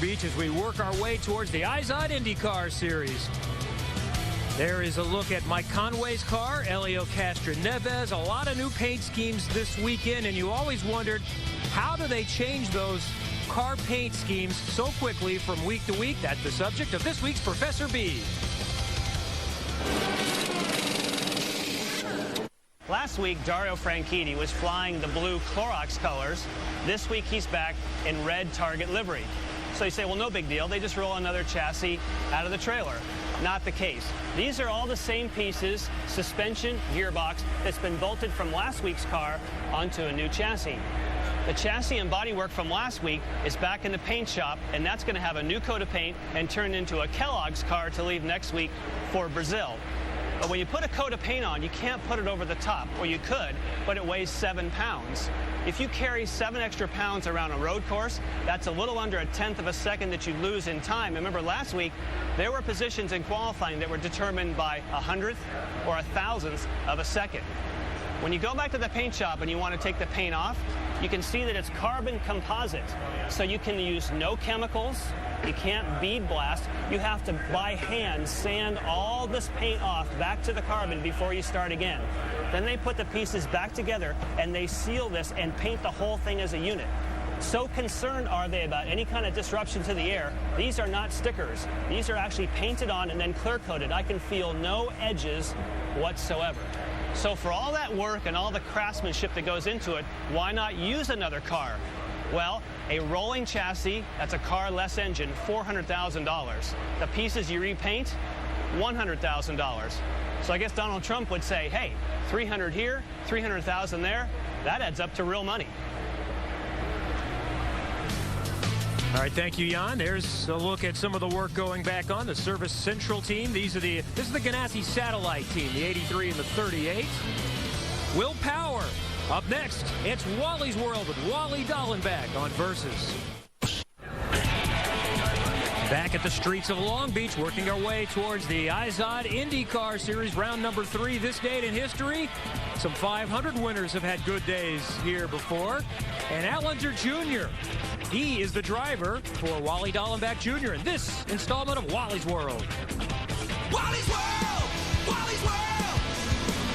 Beach as we work our way towards the IZOD IndyCar Series. There is a look at Mike Conway's car, Helio Castroneves, a lot of new paint schemes this weekend, and you always wondered, how do they change those car paint schemes so quickly from week to week? That's the subject of this week's Professor B. Last week, Dario Franchitti was flying the blue Clorox colors. This week, he's back in red Target livery. So you say, well, no big deal. They just roll another chassis out of the trailer. Not the case. These are all the same pieces, suspension, gearbox, that's been bolted from last week's car onto a new chassis. The chassis and bodywork from last week is back in the paint shop, and that's going to have a new coat of paint and turn into a Kellogg's car to leave next week for Brazil. But when you put a coat of paint on, you can't put it over the top. Or you could, but it weighs 7 pounds. If you carry 7 extra pounds around a road course, that's a little under 1/10 of a second that you lose in time. Remember, last week, there were positions in qualifying that were determined by 100th or 1,000th of a second. When you go back to the paint shop and you want to take the paint off, you can see that it's carbon composite. So you can use no chemicals. You can't bead blast. You have to, by hand, sand all this paint off back to the carbon before you start again. Then they put the pieces back together, and they seal this and paint the whole thing as a unit. So concerned are they about any kind of disruption to the air. These are not stickers. These are actually painted on and then clear-coated. I can feel no edges whatsoever. So for all that work and all the craftsmanship that goes into it, why not use another car? Well, a rolling chassis, that's a car less engine, $400,000. The pieces you repaint, $100,000. So I guess Donald Trump would say, hey, 300 here, 300,000 there, that adds up to real money. All right, thank you, Jan. There's a look at some of the work going back on the Service Central team. This is the Ganassi Satellite team, the 83 and the 38. Will Power. Up next, it's Wally's World with Wally Dallenbach on Versus. Back at the streets of Long Beach, working our way towards the IZOD IndyCar Series, round number 3 this date in history. Some 500 winners have had good days here before. And Allinger Jr., he is the driver for Wally Dallenbach Jr. in this installment of Wally's World. Wally's World! Wally's World!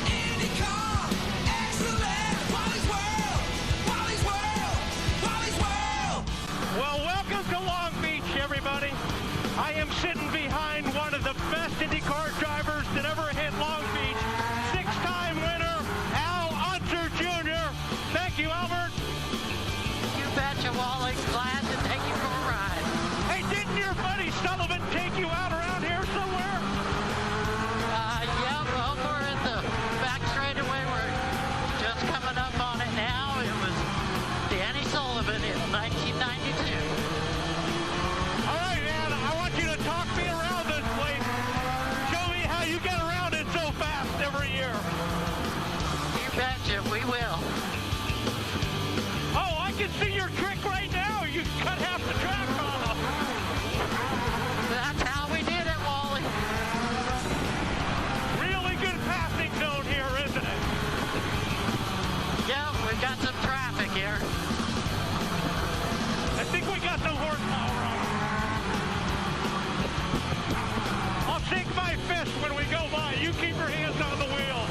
IndyCar! Excellent! Wally's World! Wally's World! Wally's World! Well, welcome to Long Beach, everybody. I am sitting behind one of the best IndyCar drivers that ever hit Long Beach. 6-time winner, Allinger Jr. Thank you, Albert. You betcha, Wally. Glad to take you for a ride. Hey, didn't your buddy Sullivan take you out around here somewhere? Yeah, over at the back straightaway. We're just coming up on it now. It was Danny Sullivan in 1992. All right, man, I want you to talk me around this place. Show me how you get around it so fast every year. You betcha, we will. Oh, I can see your trick right now. You cut half the track off. That's how we did it, Wally. Really good passing zone here, isn't it? Yeah, we've got some traffic here. I think we got some horsepower on it. I'll shake my fist when we go by. You keep your hands on the wheel.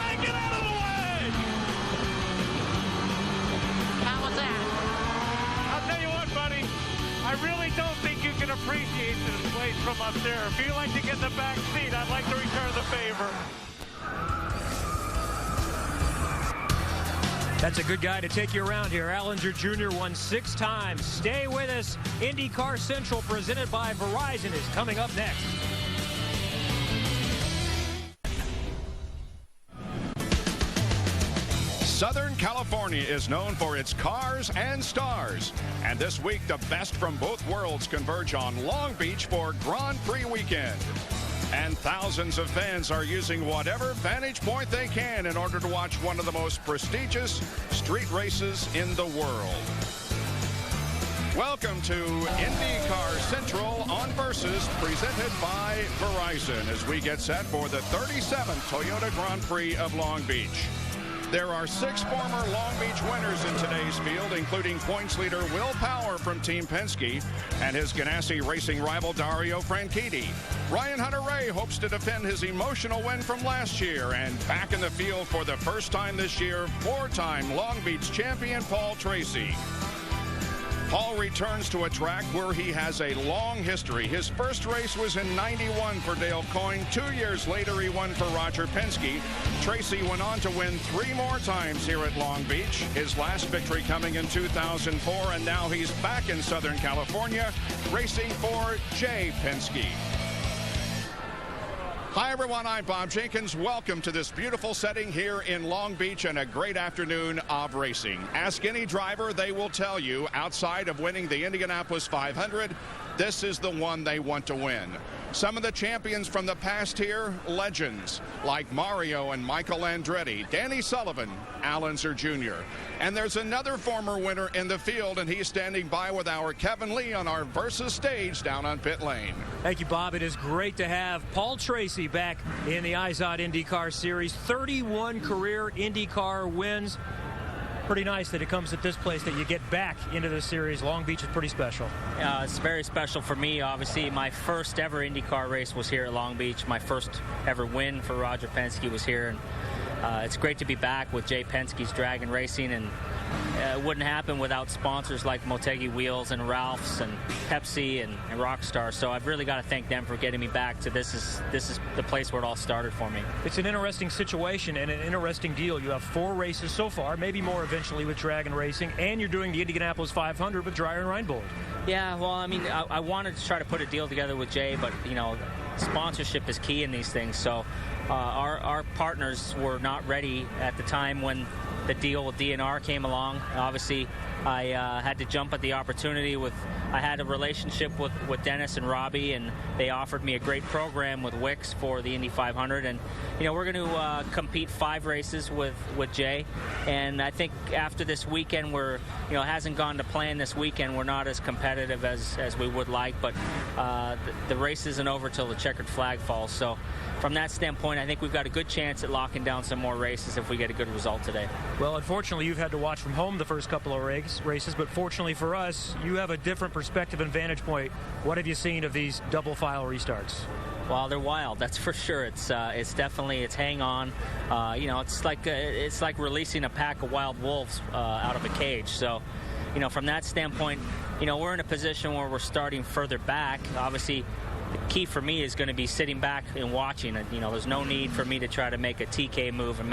Hey, get out of the way! How was that? I'll tell you what, buddy. I really don't think you can appreciate this place from up there. If you like to get in the back seat, I'd like to return the favor. That's a good guy to take you around here. Allinger Jr. won 6 times. Stay with us. IndyCar Central, presented by Verizon, is coming up next. Southern California is known for its cars and stars. And this week, the best from both worlds converge on Long Beach for Grand Prix weekend. And thousands of fans are using whatever vantage point they can in order to watch one of the most prestigious street races in the world. Welcome to IndyCar Central on Versus, presented by Verizon, as we get set for the 37th Toyota Grand Prix of Long Beach. There are 6 former Long Beach winners in today's field, including points leader Will Power from Team Penske and his Ganassi racing rival Dario Franchitti. Ryan Hunter-Reay hopes to defend his emotional win from last year, and back in the field for the first time this year, 4-time Long Beach champion Paul Tracy. Paul returns to a track where he has a long history. His first race was in '91 for Dale Coyne. 2 years later, he won for Roger Penske. Tracy went on to win 3 more times here at Long Beach. His last victory coming in 2004, and now he's back in Southern California racing for Jay Penske. Hi, everyone. I'm Bob Jenkins. Welcome to this beautiful setting here in Long Beach and a great afternoon of racing. Ask any driver, they will tell you, outside of winning the Indianapolis 500, this is the one they want to win. Some of the champions from the past here, legends like Mario and Michael Andretti, Danny Sullivan, Al Unser Jr. And there's another former winner in the field, and he's standing by with our Kevin Lee on our Versus stage down on pit lane. Thank you, Bob. It is great to have Paul Tracy back in the IZOD IndyCar Series. 31 career IndyCar wins. Pretty nice that it comes at this place that you get back into the series. Long Beach is pretty special. It's very special for me. Obviously, my first ever IndyCar race was here at Long Beach. My first ever win for Roger Penske was here. And it's great to be back with Jay Penske's Dragon Racing, and it wouldn't happen without sponsors like Motegi Wheels and Ralph's and Pepsi and Rockstar. So I've really got to thank them for getting me back to this is the place where it all started for me. It's an interesting situation and an interesting deal. You have 4 races so far, maybe more eventually with Dragon Racing, and you're doing the Indianapolis 500 with Dreyer and Reinbold. Yeah, well, I mean, I wanted to try to put a deal together with Jay, but, you know, sponsorship is key in these things. So our partners were not ready at the time when the deal with DNR came along. Obviously, I had to jump at the opportunity. I had a relationship with Dennis and Robbie, and they offered me a great program with Wix for the Indy 500. And, you know, we're going to compete 5 races with Jay. And I think after this weekend, it hasn't gone to plan this weekend. We're not as competitive as we would like, but the race isn't over till the checkered flag falls. So from that standpoint, I think we've got a good chance at locking down some more races if we get a good result today. Well, unfortunately, you've had to watch from home the first couple of races, but fortunately for us, you have a different perspective and vantage point. What have you seen of these double file restarts? Well, they're wild, that's for sure. It's definitely hang on. It's like releasing a pack of wild wolves out of a cage. So, you know, from that standpoint, you know, we're in a position where we're starting further back. Obviously, the key for me is going to be sitting back and watching. You know, there's no need for me to try to make a TK move and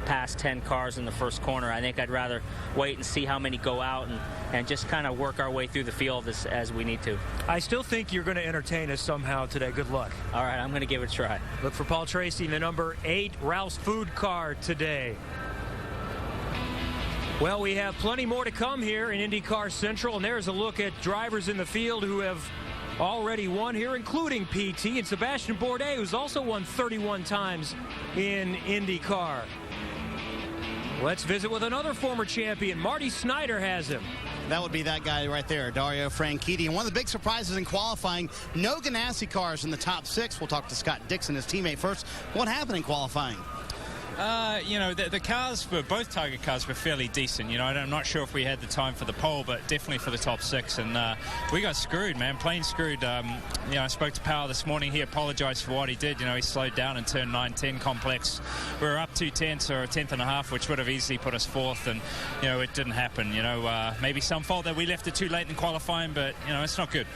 pass 10 cars in the first corner. I think I'd rather wait and see how many go out and just kind of work our way through the field as we need to. I still think you're going to entertain us somehow today. Good luck. All right, I'm going to give it a try. Look for Paul Tracy in the number 8 Ralph's Food car today. Well, we have plenty more to come here in IndyCar Central, and there's a look at drivers in the field who have already won here, including PT and Sebastian Bourdais, who's also won 31 times in IndyCar. Let's visit with another former champion. Marty Snyder has him. That would be that guy right there, Dario Franchitti. And one of the big surprises in qualifying, no Ganassi cars in the top 6. We'll talk to Scott Dixon, his teammate, first. What happened in qualifying? The cars for both Tiger cars were fairly decent. You know, I'm not sure if we had the time for the pole, but definitely for the top 6. And we got screwed, man, plain screwed. I spoke to Power this morning. He apologized for what he did. You know, he slowed down in turn 9-10 complex. We were up 2 tenths or a tenth and a half, which would have easily put us 4th. And, you know, it didn't happen. You know, maybe some fault that we left it too late in qualifying, but, you know, it's not good.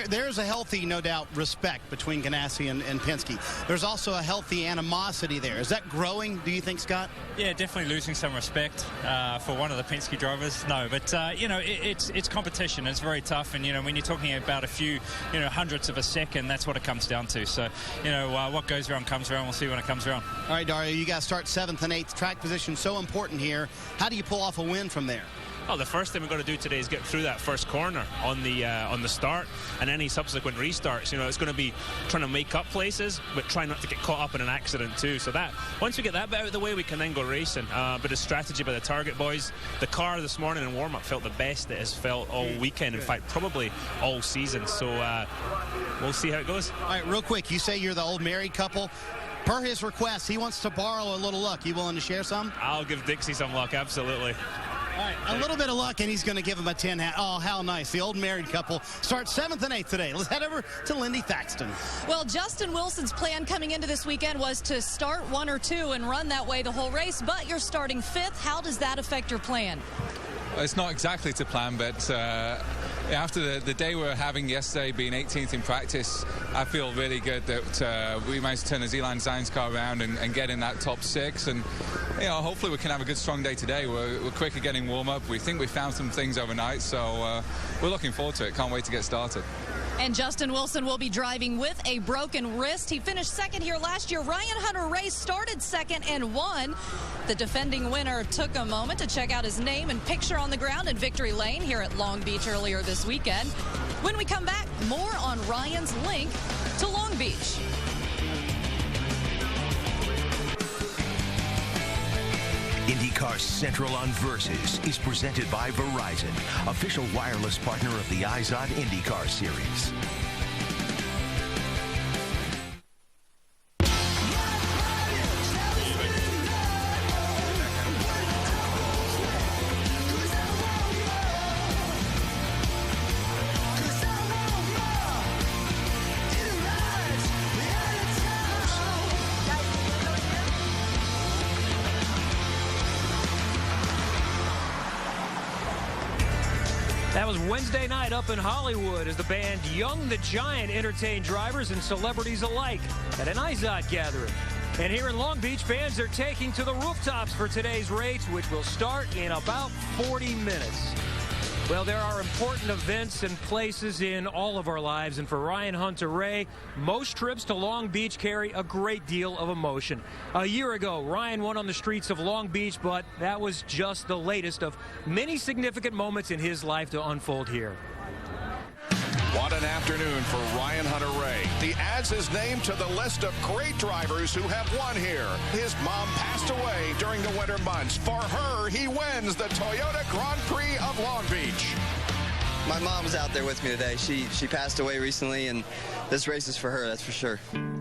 There's a healthy, no doubt, respect between Ganassi and Penske. There's also a healthy animosity there. Is that growing, do you think, Scott? Yeah, definitely losing some respect for one of the Penske drivers. No, but, it's competition. It's very tough. And, you know, when you're talking about a few, hundredths of a second, that's what it comes down to. So, what goes around comes around. We'll see when it comes around. All right, Dario, you guys start 7th and 8th. Track position so important here. How do you pull off a win from there? Well, the first thing we've got to do today is get through that first corner on the start, and any subsequent restarts. You know, it's going to be trying to make up places, but try not to get caught up in an accident too. So that once we get that bit out of the way, we can then go racing. But a strategy by the Target boys. The car this morning in warm-up felt the best it has felt all weekend. In fact, probably all season. So we'll see how it goes. All right, real quick. You say you're the old married couple. Per his request, he wants to borrow a little luck. You willing to share some? I'll give Dixie some luck, absolutely. All right, a little bit of luck, and he's going to give him a 10 hat. Oh, how nice. The old married couple starts 7th and 8th today. Let's head over to Lindy Thaxton. Well, Justin Wilson's plan coming into this weekend was to start 1 or 2 and run that way the whole race, but you're starting 5th. How does that affect your plan? It's not exactly to plan, but after the day we were having yesterday, being 18th in practice, I feel really good that we managed to turn the Z-Line Designs car around and get in that top 6. And, you know, hopefully we can have a good, strong day today. We're quick at getting warm-up. We think we found some things overnight, so we're looking forward to it. Can't wait to get started. And Justin Wilson will be driving with a broken wrist. He finished 2nd here last year. Ryan Hunter-Reay started 2nd and won. The defending winner took a moment to check out his name and picture on the ground in Victory Lane here at Long Beach earlier this weekend. When we come back, more on Ryan's link to Long Beach. IndyCar Central on Versus is presented by Verizon, official wireless partner of the IZOD IndyCar Series. That was Wednesday night up in Hollywood as the band Young the Giant entertained drivers and celebrities alike at an IZOD gathering. And here in Long Beach, fans are taking to the rooftops for today's race, which will start in about 40 minutes. Well, there are important events and places in all of our lives, and for Ryan Hunter-Reay, most trips to Long Beach carry a great deal of emotion. A year ago, Ryan won on the streets of Long Beach, but that was just the latest of many significant moments in his life to unfold here. What an afternoon for Ryan Hunter-Reay. He adds his name to the list of great drivers who have won here. His mom passed away during the winter months. For her, he wins the Toyota Grand Prix of Long Beach. My mom's out there with me today. She passed away recently, and this race is for her, that's for sure.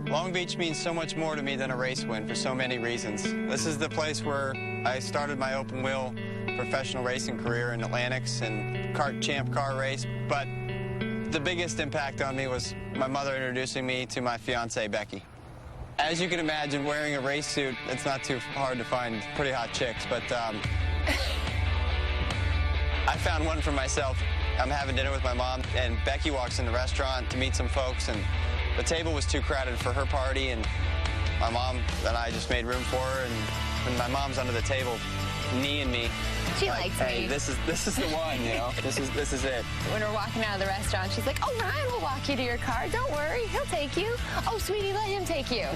Long Beach means so much more to me than a race win for so many reasons. This is the place where I started my open wheel professional racing career in Atlantics and kart champ car race, but the biggest impact on me was my mother introducing me to my fiancée, Becky. As you can imagine, wearing a race suit, it's not too hard to find pretty hot chicks, but I found one for myself. I'm having dinner with my mom, and Becky walks in the restaurant to meet some folks, and the table was too crowded for her party, and my mom and I just made room for her, and when my mom's under the table, kneeing me. She likes hey, me. This is the one, you know. This is it. When we're walking out of the restaurant, she's like, "Oh, Ryan will walk you to your car. Don't worry, he'll take you. Oh, sweetie, let him take you."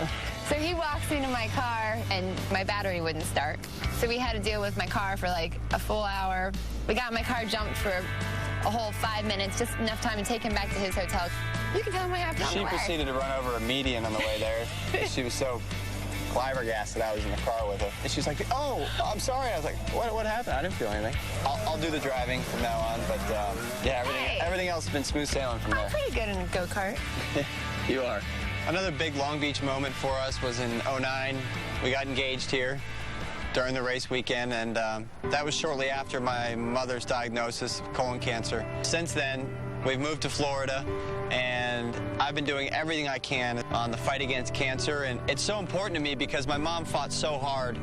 So he walks into my car, and my battery wouldn't start. So we had to deal with my car for like a full hour. We got my car jumped for a whole 5 minutes, just enough time to take him back to his hotel. You can tell him I have to on the She way. proceeded to run over a median on the way there. She was so flabbergasted I was in the car with her. And she's like, "Oh, I'm sorry." I was like, what happened? I didn't feel anything. I'll do the driving from now on, but yeah, everything else has been smooth sailing from there. I'm pretty good in a go-kart. You are. Another big Long Beach moment for us was in '09. We got engaged here during the race weekend, and that was shortly after my mother's diagnosis of colon cancer. Since then, we've moved to Florida, and I've been doing everything I can on the fight against cancer, and it's so important to me because my mom fought so hard.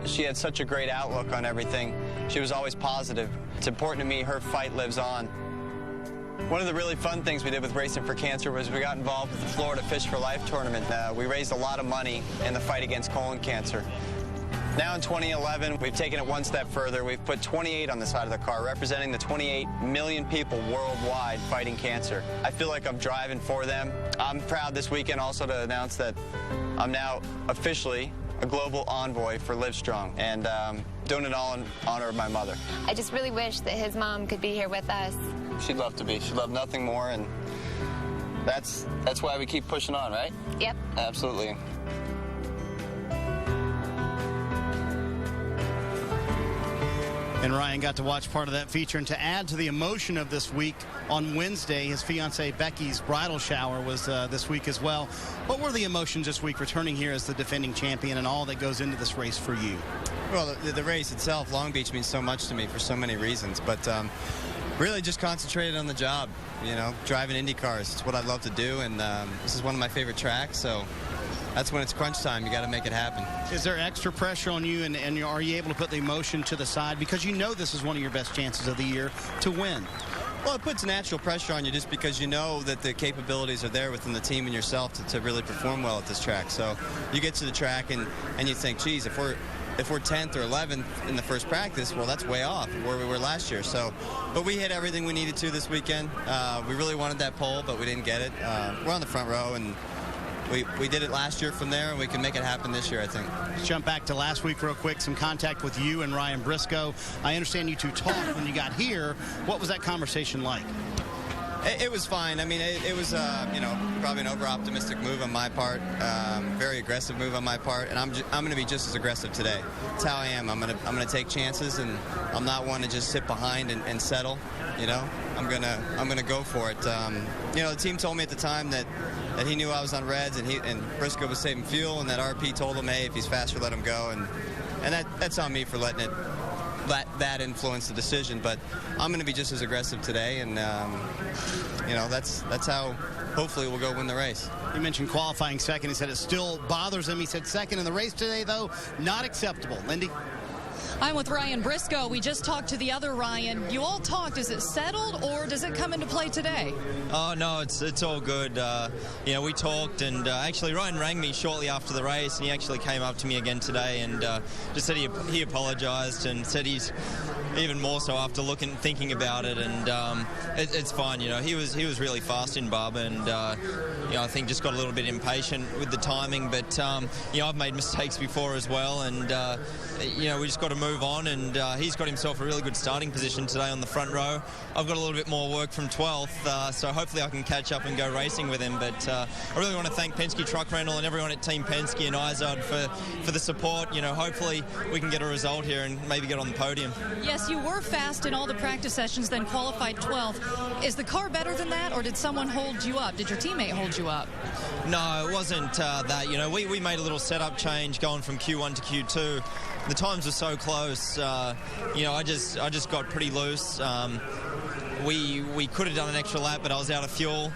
She had such a great outlook on everything. She was always positive. It's important to me her fight lives on. One of the really fun things we did with Racing for Cancer was we got involved with the Florida Fish for Life tournament. We raised a lot of money in the fight against colon cancer. Now in 2011, we've taken it one step further. We've put 28 on the side of the car, representing the 28 million people worldwide fighting cancer. I feel like I'm driving for them. I'm proud this weekend also to announce that I'm now officially a global envoy for Livestrong, and doing it all in honor of my mother. I just really wish that his mom could be here with us. She'd love to be. She'd love nothing more, and that's why we keep pushing on, right? Yep. Absolutely. And Ryan got to watch part of that feature. And to add to the emotion of this week, on Wednesday, his fiancée Becky's bridal shower was this week as well. What were the emotions this week returning here as the defending champion and all that goes into this race for you? Well, the race itself, Long Beach, means so much to me for so many reasons. But really just concentrated on the job, you know, driving Indy cars. It's what I love to do, and this is one of my favorite tracks, so that's when it's crunch time. You got to make it happen. Is there extra pressure on you, and are you able to put the emotion to the side because you know this is one of your best chances of the year to win? Well, it puts natural pressure on you just because you know that the capabilities are there within the team and yourself to really perform well at this track. So you get to the track and you think, geez, if we're 10th or 11th in the first practice, well, that's way off where we were last year. So, but we hit everything we needed to this weekend. We really wanted that pole, but we didn't get it. We're on the front row, and we did it last year from there, and we can make it happen this year, I think. Let's jump back to last week real quick. Some contact with you and Ryan Briscoe. I understand you two talked when you got here. What was that conversation like? It was fine. I mean, it was, you know, probably an over-optimistic move on my part, very aggressive move on my part, and I'm going to be just as aggressive today. That's how I am. I'm going to take chances, and I'm not one to just sit behind and settle. You know, I'm gonna go for it. You know, the team told me at the time that he knew I was on reds, and Briscoe was saving fuel, and that RP told him, hey, if he's faster, let him go, and that's on me for letting it. That influenced the decision, but I'm going to be just as aggressive today, and you know, that's how hopefully we'll go win the race. You mentioned qualifying second. He said it still bothers him. He said second in the race today, though, not acceptable. Lindy? I'm with Ryan Briscoe. We just talked to the other Ryan. You all talked. Is it settled, or does it come into play today? Oh, no, it's all good. You know, we talked, and actually Ryan rang me shortly after the race, and he actually came up to me again today and just said he apologized and said he's even more so after thinking about it, and it's fine. You know, he was really fast in Barber, and you know, I think just got a little bit impatient with the timing, but you know, I've made mistakes before as well, and you know, we just got to move on, and he's got himself a really good starting position today on the front row. I've got a little bit more work from 12th, so hopefully I can catch up and go racing with him, but I really want to thank Penske Truck Rental and everyone at Team Penske and Izod for the support. You know, hopefully we can get a result here and maybe get on the podium. Yes, you were fast in all the practice sessions, then qualified 12th. Is the car better than that, or did someone hold you up? Did your teammate hold you up? No, it wasn't that. You know, we made a little setup change going from Q1 to Q2. The times were so close. You know, I just got pretty loose. We could have done an extra lap, but I was out of fuel.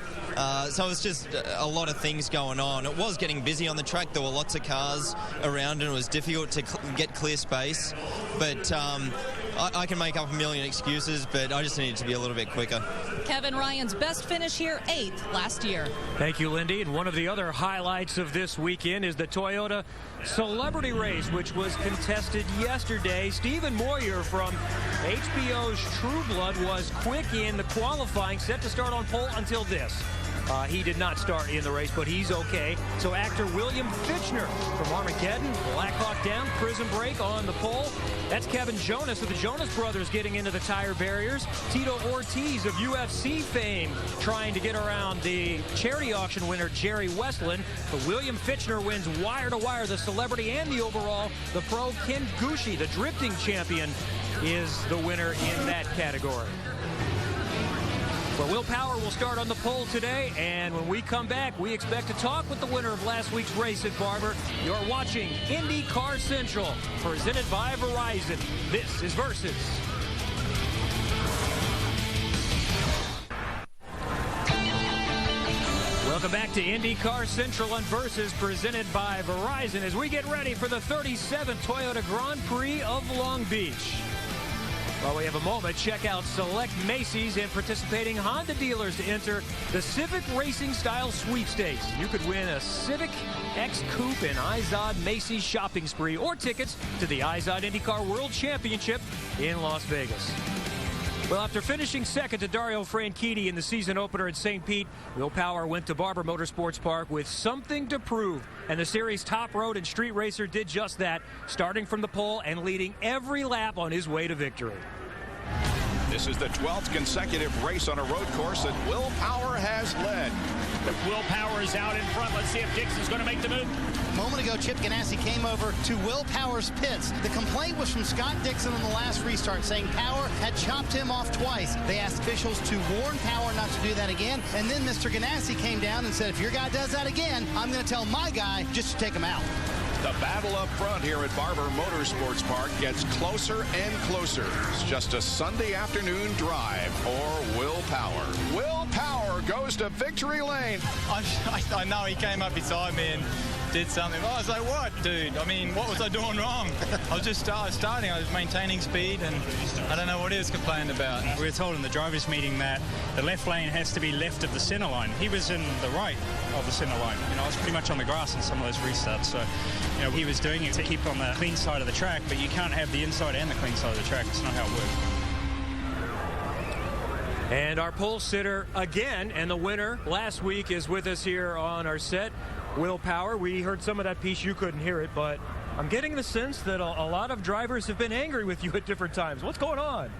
So it was just a lot of things going on. It was getting busy on the track. There were lots of cars around, and it was difficult to get clear space. But I can make up a million excuses, but I just needed to be a little bit quicker. Kevin Ryan's best finish here, 8th last year. Thank you, Lindy. And one of the other highlights of this weekend is the Toyota Celebrity Race, which was contested yesterday. Stephen Moyer from HBO's True Blood was quick in the qualifying, set to start on pole until this. He did not start in the race, but he's okay. So actor William Fichtner from Armageddon, Black Hawk Down, Prison Break on the pole. That's Kevin Jonas of the Jonas Brothers getting into the tire barriers. Tito Ortiz of UFC fame trying to get around the charity auction winner Jerry Westland. But William Fichtner wins wire to wire, the celebrity and the overall. The pro Ken Gucci, the drifting champion, is the winner in that category. Well, Will Power will start on the pole today, and when we come back, we expect to talk with the winner of last week's race at Barber. You're watching IndyCar Central, presented by Verizon. This is Versus. Welcome back to IndyCar Central on Versus, presented by Verizon, as we get ready for the 37th Toyota Grand Prix of Long Beach. While we have a moment, check out select Macy's and participating Honda dealers to enter the Civic Racing Style Sweepstakes. You could win a Civic X Coupe and Izod Macy's shopping spree, or tickets to the Izod IndyCar World Championship in Las Vegas. Well, after finishing second to Dario Franchitti in the season opener at St. Pete, Will Power went to Barber Motorsports Park with something to prove. And the series' top road and street racer did just that, starting from the pole and leading every lap on his way to victory. This is the 12th consecutive race on a road course that Will Power has led. Will Power is out in front. Let's see if Dixon's going to make the move. A moment ago, Chip Ganassi came over to Will Power's pits. The complaint was from Scott Dixon on the last restart, saying Power had chopped him off twice. They asked officials to warn Power not to do that again, and then Mr. Ganassi came down and said, if your guy does that again, I'm going to tell my guy just to take him out. The battle up front here at Barber Motorsports Park gets closer and closer. It's just a Sunday afternoon drive for Will Power. Will Power goes to victory lane. I know he came up beside me and did something. I was like, what, dude? I mean, what was I doing wrong? I was just starting. I was maintaining speed, and I don't know what he was complaining about. We were told in the drivers' meeting that the left lane has to be left of the center line. He was in the right of the center line. You know, I was pretty much on the grass in some of those restarts. So, you know, he was doing it to keep on the clean side of the track, but you can't have the inside and the clean side of the track. It's not how it works. And our pole sitter again, and the winner last week is with us here on our set, Will Power. We heard some of that piece. You couldn't hear it, but I'm getting the sense that a lot of drivers have been angry with you at different times. What's going on?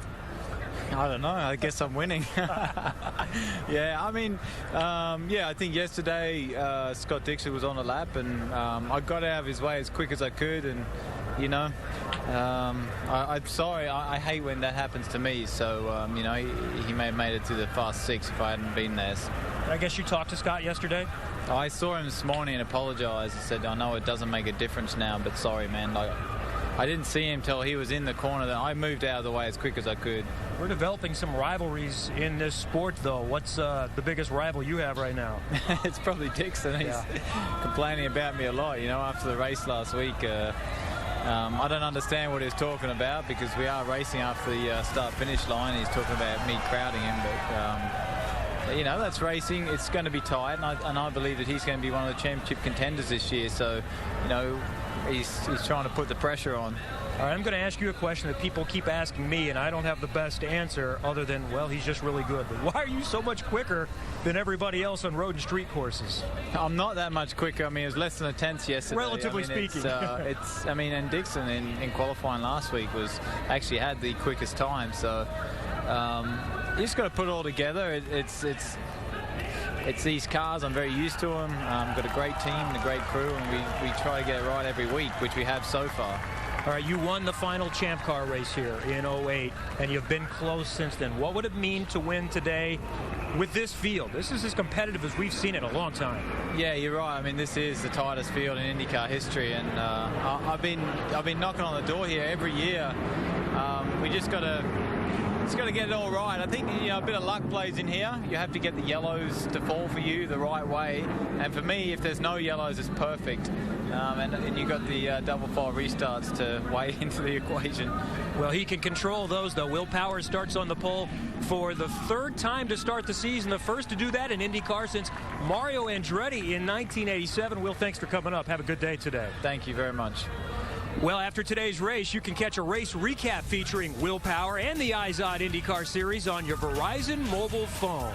I don't know. I guess I'm winning. Yeah, I mean, I think yesterday Scott Dixon was on a lap, and I got out of his way as quick as I could, and, you know, I'm sorry. I hate when that happens to me. So, you know, he may have made it to the fast six if I hadn't been there. I guess you talked to Scott yesterday? I saw him this morning and apologized. He said, I know it doesn't make a difference now, but sorry, man. Like, I didn't see him till he was in the corner. I moved out of the way as quick as I could. We're developing some rivalries in this sport, though. What's the biggest rival you have right now? It's probably Dixon. He's complaining about me a lot, you know, after the race last week. I don't understand what he's talking about, because we are racing after the start-finish line. He's talking about me crowding him, but, you know, that's racing. It's going to be tight, and I believe that he's going to be one of the championship contenders this year. So, you know, he's trying to put the pressure on. All right, I'm going to ask you a question that people keep asking me, and I don't have the best answer other than, well, he's just really good. But why are you so much quicker than everybody else on road and street courses? I'm not that much quicker. I mean, it was less than a tenth yesterday. Relatively speaking. And Dixon in qualifying last week actually had the quickest time. So you just got to put it all together. It's these cars. I'm very used to them. Got a great team and a great crew, and we try to get it right every week, which we have so far. All right, you won the final Champ Car race here in 08, and you've been close since then. What would it mean to win today with this field? This is as competitive as we've seen in a long time. Yeah, you're right. I mean, this is the tightest field in IndyCar history, and I've been knocking on the door here every year. We just got to get it all right. I think, you know, a bit of luck plays in here. You have to get the yellows to fall for you the right way. And for me, if there's no yellows, it's perfect. And you've got the double file restarts to weigh into the equation. Well, he can control those, though. Will Power starts on the pole for the third time to start the season, the first to do that in IndyCar since Mario Andretti in 1987. Will, thanks for coming up. Have a good day today. Thank you very much. Well, after today's race, you can catch a race recap featuring Will Power and the IZOD IndyCar Series on your Verizon mobile phone.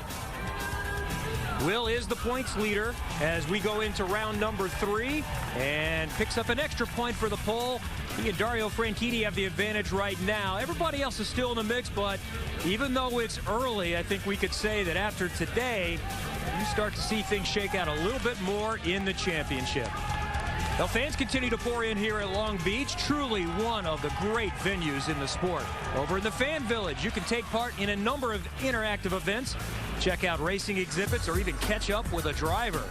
Will is the points leader as we go into round number 3 and picks up an extra point for the pole. He and Dario Franchitti have the advantage right now. Everybody else is still in the mix, but even though it's early, I think we could say that after today, you start to see things shake out a little bit more in the championship. Well, fans continue to pour in here at Long Beach, truly one of the great venues in the sport. Over in the Fan Village, you can take part in a number of interactive events, check out racing exhibits, or even catch up with a driver.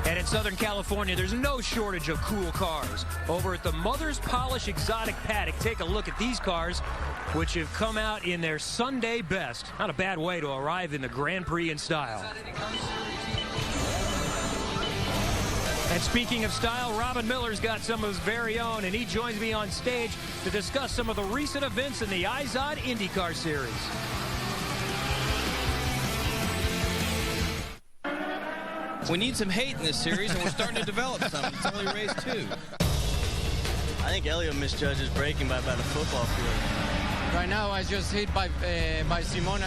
And in Southern California, there's no shortage of cool cars. Over at the Mother's Polish Exotic Paddock, take a look at these cars, which have come out in their Sunday best. Not a bad way to arrive in the Grand Prix in style. And speaking of style, Robin Miller's got some of his very own, and he joins me on stage to discuss some of the recent events in the IZOD IndyCar Series. We need some hate in this series, and we're starting to develop some. It's only race 2. I think Elio misjudges braking by about a football field. Right now, I just hit by Simon.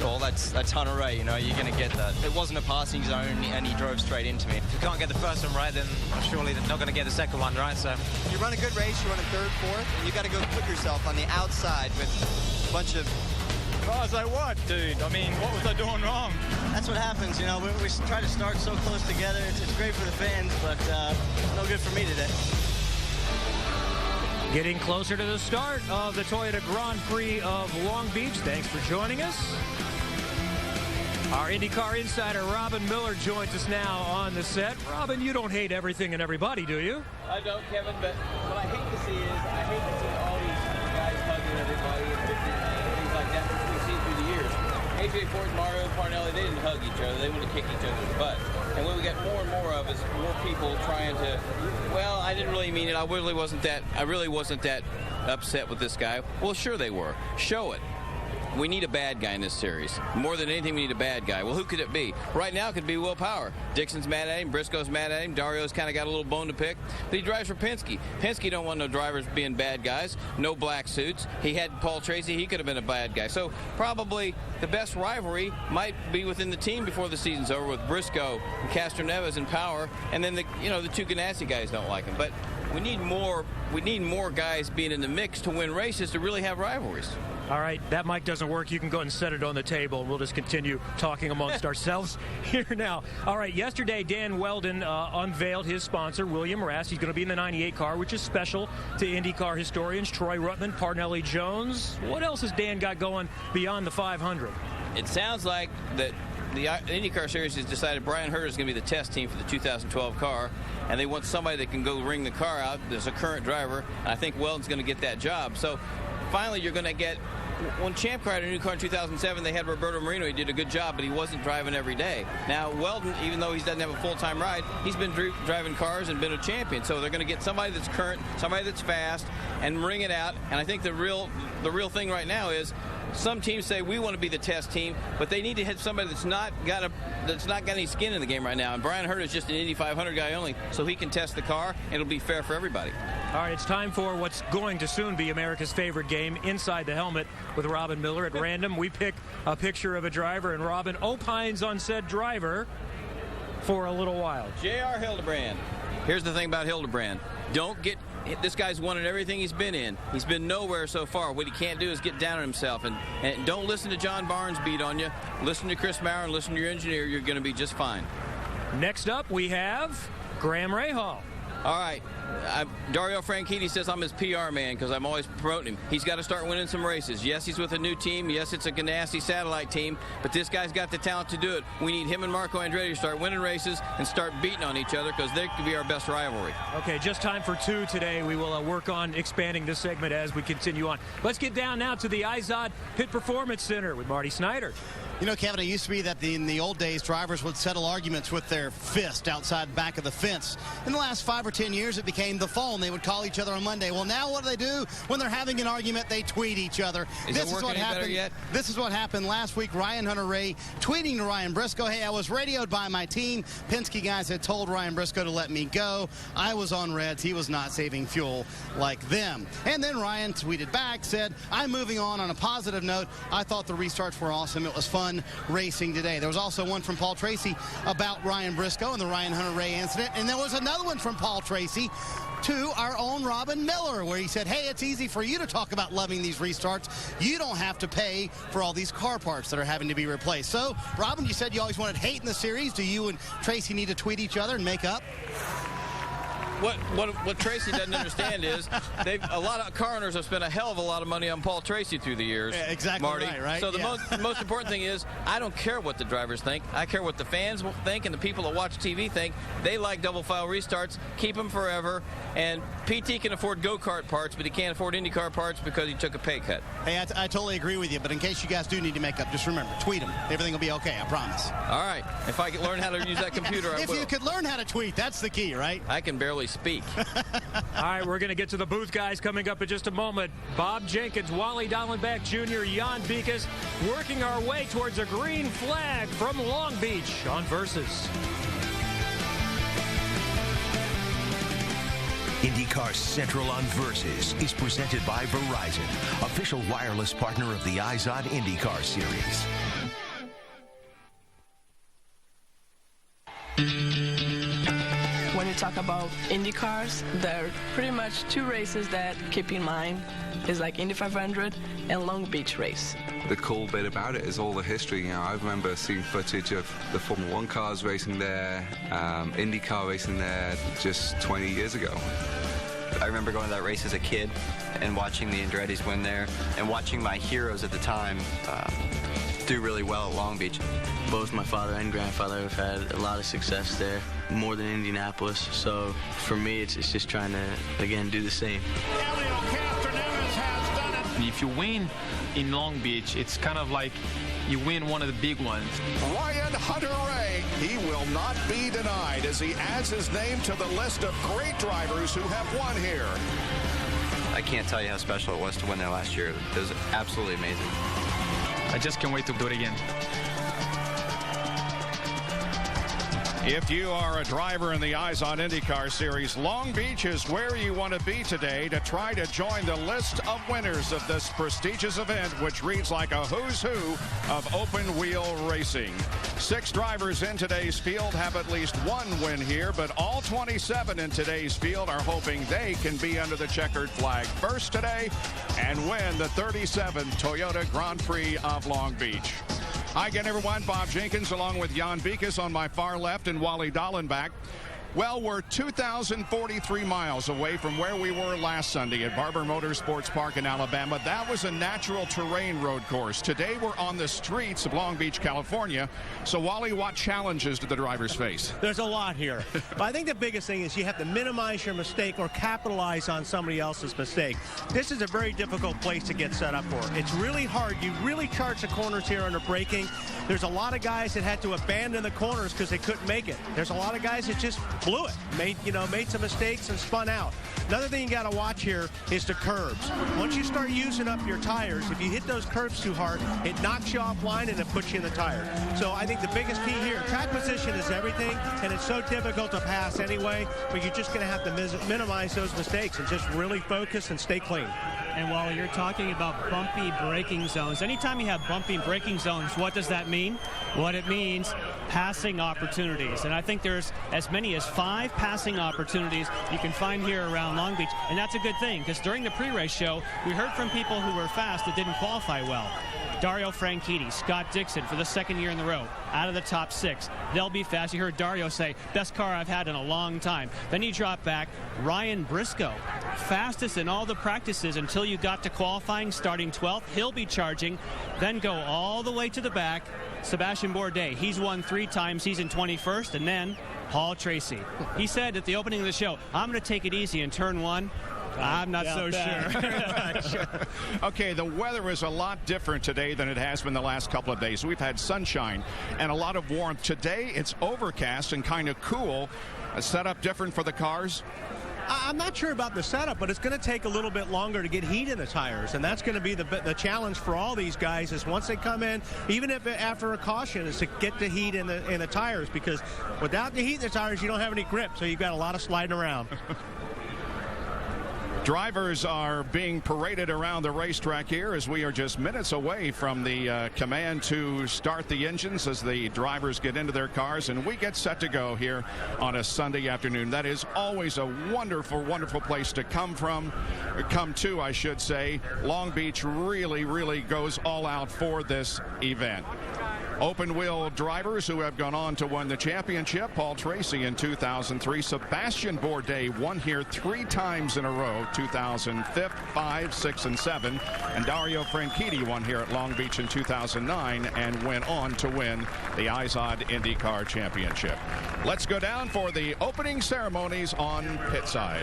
Well, that's Hunter Ray, you know, you're going to get that. It wasn't a passing zone, and he drove straight into me. If you can't get the first one right, then surely they're not going to get the second one right, so. You run a good race, you run a third, fourth, and you got to go put yourself on the outside with a bunch of... Oh, I was like, what, dude? I mean, what was I doing wrong? That's what happens, you know. We try to start so close together. It's great for the fans, but no good for me today. Getting closer to the start of the Toyota Grand Prix of Long Beach. Thanks for joining us. Our IndyCar insider, Robin Miller, joins us now on the set. Robin, you don't hate everything and everybody, do you? I don't, Kevin, but what I hate to see is all these guys hugging everybody and things like that, which we've seen through the years. AJ Ford, Mario, Parnelli, they didn't hug each other. They want to kick each other's butt. And what we got more and more of is more people trying to, well, I didn't really mean it. I really wasn't that upset with this guy. Well, sure they were. Show it. We need a bad guy in this series. More than anything, we need a bad guy. Well, who could it be? Right now, it could be Will Power. Dixon's mad at him. Briscoe's mad at him. Dario's kind of got a little bone to pick. But he drives for Penske. Penske don't want no drivers being bad guys. No black suits. He had Paul Tracy. He could have been a bad guy. So probably the best rivalry might be within the team before the season's over with Briscoe and Castroneves and Power. And then the two Ganassi guys don't like him. But we need more guys being in the mix to win races to really have rivalries. All right, that mic doesn't work. You can go and set it on the table. We'll just continue talking amongst ourselves here now. All right, yesterday, Dan Weldon unveiled his sponsor, William Rass. He's going to be in the 98 car, which is special to IndyCar historians. Troy Ruttman, Parnelli Jones. What else has Dan got going beyond the 500? It sounds like that the IndyCar Series has decided Brian Herter is going to be the test team for the 2012 car, and they want somebody that can go ring the car out. There's a current driver, and I think Weldon's going to get that job. So finally, you're going to get... When Champ Car had a new car in 2007, they had Roberto Marino. He did a good job, but he wasn't driving every day. Now, Weldon, even though he doesn't have a full-time ride, he's been driving cars and been a champion. So they're going to get somebody that's current, somebody that's fast, and ring it out. And I think the real thing right now is some teams say we want to be the test team, but they need to hit somebody that's not got any skin in the game right now. And Brian Herter is just an Indy 500 guy only, so he can test the car, and it'll be fair for everybody. All right, it's time for what's going to soon be America's favorite game, Inside the Helmet, with Robin Miller. At random, we pick a picture of a driver, and Robin opines on said driver for a little while. J.R. Hildebrand. Here's the thing about Hildebrand. This guy's won in everything he's been in. He's been nowhere so far. What he can't do is get down on himself. And don't listen to John Barnes beat on you. Listen to Chris Maurer and listen to your engineer. You're going to be just fine. Next up, we have Graham Rahal. All right. Dario Franchitti says I'm his PR man because I'm always promoting him. He's got to start winning some races. Yes, he's with a new team. Yes, it's a Ganassi satellite team, but this guy's got the talent to do it. We need him and Marco Andretti to start winning races and start beating on each other because they could be our best rivalry. Okay, just time for two today. We will work on expanding this segment as we continue on. Let's get down now to the IZOD Pit Performance Center with Marty Snyder. You know, Kevin, it used to be that in the old days, drivers would settle arguments with their fist outside back of the fence. In the last 5 or 10 years, it became the phone. They would call each other on Monday. Well, now what do? When they're having an argument, they tweet each other. This is what happened. This is what happened last week. Ryan Hunter-Reay tweeting to Ryan Briscoe, hey, I was radioed by my team. Penske guys had told Ryan Briscoe to let me go. I was on reds. He was not saving fuel like them. And then Ryan tweeted back, said, I'm moving on a positive note. I thought the restarts were awesome. It was fun racing today. There was also one from Paul Tracy about Ryan Briscoe and the Ryan Hunter-Reay incident. And there was another one from Paul Tracy to our own Robin Miller, where he said, hey, it's easy for you to talk about loving these restarts. You don't have to pay for all these car parts that are having to be replaced. So, Robin, you said you always wanted hate in the series. Do you and Tracy need to tweet each other and make up? What Tracy doesn't understand is a lot of car owners have spent a hell of a lot of money on Paul Tracy through the years. Yeah, exactly, Marty. right? So the most important thing is I don't care what the drivers think. I care what the fans think and the people that watch TV think. They like double file restarts. Keep them forever. And PT can afford go-kart parts, but he can't afford IndyCar parts because he took a pay cut. Hey, I totally agree with you. But in case you guys do need to make up, just remember, tweet them. Everything will be okay, I promise. All right. If I could learn how to use that computer, I will. If you could learn how to tweet, that's the key, right? I can barely speak. All right, we're going to get to the booth guys coming up in just a moment. Bob Jenkins, Wally Dallenbach Jr., Jan Beekes, working our way towards a green flag from Long Beach on Versus. IndyCar Central on Versus is presented by Verizon, official wireless partner of the IZOD IndyCar Series. When you talk about Indy cars, there are pretty much two races that keep in mind. Is like Indy 500 and Long Beach race. The cool bit about it is all the history. You know, I remember seeing footage of the Formula 1 cars racing there, IndyCar racing there just 20 years ago. I remember going to that race as a kid and watching the Andretti's win there and watching my heroes at the time do really well at Long Beach. Both my father and grandfather have had a lot of success there, more than Indianapolis. So for me, it's just trying to, again, do the same. If you win in Long Beach, it's kind of like you win one of the big ones. Ryan Hunter-Reay, he will not be denied as he adds his name to the list of great drivers who have won here. I can't tell you how special it was to win there last year. It was absolutely amazing. I just can't wait to do it again. If you are a driver in the IZOD IndyCar Series, Long Beach is where you want to be today to try to join the list of winners of this prestigious event, which reads like a who's who of open-wheel racing. 6 drivers in today's field have at least one win here, but all 27 in today's field are hoping they can be under the checkered flag first today and win the 37th Toyota Grand Prix of Long Beach. Hi again, everyone. Bob Jenkins along with Jan Beekes on my far left and Wally Dallenbach. Well, we're 2,043 miles away from where we were last Sunday at Barber Motorsports Park in Alabama. That was a natural terrain road course. Today, we're on the streets of Long Beach, California. So, Wally, what challenges do the drivers face? There's a lot here. But I think the biggest thing is you have to minimize your mistake or capitalize on somebody else's mistake. This is a very difficult place to get set up for. It's really hard. You really charge the corners here under braking. There's a lot of guys that had to abandon the corners because they couldn't make it. There's a lot of guys that just blew it, made some mistakes and spun out. Another thing you got to watch here is the curbs. Once you start using up your tires, if you hit those curbs too hard, it knocks you offline and it puts you in the tire. So I think the biggest key here, track position is everything, and it's so difficult to pass anyway, but you're just going to have to minimize those mistakes and just really focus and stay clean. And while you're talking about bumpy braking zones, anytime you have bumpy braking zones, what does that mean? What it means, passing opportunities. And I think there's as many as 5 passing opportunities you can find here around Long Beach. And that's a good thing, because during the pre-race show, we heard from people who were fast that didn't qualify well. Dario Franchitti, Scott Dixon for the 2nd year in a row, out of the top 6. They'll be fast. You heard Dario say, best car I've had in a long time. Then you drop back, Ryan Briscoe, fastest in all the practices until you got to qualifying, starting 12th. He'll be charging, then go all the way to the back. Sebastian Bourdais, he's won 3 times. He's in 21st. And then Paul Tracy. He said at the opening of the show, I'm going to take it easy in turn 1. I'm not so sure. Okay, the weather is a lot different today than it has been the last couple of days. We've had sunshine and a lot of warmth. Today, it's overcast and kind of cool. A setup different for the cars? I'm not sure about the setup, but it's going to take a little bit longer to get heat in the tires, and that's going to be the challenge for all these guys. Is once they come in, even if after a caution, is to get the heat in the tires, because without the heat in the tires, you don't have any grip, so you've got a lot of sliding around. Drivers are being paraded around the racetrack here as we are just minutes away from the command to start the engines as the drivers get into their cars and we get set to go here on a Sunday afternoon. That is always a wonderful, wonderful place to come to, I should say. Long Beach really, really goes all out for this event. Open-wheel drivers who have gone on to win the championship. Paul Tracy in 2003. Sebastian Bourdais won here 3 times in a row, 2005, 5, 6, and 7. And Dario Franchitti won here at Long Beach in 2009 and went on to win the IZOD IndyCar Championship. Let's go down for the opening ceremonies on pit side.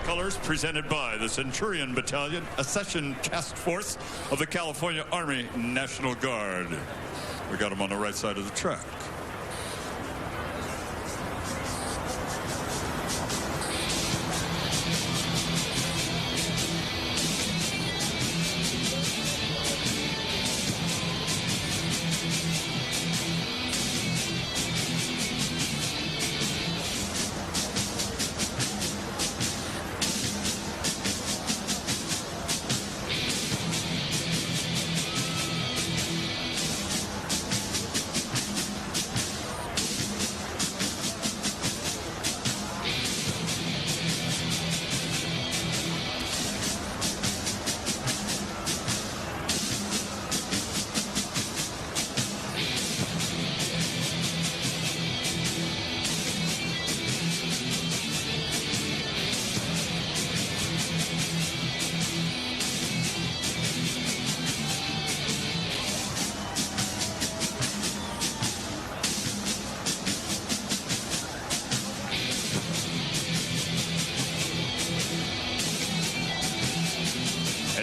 Colors presented by the Centurion Battalion, a Accession Task Force of the California Army National Guard. We got them on the right side of the track.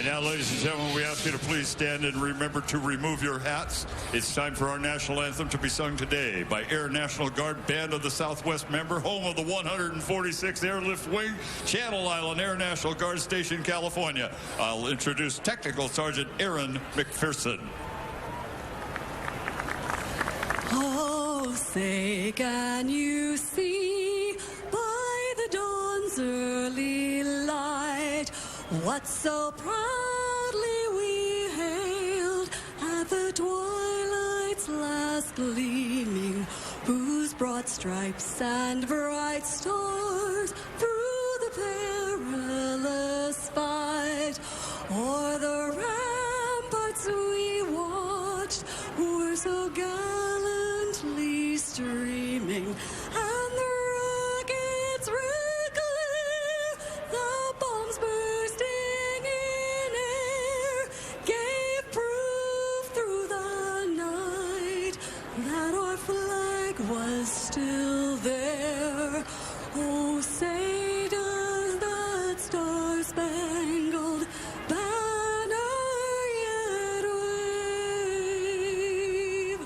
And now, ladies and gentlemen, we ask you to please stand and remember to remove your hats. It's time for our national anthem to be sung today by Air National Guard Band of the Southwest member, home of the 146th Airlift Wing, Channel Island Air National Guard Station, California. I'll introduce Technical Sergeant Aaron McPherson. Oh, say, can you see by the dawn's early light what so proudly we hailed at the twilight's last gleaming, whose broad stripes and bright stars through the perilous fight o'er the ramparts we watched were so gallantly streaming, and the rockets red glare, the bombs bursting in air, gave proof through the night that our flag was still there. Oh, say does that star-spangled banner yet wave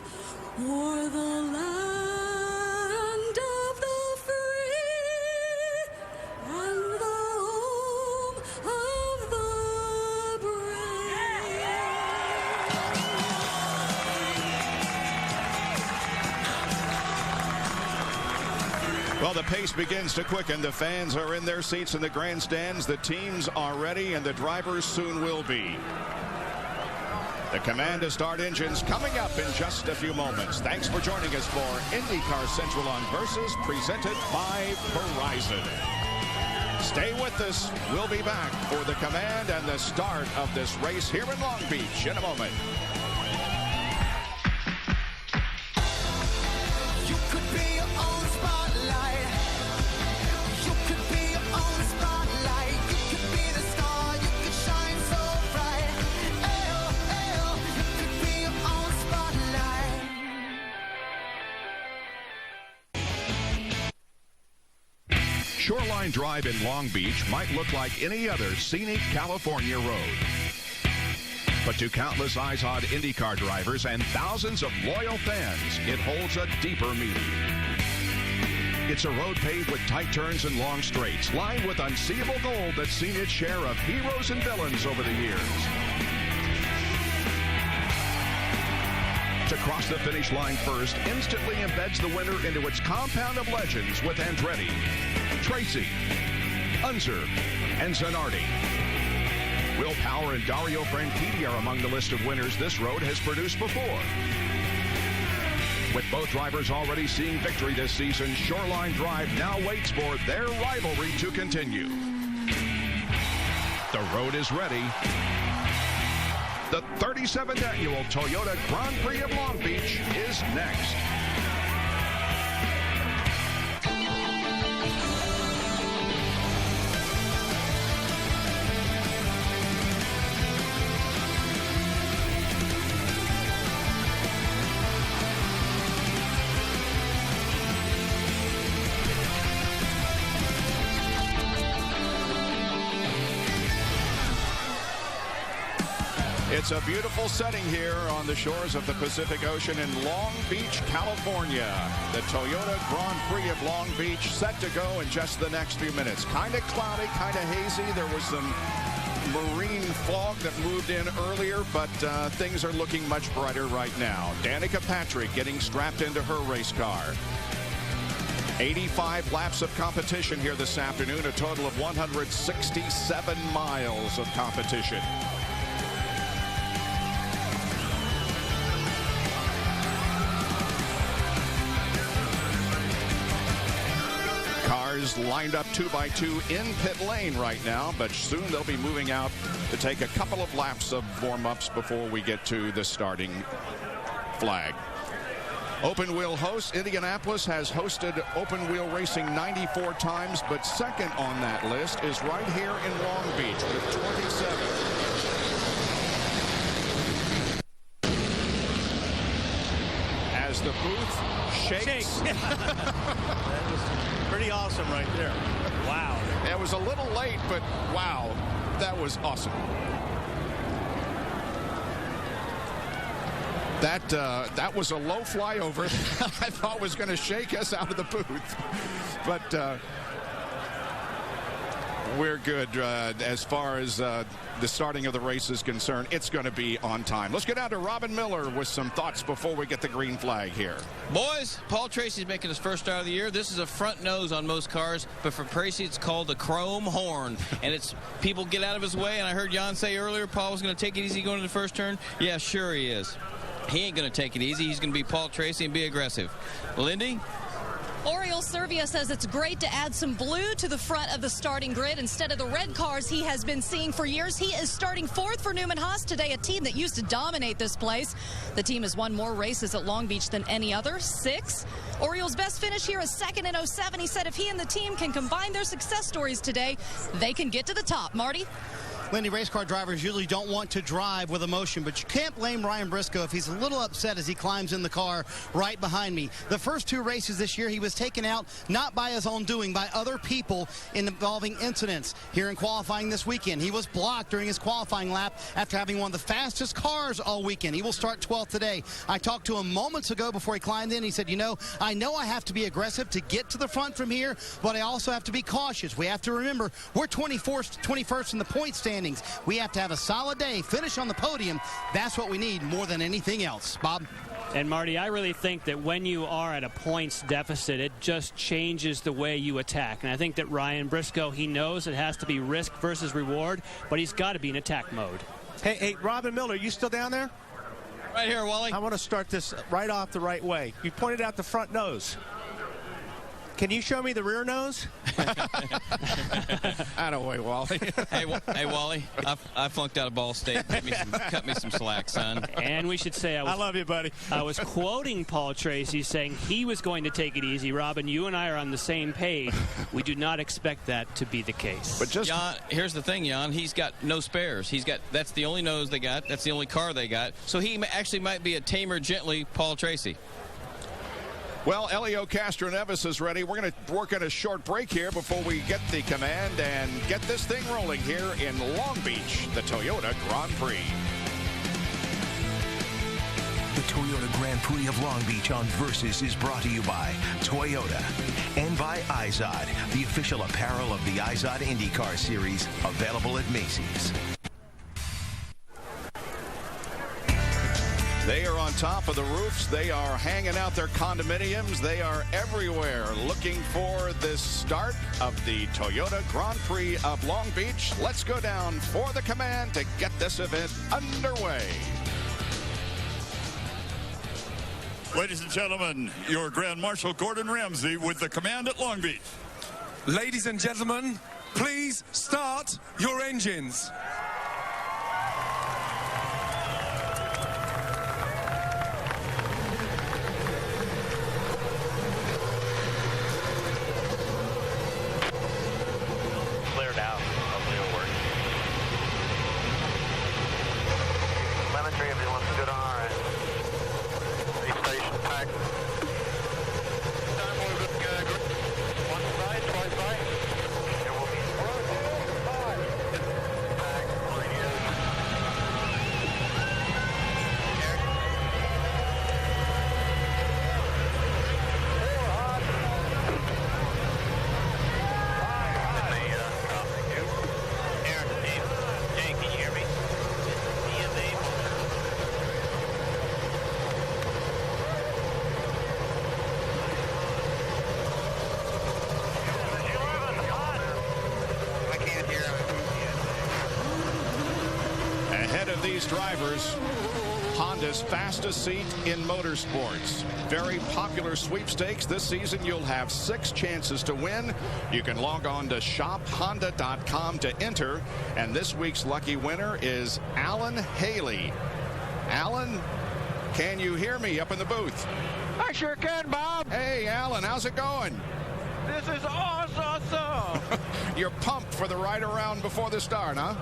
o'er the land of the free and the home of the brave? Well, the pace begins to quicken. The fans are in their seats in the grandstands. The teams are ready, and the drivers soon will be. The command to start engines coming up in just a few moments. Thanks for joining us for IndyCar Central on Versus, presented by Verizon. Stay with us. We'll be back for the command and the start of this race here in Long Beach in a moment. You could be your own spotlight. You could be your own spotlight. You could be the star. You could shine so bright. Ayo, ayo. You could be your own spotlight. Shoreline Drive in Long Beach might look like any other scenic California road. But to countless IZOD IndyCar drivers and thousands of loyal fans, it holds a deeper meaning. It's a road paved with tight turns and long straights, lined with unseeable gold that's seen its share of heroes and villains over the years. To cross the finish line first instantly embeds the winner into its compound of legends with Andretti, Tracy, Unser, and Zanardi. Will Power and Dario Franchitti are among the list of winners this road has produced before. With both drivers already seeing victory this season, Shoreline Drive now waits for their rivalry to continue. The road is ready. The 37th annual Toyota Grand Prix of Long Beach is next. It's a beautiful setting here on the shores of the Pacific Ocean in Long Beach, California. The Toyota Grand Prix of Long Beach set to go in just the next few minutes. Kind of cloudy, kind of hazy. There was some marine fog that moved in earlier, but things are looking much brighter right now. Danica Patrick getting strapped into her race car. 85 laps of competition here this afternoon, a total of 167 miles of competition. Cars lined up 2 by 2 in pit lane right now, but soon they'll be moving out to take a couple of laps of warm-ups before we get to the starting flag. Open wheel host Indianapolis has hosted open wheel racing 94 times, but second on that list is right here in Long Beach with 27. As the booth shakes. That was pretty awesome right there. Wow. It was a little late, but wow, that was awesome. That was a low flyover. I thought was going to shake us out of the booth, but we're good as far as the starting of the race is concerned. It's going to be on time. Let's get out to Robin Miller with some thoughts before we get the green flag here. Boys, Paul Tracy's making his first start of the year. This is a front nose on most cars, but for Tracy, it's called the chrome horn. And it's people get out of his way. And I heard Jan say earlier Paul was going to take it easy going to the first turn. Yeah, sure he is. He ain't going to take it easy. He's going to be Paul Tracy and be aggressive. Lindy? Oriol Servia says it's great to add some blue to the front of the starting grid instead of the red cars he has been seeing for years. He is starting fourth for Newman Haas today, a team that used to dominate this place. The team has won more races at Long Beach than any other, 6. Oriol's best finish here is second in 07. He said if he and the team can combine their success stories today, they can get to the top. Marty? Lindy, race car drivers usually don't want to drive with emotion, but you can't blame Ryan Briscoe if he's a little upset as he climbs in the car right behind me. The first 2 races this year, he was taken out not by his own doing, by other people involving incidents. Here in qualifying this weekend, he was blocked during his qualifying lap after having one of the fastest cars all weekend. He will start 12th today. I talked to him moments ago before he climbed in. He said, I know I have to be aggressive to get to the front from here, but I also have to be cautious. We have to remember we're 21st in the point stand. We have to have a solid day, finish on the podium. That's what we need more than anything else. Bob? And Marty, I really think that when you are at a points deficit, it just changes the way you attack. And I think that Ryan Briscoe, he knows it has to be risk versus reward, but he's got to be in attack mode. Hey, Robin Miller, you still down there? Right here, Wally. I want to start this right off the right way. You pointed out the front nose. Can you show me the rear nose? Attaboy, Wally. Hey, Wally, I flunked out of Ball State. Cut me some slack, son. And we should say I love you, buddy. I was quoting Paul Tracy saying he was going to take it easy. Robin, you and I are on the same page. We do not expect that to be the case. But Jan, here's the thing, Jan. He's got no spares. That's the only nose they got. That's the only car they got. So he actually might be a tamer, gently Paul Tracy. Well, Elio Castroneves is ready. We're going to work on a short break here before we get the command and get this thing rolling here in Long Beach, the Toyota Grand Prix. The Toyota Grand Prix of Long Beach on Versus is brought to you by Toyota and by Izod, the official apparel of the Izod IndyCar Series, available at Macy's. They are on top of the roofs. They are hanging out their condominiums. They are everywhere looking for this start of the Toyota Grand Prix of Long Beach. Let's go down for the command to get this event underway. Ladies and gentlemen, your Grand Marshal Gordon Ramsay with the command at Long Beach. Ladies and gentlemen, please start your engines. These drivers, Honda's fastest seat in motorsports. Very popular sweepstakes. This season, you'll have 6 chances to win. You can log on to shophonda.com to enter. And this week's lucky winner is Alan Haley. Alan, can you hear me up in the booth? I sure can, Bob. Hey, Alan, how's it going? This is awesome. You're pumped for the ride around before the start, huh?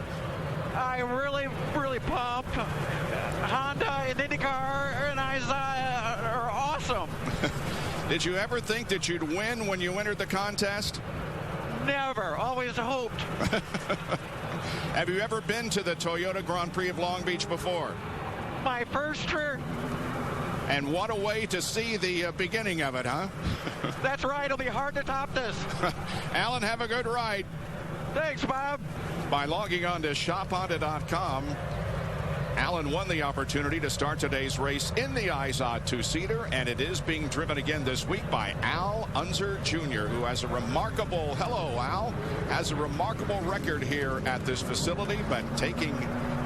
I'm really, really pumped. Honda and IndyCar and Izod are awesome. Did you ever think that you'd win when you entered the contest? Never. Always hoped. Have you ever been to the Toyota Grand Prix of Long Beach before? My first trip. And what a way to see the beginning of it, huh? That's right. It'll be hard to top this. Alan, have a good ride. Thanks, Bob. By logging on to shophonda.com, Alan won the opportunity to start today's race in the IZOD two-seater, and it is being driven again this week by Al Unser Jr., who has a remarkable, hello, Al, has a remarkable record here at this facility, but taking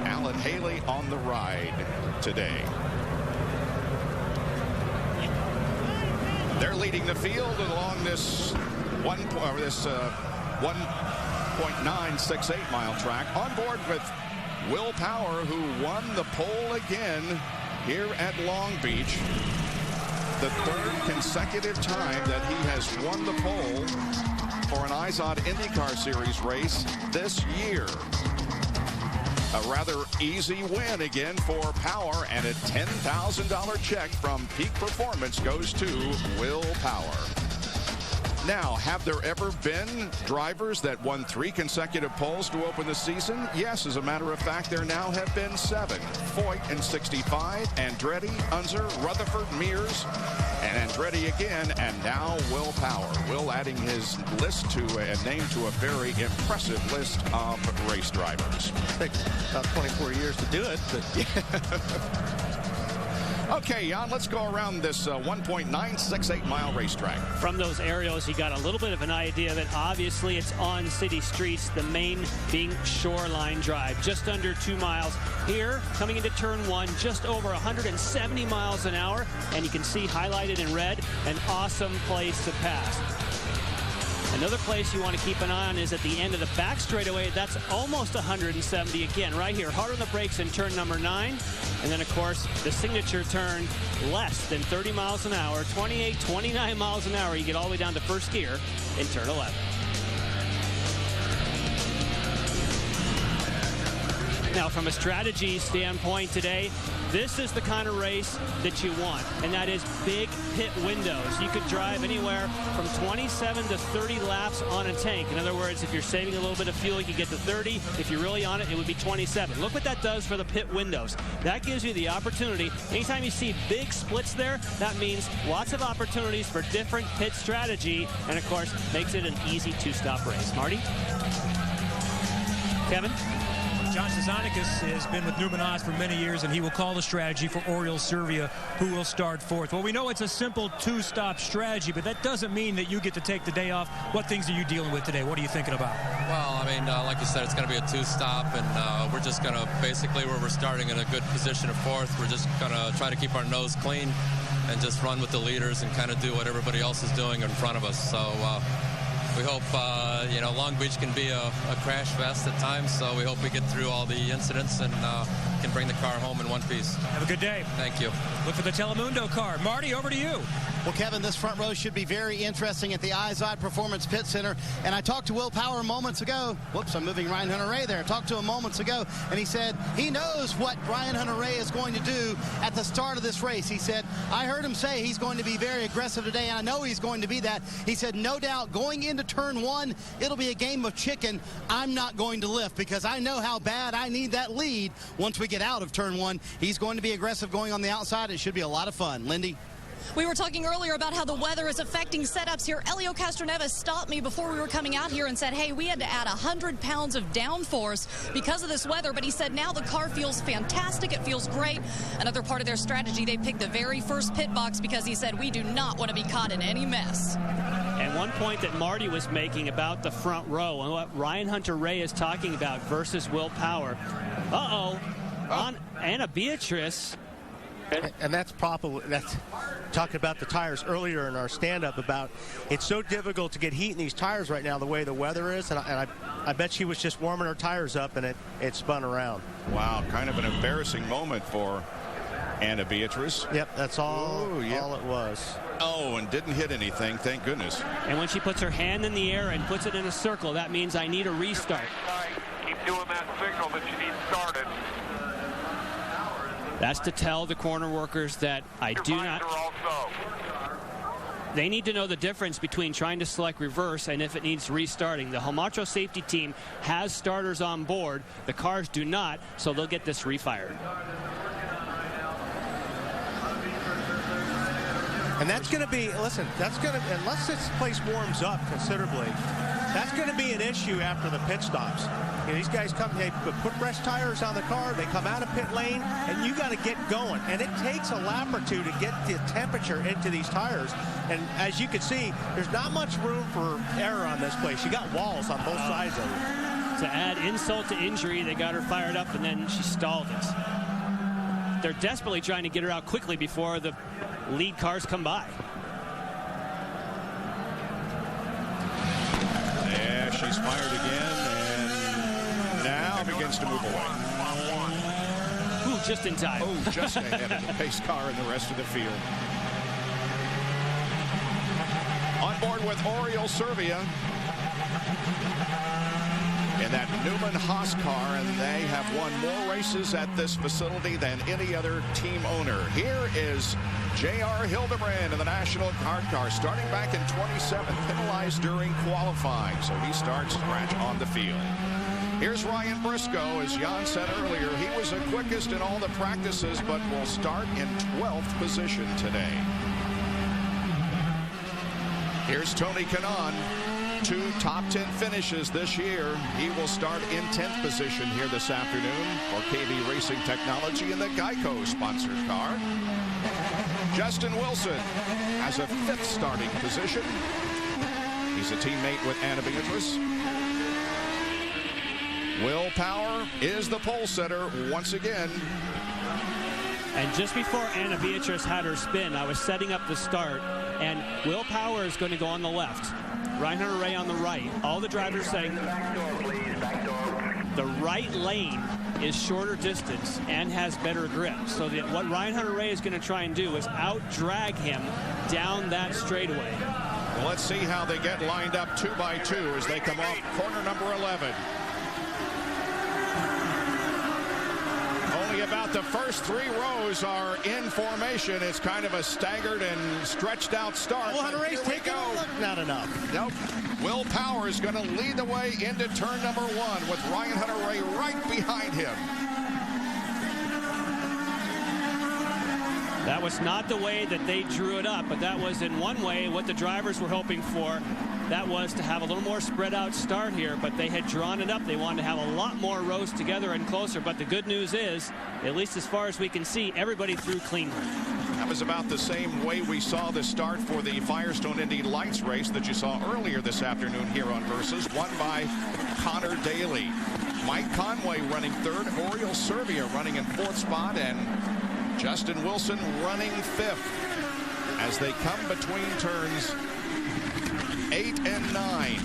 Alan Haley on the ride today. They're leading the field along this 1.968 mile track. On board with Will Power, who won the pole again here at Long Beach. The third consecutive time that he has won the pole for an IZOD IndyCar Series race this year. A rather easy win again for Power, and a $10,000 check from Peak Performance goes to Will Power. Now, have there ever been drivers that won 3 consecutive poles to open the season? Yes, as a matter of fact, there now have been 7. Foyt in 65, Andretti, Unser, Rutherford, Mears, and Andretti again, and now Will Power. Will adding his list to a name to a very impressive list of race drivers. It takes about 24 years to do it, but Okay, Jan, let's go around this 1.968 mile racetrack. From those aerials, you got a little bit of an idea that obviously it's on city streets, the main being Shoreline Drive, just under 2 miles. Here, coming into turn 1, just over 170 miles an hour, and you can see highlighted in red, an awesome place to pass. Another place you want to keep an eye on is at the end of the back straightaway. That's almost 170 again, right here. Hard on the brakes in turn number 9. And then, of course, the signature turn, less than 30 miles an hour, 28, 29 miles an hour. You get all the way down to first gear in turn 11. Now, from a strategy standpoint today, this is the kind of race that you want, and that is big pit windows. You could drive anywhere from 27 to 30 laps on a tank. In other words, if you're saving a little bit of fuel, you could get to 30. If you're really on it, it would be 27. Look what that does for the pit windows. That gives you the opportunity. Anytime you see big splits there, that means lots of opportunities for different pit strategy, and of course, makes it an easy two-stop race. Marty? Kevin? John Cesanicas has been with Newman Haas for many years, and he will call the strategy for Oriol Servia, who will start fourth. Well, we know it's a simple two-stop strategy, but that doesn't mean that you get to take the day off. What things are you dealing with today? What are you thinking about? Well, I mean, like you said, it's going to be a two-stop, and we're just going to basically, where we're starting in a good position of fourth, we're just going to try to keep our nose clean and just run with the leaders and kind of do what everybody else is doing in front of us. So we hope, Long Beach can be a crash fest at times, so we hope we get through all the incidents and can bring the car home in one piece. Have a good day. Thank you. Look for the Telemundo car. Marty, over to you. Well, Kevin, this front row should be very interesting at the IZOD Performance Pit Center. And I talked to Will Power moments ago. Whoops, I'm moving Ryan Hunter-Reay there. I talked to him moments ago, and he said he knows what Ryan Hunter-Reay is going to do at the start of this race. He said, I heard him say he's going to be very aggressive today, and I know he's going to be that. He said, no doubt, going into turn 1, it'll be a game of chicken. I'm not going to lift because I know how bad I need that lead once we get out of turn 1. He's going to be aggressive going on the outside. It should be a lot of fun. Lindy? We were talking earlier about how the weather is affecting setups here. Elio Castroneves stopped me before we were coming out here and said, hey, we had to add 100 pounds of downforce because of this weather. But he said now the car feels fantastic. It feels great. Another part of their strategy, they picked the very first pit box because he said we do not want to be caught in any mess. And one point that Marty was making about the front row and what Ryan Hunter-Reay is talking about versus Will Power. On Anna Beatrice. And that's talking about the tires earlier in our stand-up about it's so difficult to get heat in these tires right now the way the weather is, and I bet she was just warming her tires up and it spun around. Wow, kind of an embarrassing moment for Anna Beatrice. Yep, that's all it was. Oh, and didn't hit anything, thank goodness. And when she puts her hand in the air and puts it in a circle, that means I need a restart. Keep doing that signal that you need started. That's to tell the corner workers that I do not. They need to know the difference between trying to select reverse and if it needs restarting. The Homatro safety team has starters on board. The cars do not, so they'll get this refired. And that's going to be, listen, that's going to, unless this place warms up considerably, that's going to be an issue after the pit stops. You know, these guys come, they put fresh tires on the car, they come out of pit lane, and you got to get going. And it takes a lap or two to get the temperature into these tires. And as you can see, there's not much room for error on this place. You got walls on both sides of it. To add insult to injury, they got her fired up, and then she stalled it. They're desperately trying to get her out quickly before the lead cars come by. Yeah, she's fired again, and now begins to move away. Ooh, just in time. Oh, just ahead of the pace car and the rest of the field. On board with Oriol Servia in that Newman Haas car, and they have won more races at this facility than any other team owner. Here is J.R. Hildebrand in the National Guard car, starting back in 27, penalized during qualifying, so he starts scratch on the field. Here's Ryan Briscoe. As Jan said earlier, he was the quickest in all the practices, but will start in 12th position today. Here's Tony Kanaan. 2 top 10 finishes this year. He will start in 10th position here this afternoon for KB Racing Technology in the Geico sponsored car. Justin Wilson has a 5th starting position. He's a teammate with Anna Beatrice. Will Power is the pole setter once again. And just before Anna Beatrice had her spin, I was setting up the start, and Will Power is going to go on the left. Ryan Hunter-Reay on the right. All the drivers saying the right lane is shorter distance and has better grip. So that what Ryan Hunter-Reay is going to try and do is out-drag him down that straightaway. Well, let's see how they get lined up 2 by 2 as they come off corner number 11. Only about the first 3 rows are in formation. It's kind of a staggered and stretched out start. Well, Hunter-Reay's taking a look. Not enough. Nope. Will Power is going to lead the way into turn number 1 with Ryan Hunter-Reay right behind him. That was not the way that they drew it up, but that was in one way what the drivers were hoping for. That was to have a little more spread out start here, but they had drawn it up. They wanted to have a lot more rows together and closer, but the good news is, at least as far as we can see, everybody threw cleanly. That was about the same way we saw the start for the Firestone Indy Lights race that you saw earlier this afternoon here on Versus, won by Connor Daly. Mike Conway running 3rd, Oriol Servia running in 4th spot, and Justin Wilson running 5th as they come between turns 8 and 9.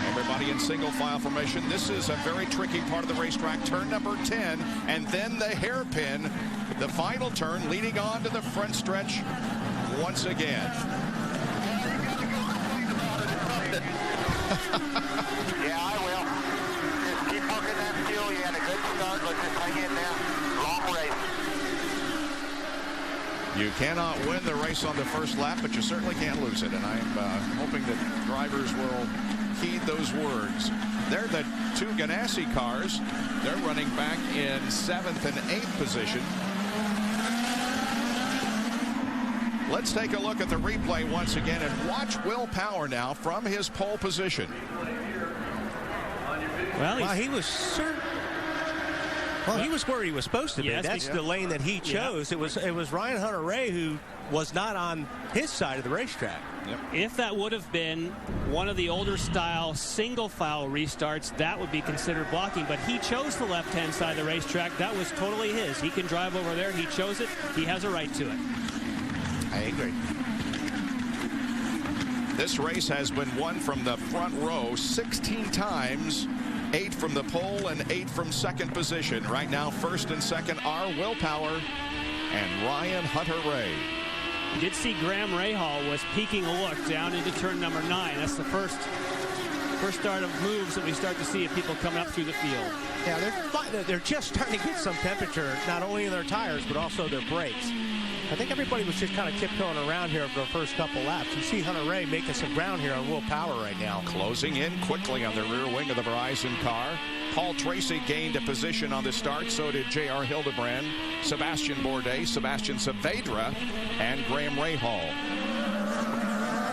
Everybody in single file formation. This is a very tricky part of the racetrack. Turn number 10, and then the hairpin, the final turn, leading on to the front stretch once again. Yeah, I will. Just keep working that fuel. You had a good start. Let's just hang in there. Long race. You cannot win the race on the first lap, but you certainly can't lose it. And I'm hoping that drivers will heed those words. They're the 2 Ganassi cars. They're running back in 7th and 8th position. Let's take a look at the replay once again and watch Will Power now from his pole position. Well, he was he was where he was supposed to be. Yes, that's the lane that he chose. Yeah. It was Ryan Hunter-Reay who was not on his side of the racetrack. Yep. If that would have been one of the older style single file restarts, that would be considered blocking, but he chose the left-hand side of the racetrack. That was totally his. He can drive over there. He chose it. He has a right to it. I agree. This race has been won from the front row 16 times, 8 from the pole and 8 from 2nd position. Right now, 1st and 2nd are Will Power and Ryan Hunter-Reay. You did see Graham Rahal was peeking a look down into turn number 9. That's the first start of moves that we start to see of people coming up through the field. Yeah, they're just starting to get some temperature, not only in their tires, but also their brakes. I think everybody was just kind of tiptoeing around here over the first couple laps. You see Hunter Ray making some ground here on Will Power right now. Closing in quickly on the rear wing of the Verizon car. Paul Tracy gained a position on the start. So did J.R. Hildebrand, Sebastian Bourdais, Sebastian Saavedra, and Graham Rahal.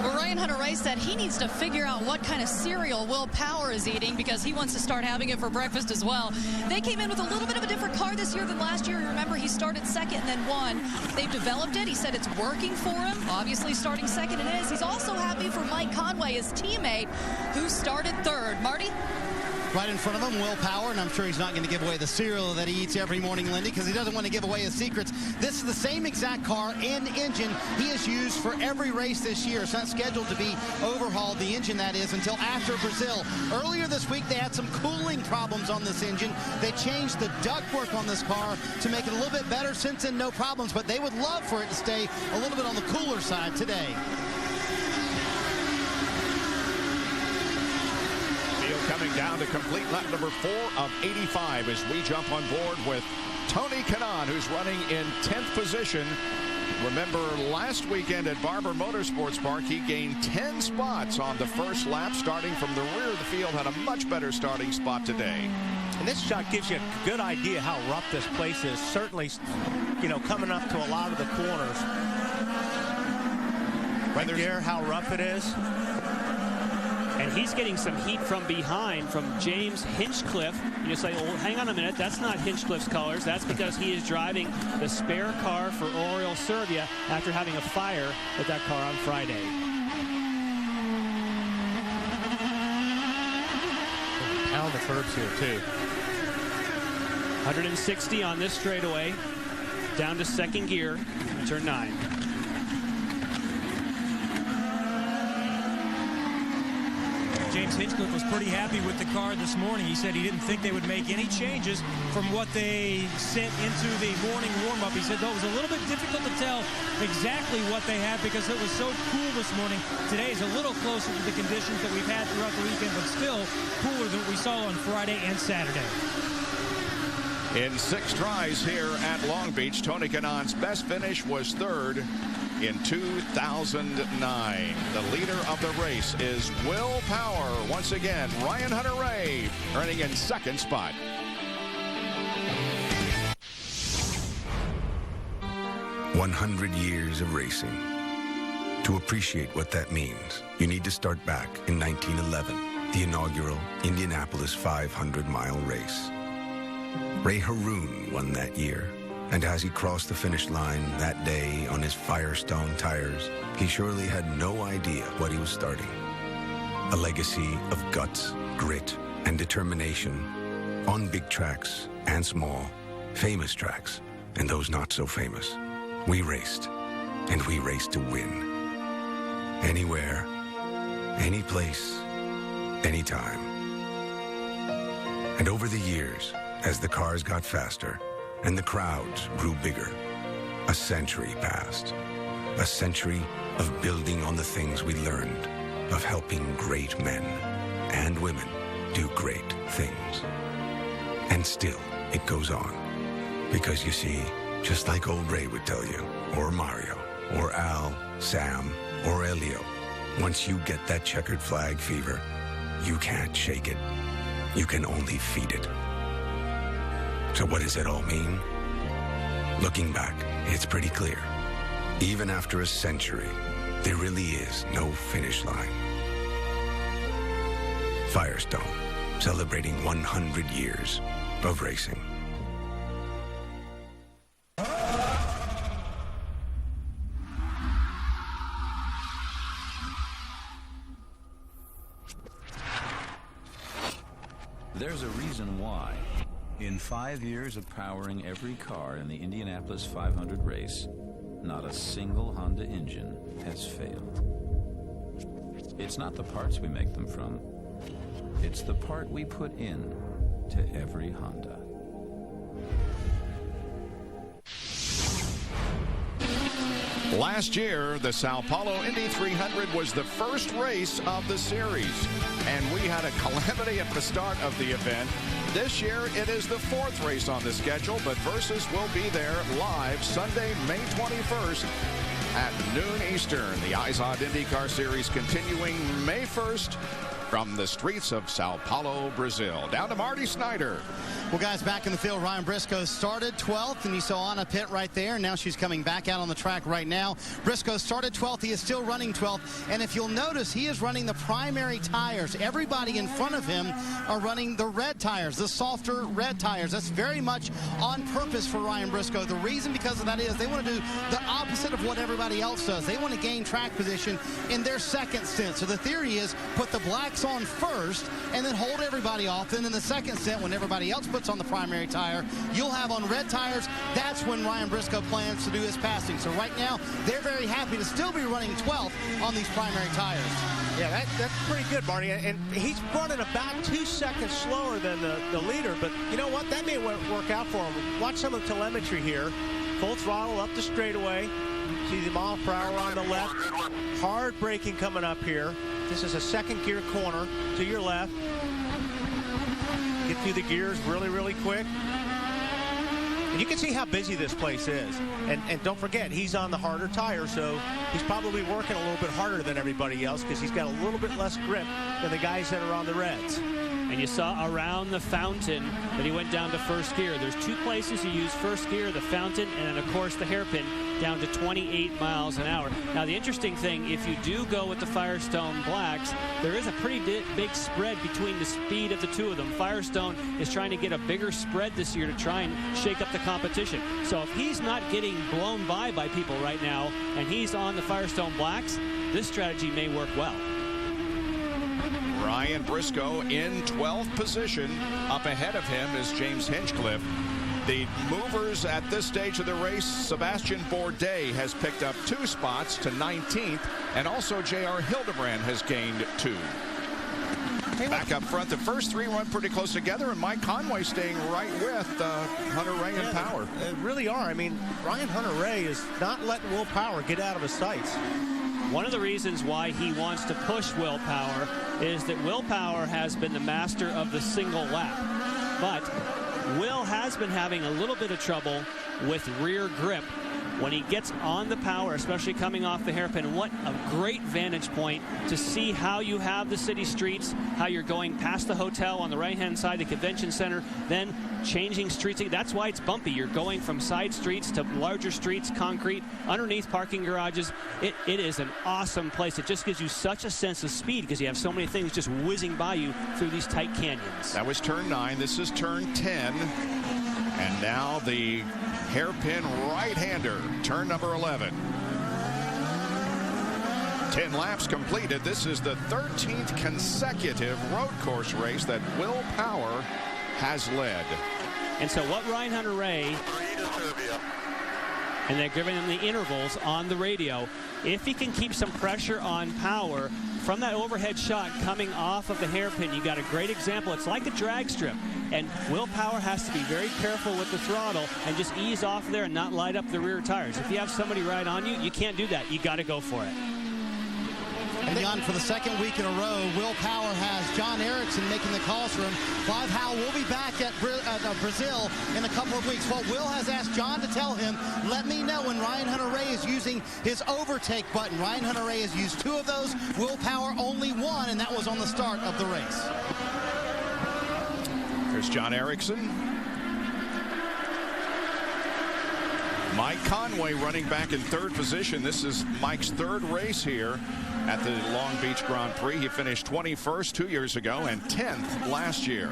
Well, Ryan Hunter-Reay said he needs to figure out what kind of cereal Will Power is eating because he wants to start having it for breakfast as well. They came in with a little bit of a different car this year than last year. Remember, he started second and then won. They've developed it. He said it's working for him. Obviously, starting second it is. He's also happy for Mike Conway, his teammate, who started third. Marty? Right in front of him, Will Power, and I'm sure he's not going to give away the cereal that he eats every morning, Lindy, because he doesn't want to give away his secrets. This is the same exact car and engine he has used for every race this year. It's not scheduled to be overhauled, the engine that is, until after Brazil. Earlier this week, they had some cooling problems on this engine. They changed the ductwork on this car to make it a little bit better. Since then, no problems, but they would love for it to stay a little bit on the cooler side today. Coming down to complete lap number 4 of 85 as we jump on board with Tony Kanaan, who's running in 10th position. Remember, last weekend at Barber Motorsports Park, he gained 10 spots on the first lap, starting from the rear of the field, had a much better starting spot today. And this shot gives you a good idea how rough this place is. Certainly, you know, coming up to a lot of the corners. Right there, how rough it is. And he's getting some heat from behind from James Hinchcliffe. You say, well, hang on a minute, that's not Hinchcliffe's colors. That's because he is driving the spare car for Oriol Servia after having a fire with that car on Friday. Pound the curbs here, too. 160 on this straightaway. Down to second gear, turn 9. James Hinchcliffe was pretty happy with the car this morning. He said he didn't think they would make any changes from what they sent into the morning warm-up. He said, though, it was a little bit difficult to tell exactly what they had because it was so cool this morning. Today is a little closer to the conditions that we've had throughout the weekend, but still cooler than what we saw on Friday and Saturday. In 6 tries here at Long Beach, Tony Kanaan's best finish was 3rd in 2009. The leader of the race is Will Power. Once again, Ryan Hunter-Reay earning in 2nd spot. "100 years of racing. To appreciate what that means, you need to start back in 1911, the inaugural Indianapolis 500-mile race. Ray Haroon won that year. And as he crossed the finish line that day on his Firestone tires, he surely had no idea what he was starting. A legacy of guts, grit, and determination on big tracks and small, famous tracks, and those not so famous. We raced, and we raced to win. Anywhere, any place, anytime. And over the years, as the cars got faster, and the crowds grew bigger, a century passed. A century of building on the things we learned, of helping great men and women do great things. And still, it goes on. Because you see, just like old Ray would tell you, or Mario, or Al, Sam, or Elio, once you get that checkered flag fever, you can't shake it. You can only feed it. So what does it all mean? Looking back, it's pretty clear. Even after a century, there really is no finish line. Firestone, celebrating 100 years of racing. There's a reason why. In 5 years of powering every car in the Indianapolis 500 race, not a single Honda engine has failed. It's not the parts we make them from. It's the part we put in to every Honda. Last year, the Sao Paulo Indy 300 was the first race of the series, and we had a calamity at the start of the event. This year, it is the 4th race on the schedule, but Versus will be there live Sunday, May 21st at noon Eastern. The IZOD IndyCar Series continuing May 1st from the streets of Sao Paulo, Brazil. Down to Marty Snyder. Well, guys, back in the field, Ryan Briscoe started 12th, and you saw Anna Pitt right there. Now she's coming back out on the track right now. Briscoe started 12th. He is still running 12th. And if you'll notice, he is running the primary tires. Everybody in front of him are running the red tires, the softer red tires. That's very much on purpose for Ryan Briscoe. The reason because of that is they want to do the opposite of what everybody else does. They want to gain track position in their second stint. So the theory is put the blacks on first and then hold everybody off. Then in the second stint, when everybody else puts on the primary tire, you'll have on red tires. That's when Ryan Briscoe plans to do his passing. So right now, they're very happy to still be running 12th on these primary tires. Yeah, that's pretty good, Marty. And he's running about 2 seconds slower than the leader. But you know what? That may work out for him. Watch some of the telemetry here. Full throttle up the straightaway. See the mile per hour on the left. Hard braking coming up here. This is a second gear corner to your left. Get through the gears really, really quick. And you can see how busy this place is. And don't forget, he's on the harder tire, so he's probably working a little bit harder than everybody else because he's got a little bit less grip than the guys that are on the reds. And you saw around the fountain that he went down to first gear. There's 2 places you use first gear, the fountain, and then, of course, the hairpin, down to 28 miles an hour. Now, the interesting thing, if you do go with the Firestone Blacks, there is a pretty big spread between the speed of the 2 of them. Firestone is trying to get a bigger spread this year to try and shake up the competition. So if he's not getting blown by people right now, and he's on the Firestone Blacks, this strategy may work well. Ryan Briscoe in 12th position. Up ahead of him is James Hinchcliffe. The movers at this stage of the race, Sebastian Bourdais has picked up 2 spots to 19th, and also J.R. Hildebrand has gained 2. Back up front, the first 3 run pretty close together, and Mike Conway staying right with Hunter Ray and Power. They really are. I mean, Ryan Hunter-Reay is not letting Will Power get out of his sights. One of the reasons why he wants to push Will Power is that Will Power has been the master of the single lap. But Will has been having a little bit of trouble with rear grip when he gets on the power, especially coming off the hairpin. What a great vantage point to see how you have the city streets, how you're going past the hotel on the right-hand side, the convention center, then changing streets. That's why it's bumpy. You're going from side streets to larger streets, concrete, underneath parking garages. It is an awesome place. It just gives you such a sense of speed because you have so many things just whizzing by you through these tight canyons. That was turn 9. This is turn 10. And now the hairpin right-hander, turn number 11. 10 laps completed. This is the 13th consecutive road course race that Will Power has led. And so what Ryan Hunter-Reay, and they're giving him the intervals on the radio, if he can keep some pressure on Power from that overhead shot coming off of the hairpin, you got a great example. It's like a drag strip, and Will Power has to be very careful with the throttle and just ease off there and not light up the rear tires. If you have somebody right on you, you can't do that. You got to go for it. And Jan, for the second week in a row, Will Power has John Erickson making the calls for him. Clive Howell will be back at Brazil in a couple of weeks. What Will has asked John to tell him, let me know when Ryan Hunter-Reay is using his overtake button. Ryan Hunter-Reay has used 2 of those. Will Power only 1, and that was on the start of the race. There's John Erickson. Mike Conway running back in 3rd position. This is Mike's 3rd race here at the Long Beach Grand Prix. He finished 21st 2 years ago and 10th last year.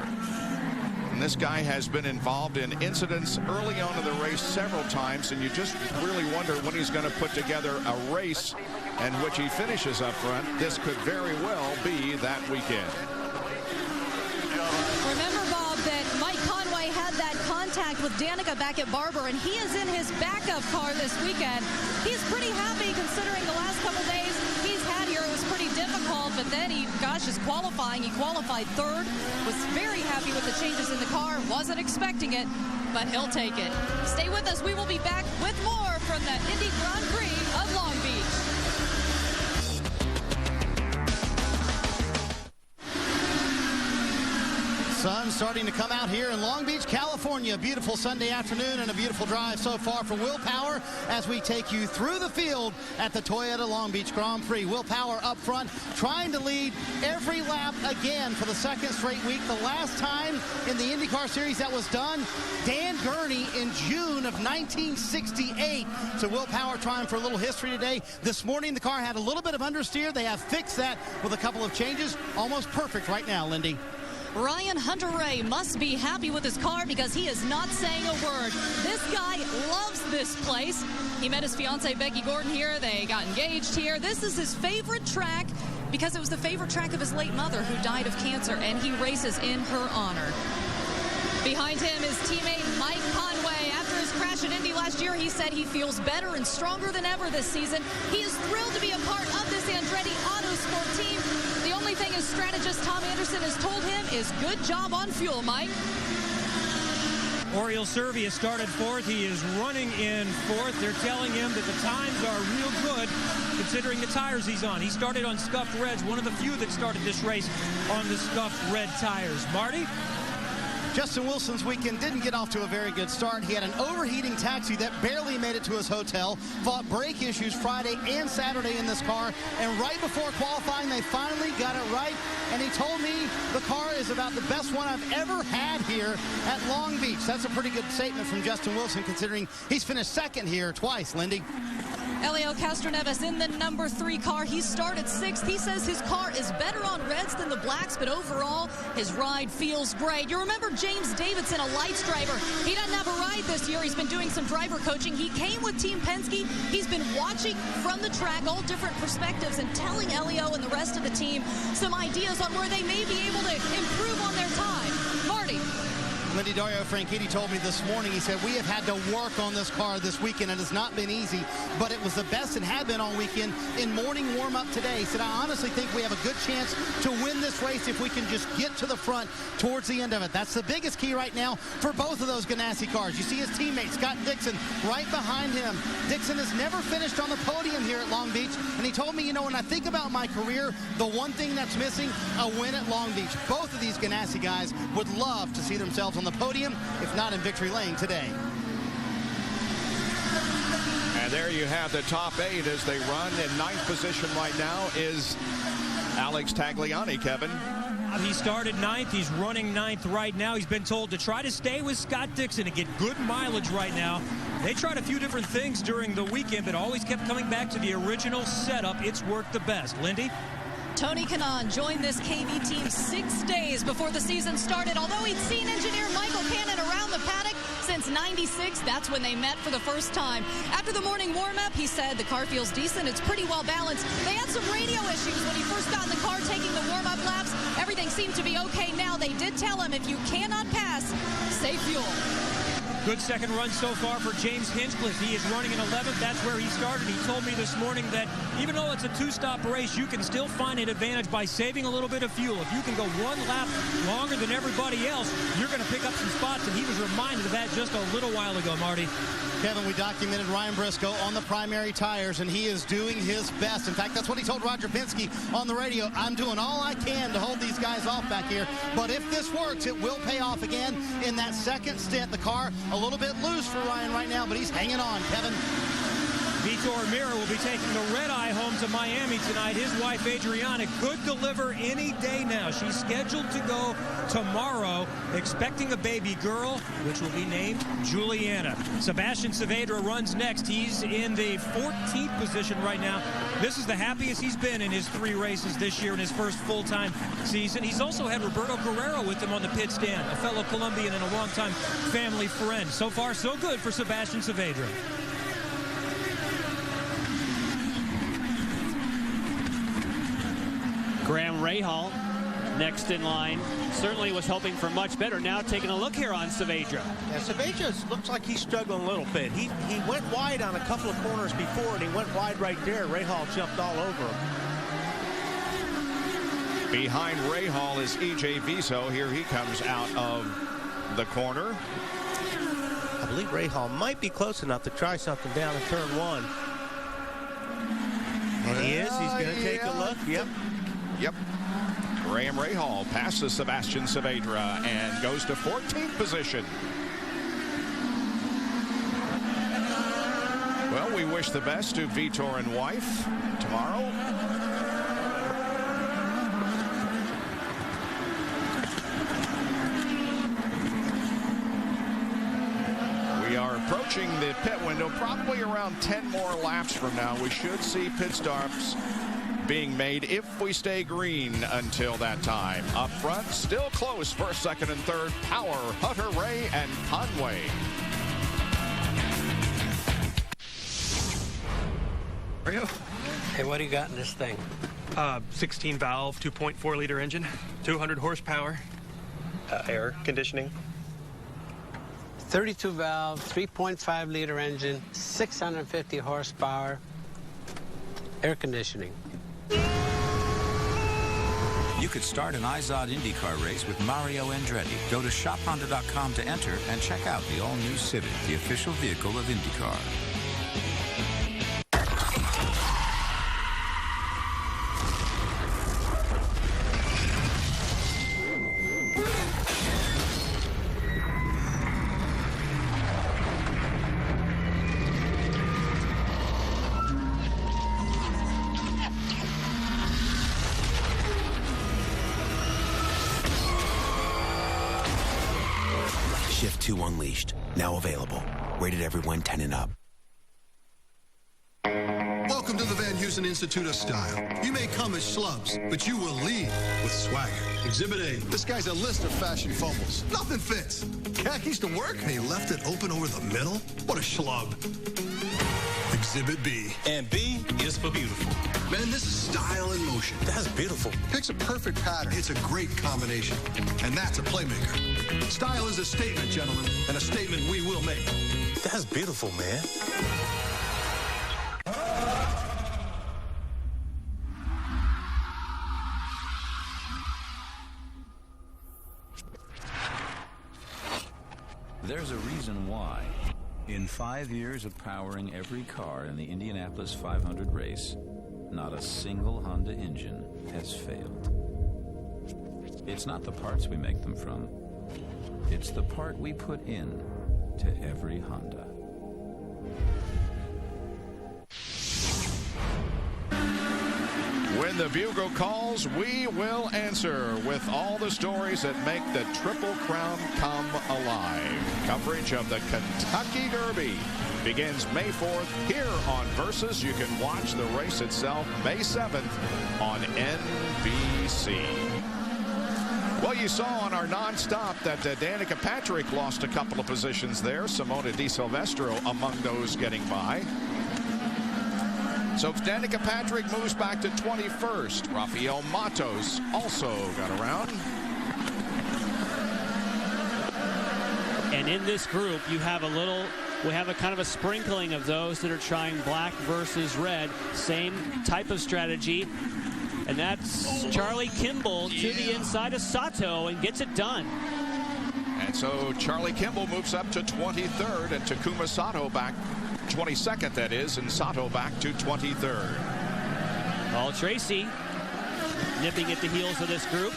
And this guy has been involved in incidents early on in the race several times, and you just really wonder when he's going to put together a race in which he finishes up front. This could very well be that weekend. Remember, Bob, that Mike Conway had that contact with Danica back at Barber, and he is in his backup car this weekend. He's pretty happy considering the last couple days he's had here. It was pretty difficult, but then he, is qualifying. He qualified 3rd, was very happy with the changes in the car, wasn't expecting it, but he'll take it. Stay with us. We will be back with more from the Indy Grand Prix of Long Beach. Sun starting to come out here in Long Beach, California. Beautiful Sunday afternoon and a beautiful drive so far for Will Power as we take you through the field at the Toyota Long Beach Grand Prix. Will Power up front, trying to lead every lap again for the second straight week. The last time in the IndyCar Series that was done, Dan Gurney in June of 1968. So Will Power trying for a little history today. This morning the car had a little bit of understeer. They have fixed that with a couple of changes. Almost perfect right now, Lindy. Ryan Hunter-Reay must be happy with his car because he is not saying a word. This guy loves this place. He met his fiancee Becky Gordon here. They got engaged here. This is his favorite track because it was the favorite track of his late mother who died of cancer, and he races in her honor. Behind him is teammate Mike Conway. After his crash at Indy last year, he said he feels better and stronger than ever this season. He is thrilled to be a part of this Andretti Autosport team. The only thing his strategist Tom Anderson has told him is good job on fuel, Mike. Oriol Servia started fourth. He is running in fourth. They're telling him that the times are real good considering the tires he's on. He started on scuffed reds, one of the few that started this race on the scuffed red tires. Marty? Justin Wilson's weekend didn't get off to a very good start. He had an overheating taxi that barely made it to his hotel, fought brake issues Friday and Saturday in this car, and right before qualifying, they finally got it right, and he told me the car is about the best one I've ever had here at Long Beach. That's a pretty good statement from Justin Wilson, considering he's finished second here twice, Lindy. Elio Castroneves in the number 3 car. He started sixth. He says his car is better on reds than the blacks, but overall, his ride feels great. You remember James Davidson, a lights driver. He doesn't have a ride this year. He's been doing some driver coaching. He came with Team Penske. He's been watching from the track all different perspectives and telling Elio and the rest of the team some ideas on where they may be able to improve on their time. Marty. Lindy Dario Franchitti told me this morning, he said, we have had to work on this car this weekend. It has not been easy, but it was the best it had been all weekend. In morning warm-up today, he said, I honestly think we have a good chance to win this race if we can just get to the front towards the end of it. That's the biggest key right now for both of those Ganassi cars. You see his teammate, Scott Dixon, right behind him. Dixon has never finished on the podium here at Long Beach, and he told me, you know, when I think about my career, the one thing that's missing, a win at Long Beach. Both of these Ganassi guys would love to see themselves on the podium, if not in victory lane today. And there you have the top 8 as they run. In ninth position right now is Alex Tagliani, Kevin. He started ninth. He's running ninth right now. He's been told to try to stay with Scott Dixon and get good mileage right now. They tried a few different things during the weekend, but always kept coming back to the original setup. It's worked the best. Lindy? Tony Kanaan joined this KV team 6 days before the season started. Although he'd seen engineer Michael Cannon around the paddock since '96, that's when they met for the first time. After the morning warm-up, he said the car feels decent. It's pretty well balanced. They had some radio issues when he first got in the car taking the warm-up laps. Everything seemed to be okay now. They did tell him, if you cannot pass, save fuel. Good second run so far for James Hinchcliffe. He is running in 11th. That's where he started. He told me this morning that even though it's a 2-stop race, you can still find an advantage by saving a little bit of fuel. If you can go one lap longer than everybody else, you're going to pick up some spots, and he was reminded of that just a little while ago, Marty. Kevin, we documented Ryan Briscoe on the primary tires, and he is doing his best. In fact, that's what he told Roger Penske on the radio. I'm doing all I can to hold these guys off back here, but if this works, it will pay off again in that second stint. The car a little bit loose for Ryan right now, but he's hanging on, Kevin. Vitor Mira will be taking the red-eye home to Miami tonight. His wife, Adriana, could deliver any day now. She's scheduled to go tomorrow, expecting a baby girl, which will be named Juliana. Sebastian Saavedra runs next. He's in the 14th position right now. This is the happiest he's been in his 3 races this year in his first full-time season. He's also had Roberto Carrero with him on the pit stand, a fellow Colombian and a longtime family friend. So far, so good for Sebastian Saavedra. Graham Rahal next in line. Certainly was hoping for much better. Now taking a look here on Saavedra. Yeah, Saavedra looks like he's struggling a little bit. He went wide on a couple of corners before, and he went wide right there. Rahal jumped all over him. Behind Rahal is E.J. Viso. Here he comes out of the corner. I believe Rahal might be close enough to try something down in turn 1. And he is. He's going to take a look. Yep. Graham Rahal passes Sebastian Saavedra and goes to 14th position. Well, we wish the best to Vitor and wife tomorrow. We are approaching the pit window, probably around 10 more laps from now. We should see pit stops being made if we stay green until that time. Up front, still close, first, second, and third. Power, Hunter Ray, and Conway. Hey, what do you got in this thing? 16 valve, 2.4 liter engine, 200 horsepower. Air conditioning. 32 valve, 3.5 liter engine, 650 horsepower, air conditioning. You could start an IZOD IndyCar race with Mario Andretti. Go to shophonda.com to enter and check out the all-new Civic, the official vehicle of IndyCar. Shift 2 Unleashed, now available. Rated everyone 10 and up. Welcome to the Van Heusen Institute of Style. You may come as schlubs, but you will leave with swagger. Exhibit A. This guy's a list of fashion fumbles. Nothing fits. Khakis to work, and he left it open over the middle? What a schlub. Exhibit B. And B is for beautiful. Man, this is style in motion. That's beautiful. Picks a perfect pattern. It's a great combination. And that's a playmaker. Style is a statement, gentlemen, and a statement we will make. That's beautiful, man. There's a reason why. In 5 years of powering every car in the Indianapolis 500 race, not a single Honda engine has failed. It's not the parts we make them from. It's the part we put in to every Honda. When the bugle calls, we will answer with all the stories that make the Triple Crown come alive. Coverage of the Kentucky Derby begins May 4th here on Versus. You can watch the race itself May 7th on NBC. Well, you saw on our nonstop that Danica Patrick lost a couple of positions there. Simona Di Silvestro among those getting by. So Danica Patrick moves back to 21st. Rafael Matos also got around. And in this group, we have a kind of a sprinkling of those that are trying black versus red. Same type of strategy. And that's Charlie Kimball to the inside of Sato and gets it done. And so Charlie Kimball moves up to 23rd and Takuma Sato back 22nd, that is, and Sato back to 23rd. Paul Tracy nipping at the heels of this group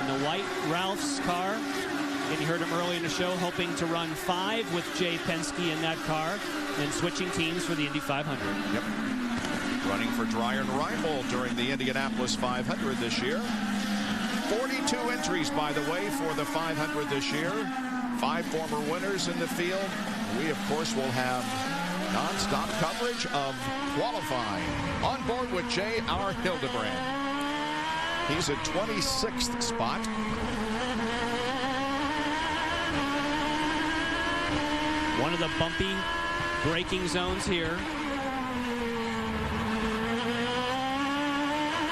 in the white Ralph's car. And you heard him early in the show hoping to run 5 with Jay Penske in that car and switching teams for the Indy 500. Yep. Running for Dreyer and Reinbold during the Indianapolis 500 this year. 42 entries, by the way, for the 500 this year. 5 former winners in the field. We, of course, will have non-stop coverage of qualifying. On board with J.R. Hildebrand. He's at 26th spot. One of the bumpy braking zones here.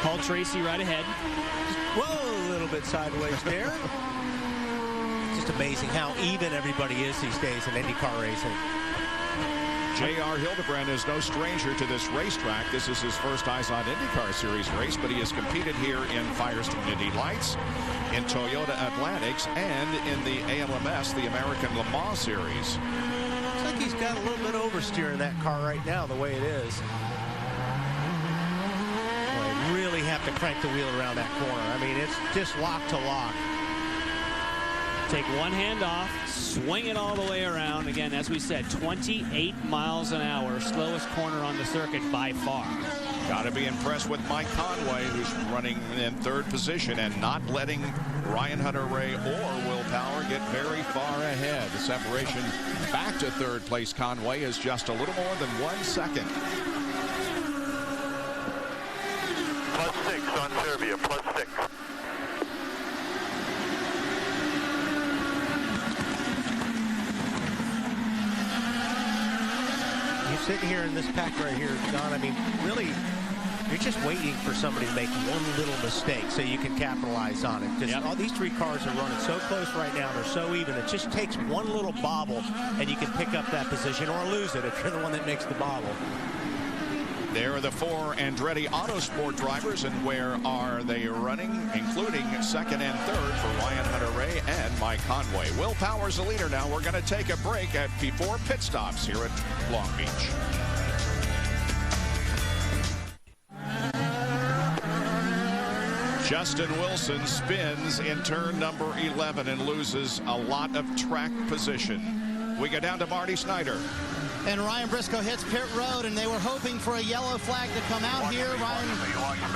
Paul Tracy right ahead. Whoa, a little bit sideways there. Just amazing how even everybody is these days in IndyCar racing. J.R. Hildebrand is no stranger to this racetrack. This is his first IZOD IndyCar Series race, but he has competed here in Firestone Indy Lights, in Toyota Atlantics, and in the ALMS, the American Le Mans Series. Looks like he's got a little bit of oversteer in that car right now, the way it is. Well, he really have to crank the wheel around that corner. I mean, it's just lock to lock. Take one hand off, swing it all the way around. Again, as we said, 28 miles an hour, slowest corner on the circuit by far. Got to be impressed with Mike Conway, who's running in third position and not letting Ryan Hunter-Reay or Will Power get very far ahead. The separation back to third place Conway is just a little more than 1 second. +6 on Serbia, +6. Sitting here in this pack right here, Don, I mean, really, you're just waiting for somebody to make one little mistake so you can capitalize on it. Because all these three cars are running so close right now. They're so even. It just takes one little bobble, and you can pick up that position or lose it if you're the one that makes the bobble. There are the 4 Andretti Autosport drivers, and where are they running, including second and third for Ryan Hunter-Reay and Mike Conway. Will Power's the leader now. We're going to take a break at before pit stops here at Long Beach. Justin Wilson spins in turn number 11 and loses a lot of track position. We go down to Marty Snyder. And Ryan Briscoe hits pit road, and they were hoping for a yellow flag to come out here. Ryan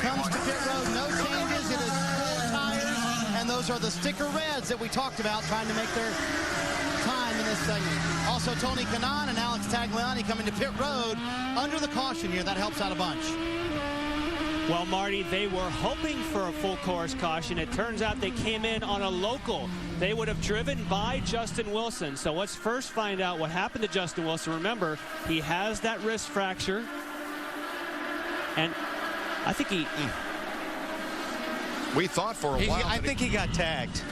comes to pit road, no changes. It is full tires, and those are the sticker reds that we talked about, trying to make their time in this segment. Also, Tony Kanaan and Alex Tagliani coming to pit road under the caution here. That helps out a bunch. Well, Marty, they were hoping for a full course caution. It turns out they came in on a local. They would have driven by Justin Wilson. So let's first find out what happened to Justin Wilson. Remember, he has that wrist fracture. And I think we thought for a while. I think he got tagged.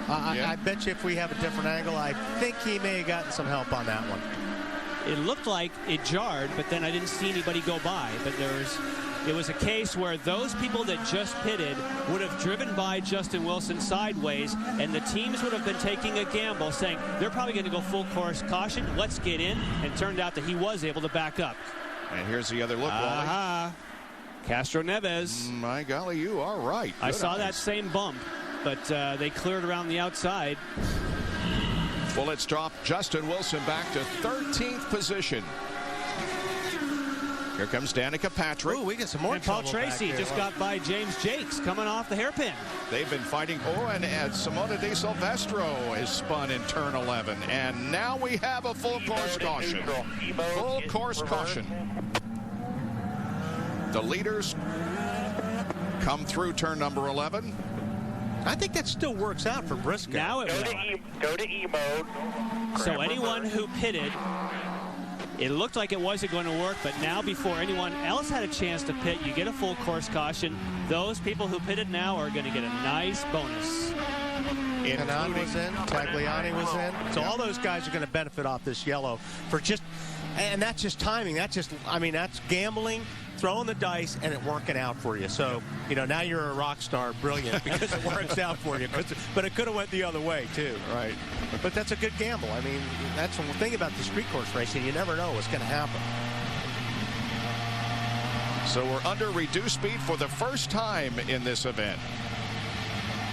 I bet you if we have a different angle, I think he may have gotten some help on that one. It looked like it jarred, but then I didn't see anybody go by. But it was a case where those people that just pitted would have driven by Justin Wilson sideways, and the teams would have been taking a gamble, saying they're probably going to go full course caution. Let's get in. And turned out that he was able to back up. And here's the other look. Castro Neves. My golly, you are right. I saw that same bump, but they cleared around the outside. Well, let's drop Justin Wilson back to 13th position. Here comes Danica Patrick. Ooh, we get some more. And Paul Tracy just got by James Jakes coming off the hairpin. They've been fighting. Oh, and Simona De Silvestro is spun in turn 11. And now we have a full course caution. Full course caution. The leaders come through turn number 11. I think that still works out for Briscoe. Now it Go to E mode. So anyone who pitted, it looked like it wasn't going to work, but now before anyone else had a chance to pit, you get a full course caution. Those people who pitted now are going to get a nice bonus. Kanaan was in, Tagliani was in. So all those guys are going to benefit off this yellow for just, and that's just timing. That's just, I mean, that's gambling, throwing the dice, and it working out for you. So, you know, now you're a rock star, brilliant, because it works out for you. But it could have went the other way, too. Right. But that's a good gamble. I mean, that's the thing about the street course racing. You never know what's going to happen. So we're under reduced speed for the first time in this event.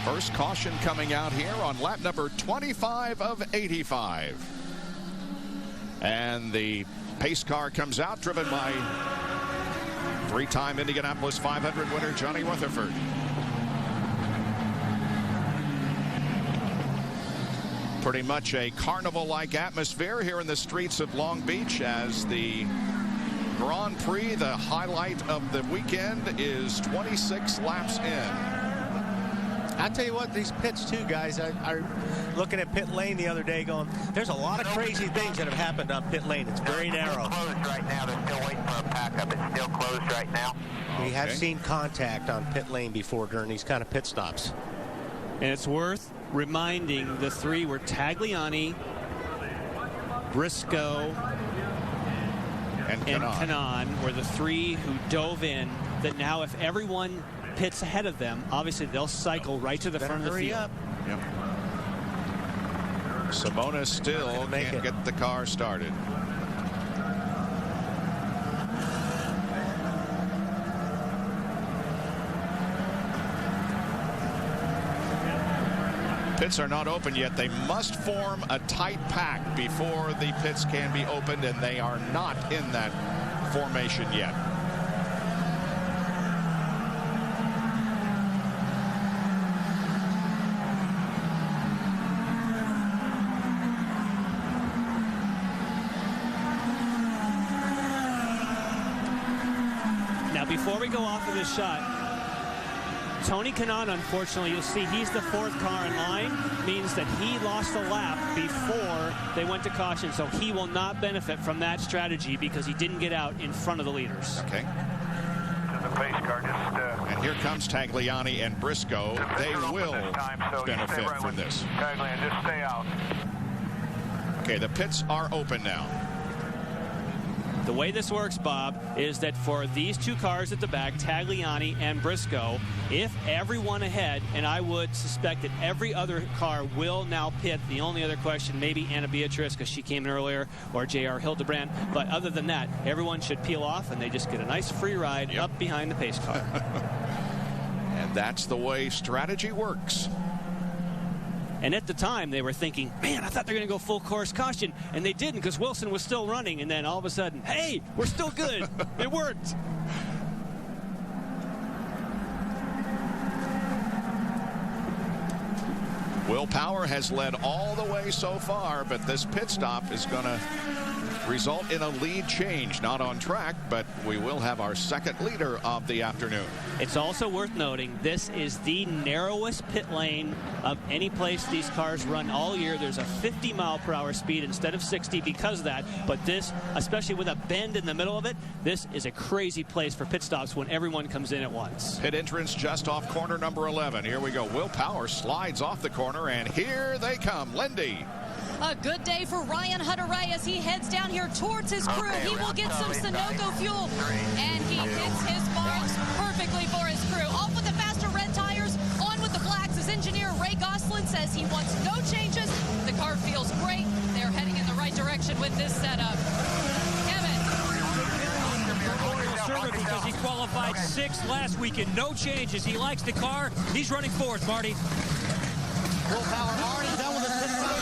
First caution coming out here on lap number 25 of 85. And the pace car comes out, driven by three-time Indianapolis 500 winner Johnny Rutherford. Pretty much a carnival-like atmosphere here in the streets of Long Beach as the Grand Prix, the highlight of the weekend, is 26 laps in. I tell you what, these pits too, guys. I looking at pit lane the other day going, there's a lot of crazy things that have happened on pit lane. It's very narrow. It's closed right now. They're still waiting for a pack-up. It's still closed right now. We have seen contact on pit lane before during these kind of pit stops. And it's worth reminding the three were Tagliani, Briscoe, and Kanaan were the three who dove in. That now if everyone pits ahead of them, obviously they'll cycle right to the front of the field. Up. Yep. Simona still can't get the car started. Pits are not open yet. They must form a tight pack before the pits can be opened, and they are not in that formation yet. Now, before we go off of this shot, Tony Kanaan, unfortunately, you'll see he's the 4th car in line, means that he lost a lap before they went to caution, so he will not benefit from that strategy because he didn't get out in front of the leaders. Okay. The pace car just... And here comes Tagliani and Briscoe. They will benefit from this. Tagliani, just stay out. Okay, the pits are open now. The way this works, Bob, is that for these 2 cars at the back, Tagliani and Briscoe, if everyone ahead, and I would suspect that every other car will now pit. The only other question, maybe Anna Beatrice, because she came in earlier, or J.R. Hildebrand. But other than that, everyone should peel off, and they just get a nice free ride up behind the pace car. And that's the way strategy works. And at the time, they were thinking, man, I thought they were going to go full course caution. And they didn't because Wilson was still running. And then all of a sudden, hey, we're still good. It worked. Will Power has led all the way so far, but this pit stop is going to result in a lead change. Not on track, but we will have our second leader of the afternoon. It's also worth noting this is the narrowest pit lane of any place these cars run all year. There's a 50-mile-per-hour speed instead of 60 because of that. But this, especially with a bend in the middle of it, this is a crazy place for pit stops when everyone comes in at once. Pit entrance just off corner number 11. Here we go. Will Power slides off the corner, and here they come. Lindy. A good day for Ryan Hunter-Ray as he heads down here towards his crew. He will get some Sunoco fuel, and he hits his marks perfectly for his crew. Off with the faster red tires, on with the blacks. His engineer, Ray Gosselin, says he wants no changes. The car feels great. They're heading in the right direction with this setup. Kevin. Because he qualified 6th last weekend. No changes. He likes the car. He's running 4th, Marty. Will Power already done with his pit stop.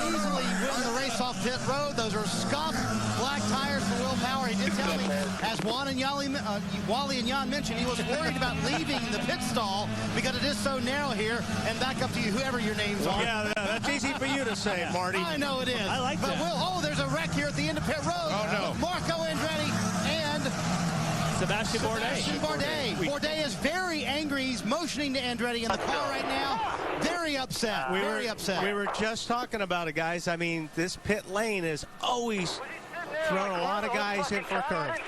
Easily win the race off pit road. Those are scuffed black tires for Will Power. He did tell me, as Wally and Jan mentioned, he was worried about leaving the pit stall because it is so narrow here. And back up to you, whoever your names are. Yeah, that's easy for you to say, Marty. I know it is. I like that. Will, there's a wreck here at the end of pit road. Oh, no. Marco Andretti and Sebastian Bourdais. Bourdais is very angry. He's motioning to Andretti in the car right now. Very upset. Very upset. We were just talking about it, guys. I mean, this pit lane is always thrown a lot of guys in for a curve.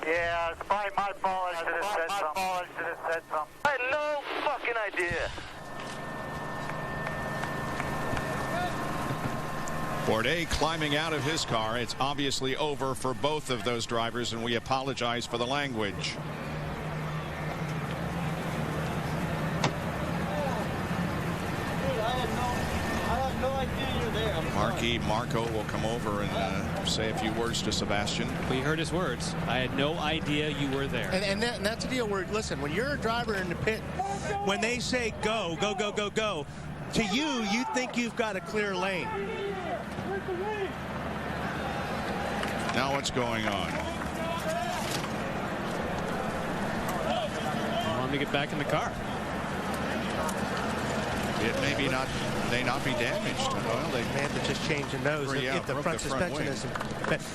Yeah, it's probably my fault. I should have said something. I had no fucking idea. Bourdais climbing out of his car. It's obviously over for both of those drivers, and we apologize for the language. Marco will come over and say a few words to Sebastian. We heard his words. I had no idea you were there. And that's the deal where, listen, when you're a driver in the pit, when they say go, go, go, go, go, to you, you think you've got a clear lane. Now what's going on? I want to get back in the car. It may not be damaged. Well, they have to just change the nose if the front suspension isn't.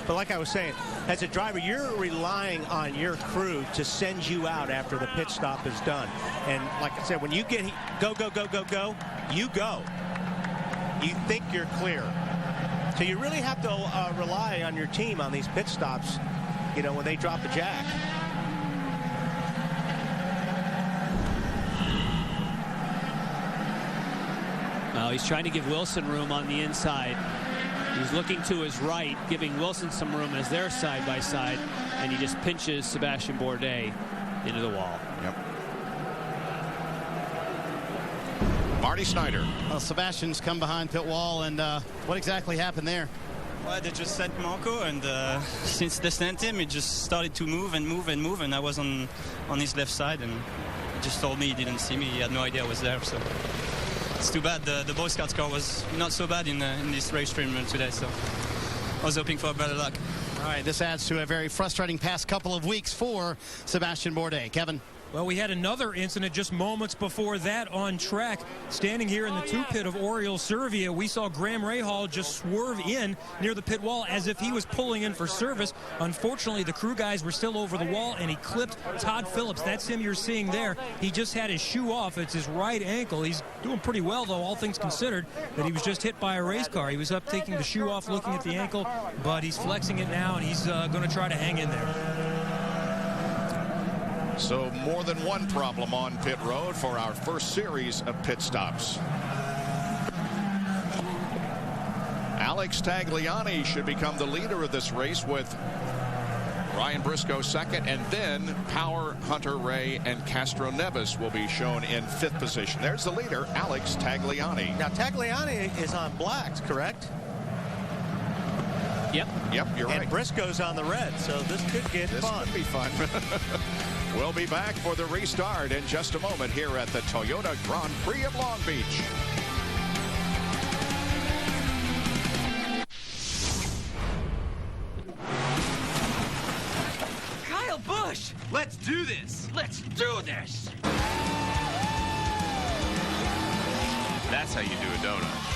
But like I was saying, as a driver, you're relying on your crew to send you out after the pit stop is done. And like I said, when you get go, go, go, go, go, you go. You think you're clear. So you really have to rely on your team on these pit stops, you know, when they drop the jack. Well, he's trying to give Wilson room on the inside. He's looking to his right, giving Wilson some room as they're side by side, and he just pinches Sebastian Bourdais into the wall. Yep. Marty Snyder. Well, Sebastian's come behind pit wall, and what exactly happened there? Well, they just sent Marco, and since they sent him, it just started to move and move and move, and I was on his left side, and he just told me he didn't see me. He had no idea I was there, so it's too bad. The Boy Scout car was not so bad in this race stream today, so I was hoping for better luck. All right, this adds to a very frustrating past couple of weeks for Sebastian Bourdais. Kevin? Well, we had another incident just moments before that on track. Standing here in the 2 pit of Oriole Servia, we saw Graham Rahal just swerve in near the pit wall as if he was pulling in for service. Unfortunately, the crew guys were still over the wall, and he clipped Todd Phillips. That's him you're seeing there. He just had his shoe off. It's his right ankle. He's doing pretty well, though, all things considered, that he was just hit by a race car. He was up taking the shoe off, looking at the ankle, but he's flexing it now, and he's going to try to hang in there. So more than one problem on pit road for our first series of pit stops. Alex Tagliani should become the leader of this race with Ryan Briscoe second, and then Power, Hunter Ray, and Castro Neves will be shown in 5th position. There's the leader, Alex Tagliani. Now, Tagliani is on blacks, correct? Yep, you're right. And Briscoe's on the red, so this could get fun. This could be fun. We'll be back for the restart in just a moment here at the Toyota Grand Prix of Long Beach. Kyle Busch! Let's do this! Let's do this! That's how you do a donut.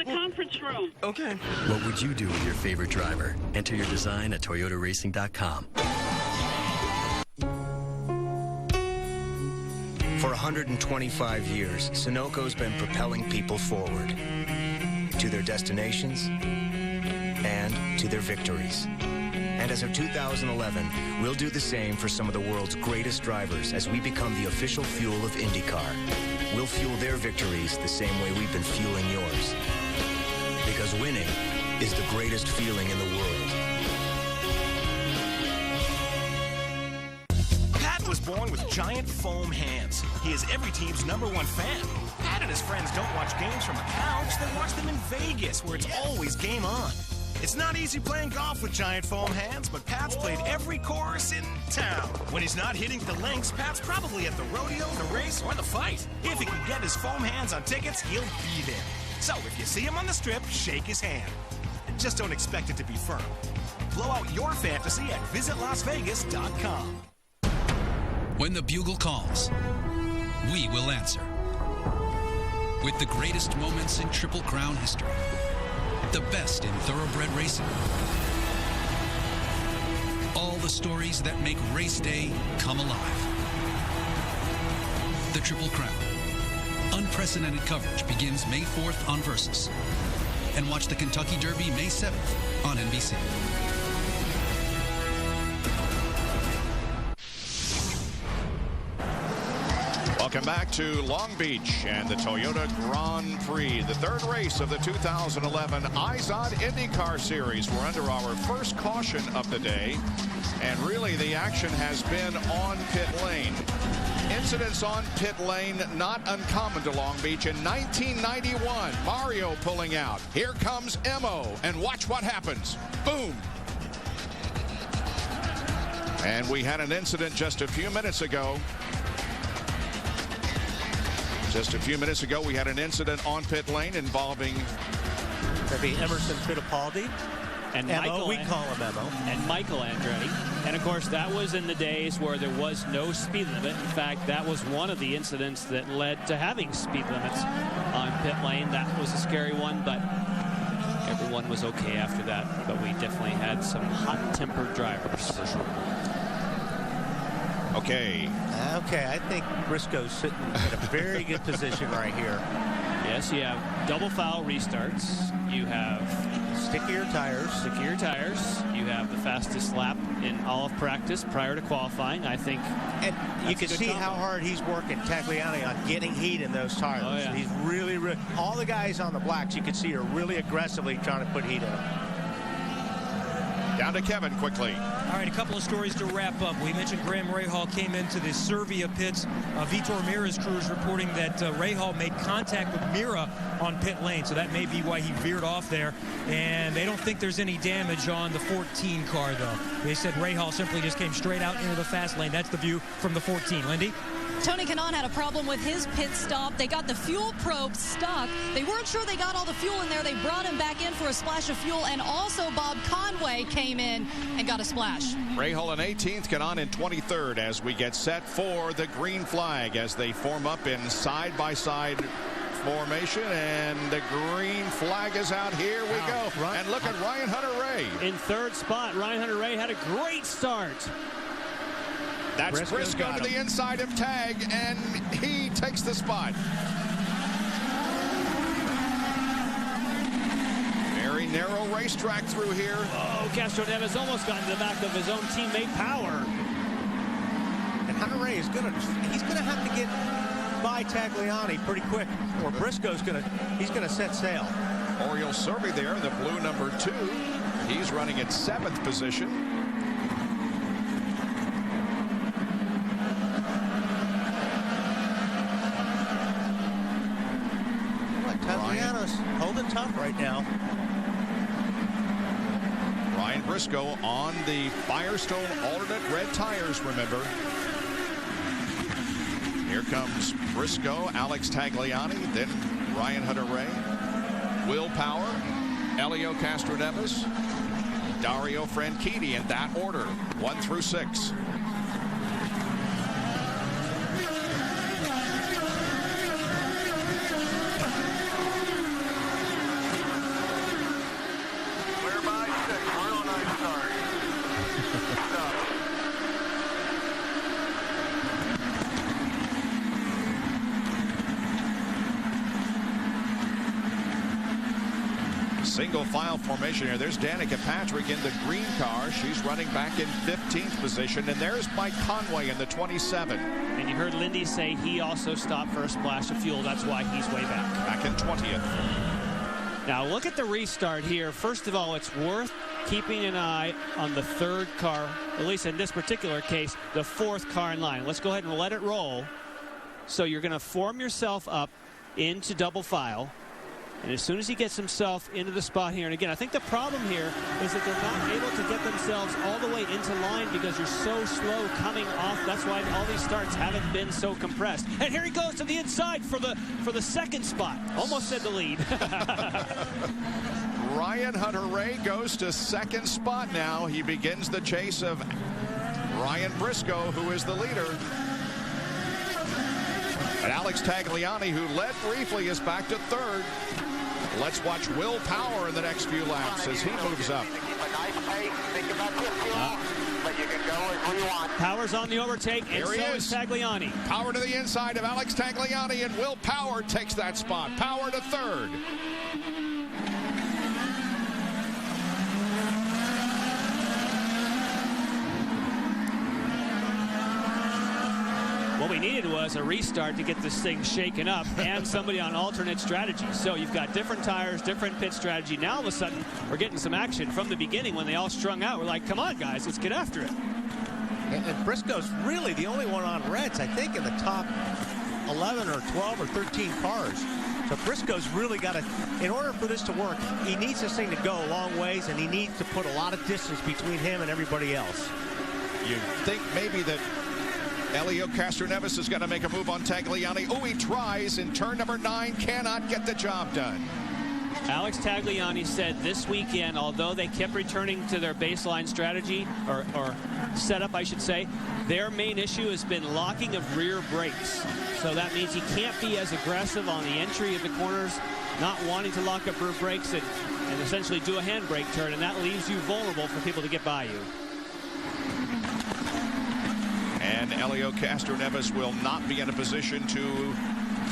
Conference room. Okay. What would you do with your favorite driver? Enter your design at toyotaracing.com. For 125 years, Sunoco's been propelling people forward to their destinations and to their victories. And as of 2011, we'll do the same for some of the world's greatest drivers as we become the official fuel of IndyCar. We'll fuel their victories the same way we've been fueling yours. Because winning is the greatest feeling in the world. Pat was born with giant foam hands. He is every team's #1 fan. Pat and his friends don't watch games from a couch. They watch them in Vegas, where it's always game on. It's not easy playing golf with giant foam hands, but Pat's played every course in town. When he's not hitting the links, Pat's probably at the rodeo, the race, or the fight. If he can get his foam hands on tickets, he'll be there. So if you see him on the strip, shake his hand. Just don't expect it to be firm. Blow out your fantasy at visitlasvegas.com. When the bugle calls, we will answer. With the greatest moments in Triple Crown history. The best in thoroughbred racing. All the stories that make race day come alive. The Triple Crown. Unprecedented coverage begins May 4th on Versus. And watch the Kentucky Derby May 7th on NBC. Welcome back to Long Beach and the Toyota Grand Prix, the 3rd race of the 2011 IZOD IndyCar Series. We're under our first caution of the day, and really the action has been on pit lane. Incidents on pit lane not uncommon to Long Beach. In 1991, Mario pulling out. Here comes Emo, and watch what happens. Boom. And we had an incident just a few minutes ago. We had an incident on pit lane involving That'd be Emerson Fittipaldi. And Emo, we call him Emo. And Michael Andretti. And, of course, that was in the days where there was no speed limit. In fact, that was one of the incidents that led to having speed limits on pit lane. That was a scary one, but everyone was okay after that. But we definitely had some hot-tempered drivers, for sure. Okay, I think Briscoe's sitting in a very good position right here. Yes, you have double foul restarts. You have stickier tires. You have the fastest lap in all of practice prior to qualifying, I think. And you can see how hard he's working, Tagliani, on getting heat in those tires. Oh, yeah. He's really, all the guys on the blacks you can see are really aggressively trying to put heat in them. Down to Kevin quickly. All right, a couple of stories to wrap up. We mentioned Graham Rahal came into the Servia pits. Vitor Mira's crew is reporting that Rahal made contact with Mira on pit lane, so that may be why he veered off there. And they don't think there's any damage on the 14 car, though. They said Rahal simply just came straight out into the fast lane. That's the view from the 14. Lindy? Tony Kanaan had a problem with his pit stop. They got the fuel probe stuck. They weren't sure they got all the fuel in there. They brought him back in for a splash of fuel, and also Bob Conway came in and got a splash. Rahal in 18th, Kanaan in 23rd as we get set for the green flag as they form up in side-by-side formation, and the green flag is out. Here we go. And look at Ryan Hunter-Reay. In third spot, Ryan Hunter-Reay had a great start. That's Briscoe to the inside of Tag, and he takes the spot. Very narrow racetrack through here. Oh, Castroneves almost got into the back of his own teammate Power. And Hunter-Reay is he's gonna have to get by Tagliani pretty quick, or Briscoe's he's gonna set sail. Oriole Survey there, the blue number 2. He's running in 7th position. Tagliano's holding tough right now. Ryan Briscoe on the Firestone alternate red tires, remember. Here comes Briscoe, Alex Tagliani, then Ryan Hunter-Reay, Will Power, Elio Castroneves, Dario Franchitti in that order, 1 through 6. Single file formation here. There's Danica Patrick in the green car. She's running back in 15th position. And there's Mike Conway in the 27. And you heard Lindy say he also stopped for a splash of fuel. That's why he's way back. Back in 20th. Now look at the restart here. First of all, it's worth keeping an eye on the third car, at least in this particular case, the 4th car in line. Let's go ahead and let it roll. So you're going to form yourself up into double file. And as soon as he gets himself into the spot here, and again, I think the problem here is that they're not able to get themselves all the way into line because you're so slow coming off. That's why all these starts haven't been so compressed. And here he goes to the inside for the second spot. Almost said the lead. Ryan Hunter-Reay goes to 2nd spot now. He begins the chase of Ryan Briscoe, who is the leader. And Alex Tagliani, who led briefly, is back to 3rd. Let's watch Will Power in the next few laps as he moves up. Power's on the overtake, and so is Tagliani. Power to the inside of Alex Tagliani, and Will Power takes that spot. Power to 3rd. What we needed was a restart to get this thing shaken up and somebody on alternate strategy. So you've got different tires, different pit strategy. Now all of a sudden we're getting some action from the beginning when they all strung out. We're like, come on, guys, let's get after it. And Briscoe's really the only one on reds, I think, in the top 11 or 12 or 13 cars. So Briscoe's really got to, in order for this to work, he needs this thing to go a long ways, and he needs to put a lot of distance between him and everybody else. You think maybe that Elio Castroneves is going to make a move on Tagliani. Oh, he tries in turn number 9, cannot get the job done. Alex Tagliani said this weekend, although they kept returning to their baseline strategy, or setup, I should say, their main issue has been locking of rear brakes. So that means he can't be as aggressive on the entry of the corners, not wanting to lock up rear brakes and essentially do a handbrake turn, and that leaves you vulnerable for people to get by you. And Elio Castroneves will not be in a position to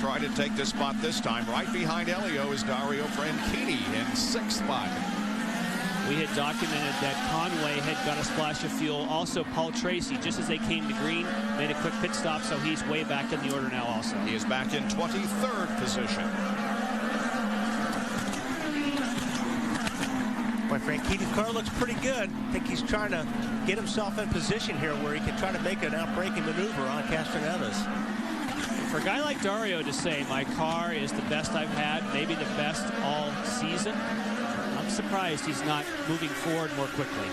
try to take this spot this time. Right behind Elio is Dario Franchitti in 6th spot. We had documented that Conway had got a splash of fuel. Also, Paul Tracy, just as they came to green, made a quick pit stop, so he's way back in the order now also. He is back in 23rd position. But Franchitti's car looks pretty good. I think he's trying to get himself in position here where he can try to make an out-braking maneuver on Castroneves. For a guy like Dario to say, my car is the best I've had, maybe the best all season, I'm surprised he's not moving forward more quickly.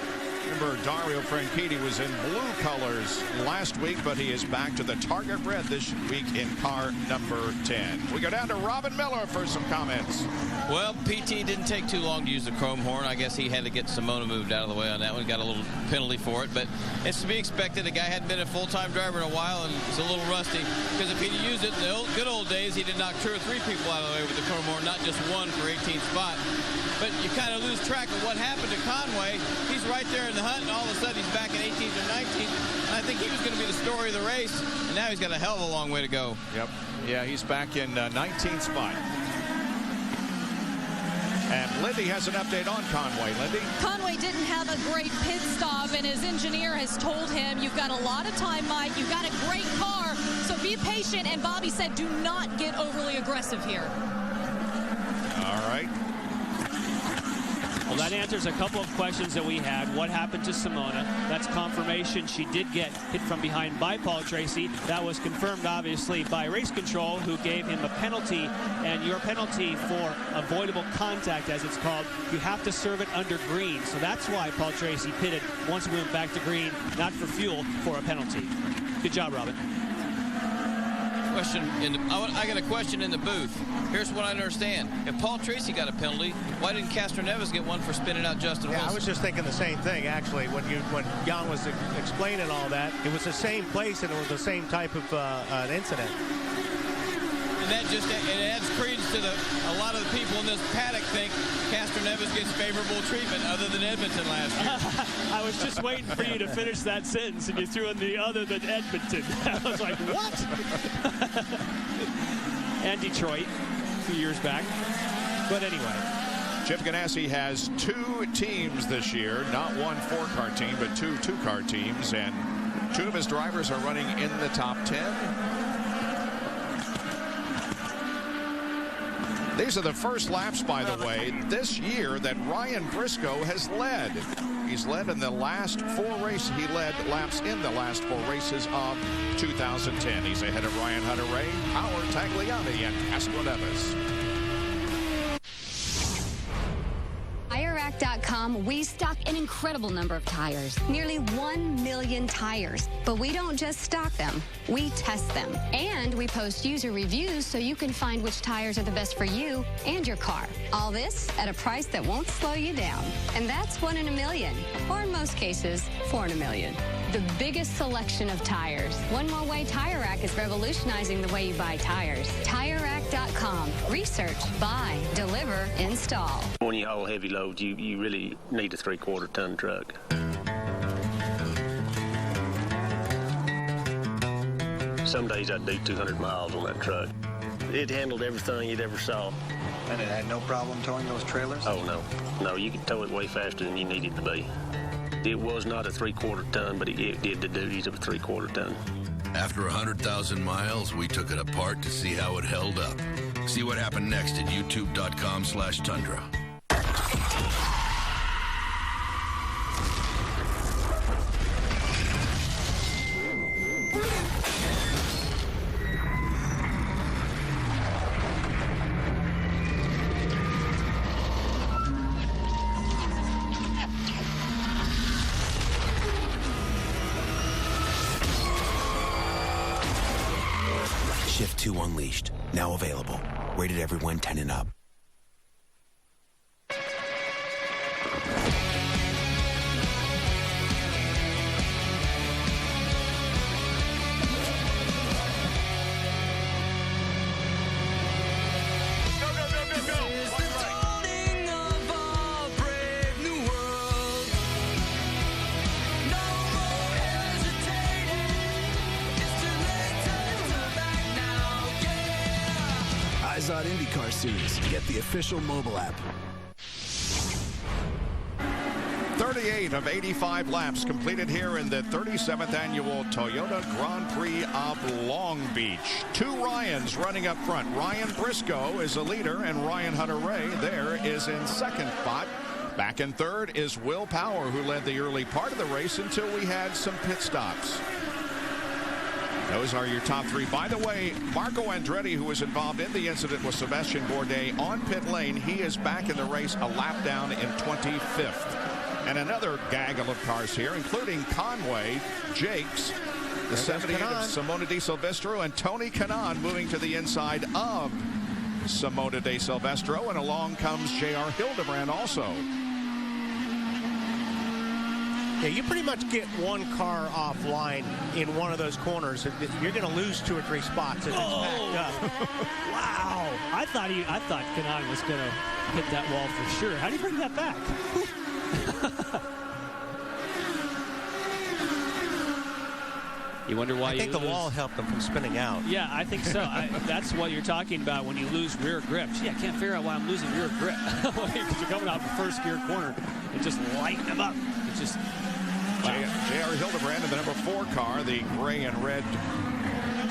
Remember, Dario Franchitti was in blue colors last week, but he is back to the target red this week in car number 10. We go down to Robin Miller for some comments. Well, PT didn't take too long to use the chrome horn. I guess he had to get Simona moved out of the way on that one. Got a little penalty for it, but it's to be expected. The guy hadn't been a full-time driver in a while, and it's a little rusty. Because if he'd used it in the good old days, he'd have knocked 2 or 3 people out of the way with the chrome horn, not just one for 18th spot. But you kind of lose track of what happened to Conway. He's right there in the hunt, and all of a sudden he's back in 18th or 19th. And I think he was going to be the story of the race, and now he's got a hell of a long way to go. Yep. Yeah, he's back in 19th spot. And Lindy has an update on Conway. Lindy? Conway didn't have a great pit stop, and his engineer has told him, you've got a lot of time, Mike. You've got a great car, so be patient. And Bobby said, do not get overly aggressive here. All right. Well, that answers a couple of questions that we had. What happened to Simona? That's confirmation. She did get hit from behind by Paul Tracy. That was confirmed, obviously, by race control, who gave him a penalty. And your penalty for avoidable contact, as it's called, you have to serve it under green. So that's why Paul Tracy pitted once we went back to green, not for fuel, for a penalty. Good job, Robin. I got a question in the booth. Here's what I understand. If Paul Tracy got a penalty, why didn't Castroneves get one for spinning out Justin Wilson? I was just thinking the same thing, actually. When Jan was explaining all that, it was the same place and it was the same type of an incident. And that just it adds credence to a lot of the people in this paddock think Castroneves gets favorable treatment other than Edmonton last year. I was just waiting for you to finish that sentence, and you threw in the other than Edmonton. I was like, what? And Detroit a few years back. But anyway. Chip Ganassi has 2 teams this year, not one 4-car team, but 2 2-car teams, and 2 of his drivers are running in the top 10. These are the first laps, by the way, this year that Ryan Briscoe has led. He's led in the last 4 races. He led laps in the last 4 races of 2010. He's ahead of Ryan Hunter-Reay, Howard Tagliani, and Castroneves. TireRack.com, we stock an incredible number of tires, nearly 1 million tires. But we don't just stock them, we test them. And we post user reviews so you can find which tires are the best for you and your car. All this at a price that won't slow you down. And that's 1 in a million, or in most cases, 4 in a million. The biggest selection of tires. One More Way Tire Rack is revolutionizing the way you buy tires. TireRack.com. Research, buy, deliver, install. When you haul heavy loads, you really need a 3/4 ton truck. Some days I'd do 200 miles on that truck. It handled everything you'd ever saw. And it had no problem towing those trailers? Oh, no. No, you could tow it way faster than you needed to be. It was not a 3/4 ton, but it did the duties of a 3/4 ton. After 100,000 miles, we took it apart to see how it held up. See what happened next at youtube.com/Tundra. Shift 2 Unleashed, now available. Rated everyone 10 and up. IndyCar Series. Get the official mobile app. 38 of 85 laps completed here in the 37th annual Toyota Grand Prix of Long Beach. 2 Ryans running up front. Ryan Briscoe is the leader, and Ryan Hunter-Reay there is in second spot. Back in third is Will Power, who led the early part of the race until we had some pit stops. Those are your top three. By the way, Marco Andretti, who was involved in the incident with Sebastian Bourdais on pit lane, he is back in the race a lap down in 25th. And another gaggle of cars here, including Conway, Jakes, the 78 of Simona Di Silvestro, and Tony Kanaan moving to the inside of Simona Di Silvestro. And along comes J.R. Hildebrand also. Yeah, you pretty much get one car offline in one of those corners. You're going to lose 2 or 3 spots if it's packed up. Wow. I thought Kanaan was going to hit that wall for sure. How do you bring that back? You wonder why I think the wall helped them from spinning out. Yeah, I think so. That's what you're talking about when you lose rear grip. Gee, I can't figure out why I'm losing rear grip. Because you're coming out the first gear corner and just lighting them up. It's just... Wow. J.R. Hildebrand in the number 4 car, the gray and red,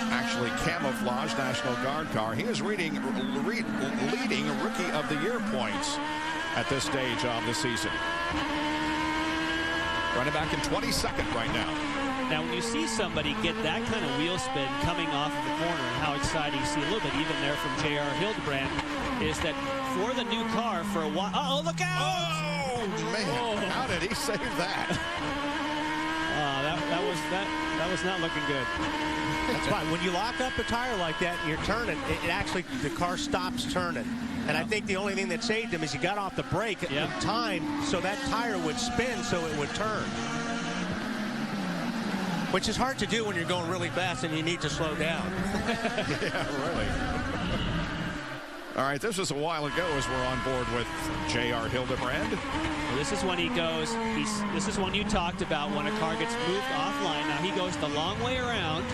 actually camouflage National Guard car. He is leading Rookie of the Year points at this stage of the season. Running back in 22nd right now. Now, when you see somebody get that kind of wheel spin coming off of the corner, and how exciting you see a little bit even there from J.R. Hildebrand, is that for the new car for a while. Uh-oh, look out! Oh, man. How did he save that? That was not looking good. That's fine. When you lock up a tire like that and you're turning, it actually, the car stops turning. And I think the only thing that saved him is he got off the brake in time so that tire would spin so it would turn. Which is hard to do when you're going really fast and you need to slow down. Yeah, really. All right, this was a while ago as we're on board with J.R. Hildebrand. Well, this is when he goes, this is when you talked about when a car gets moved offline. Now he goes the long way around.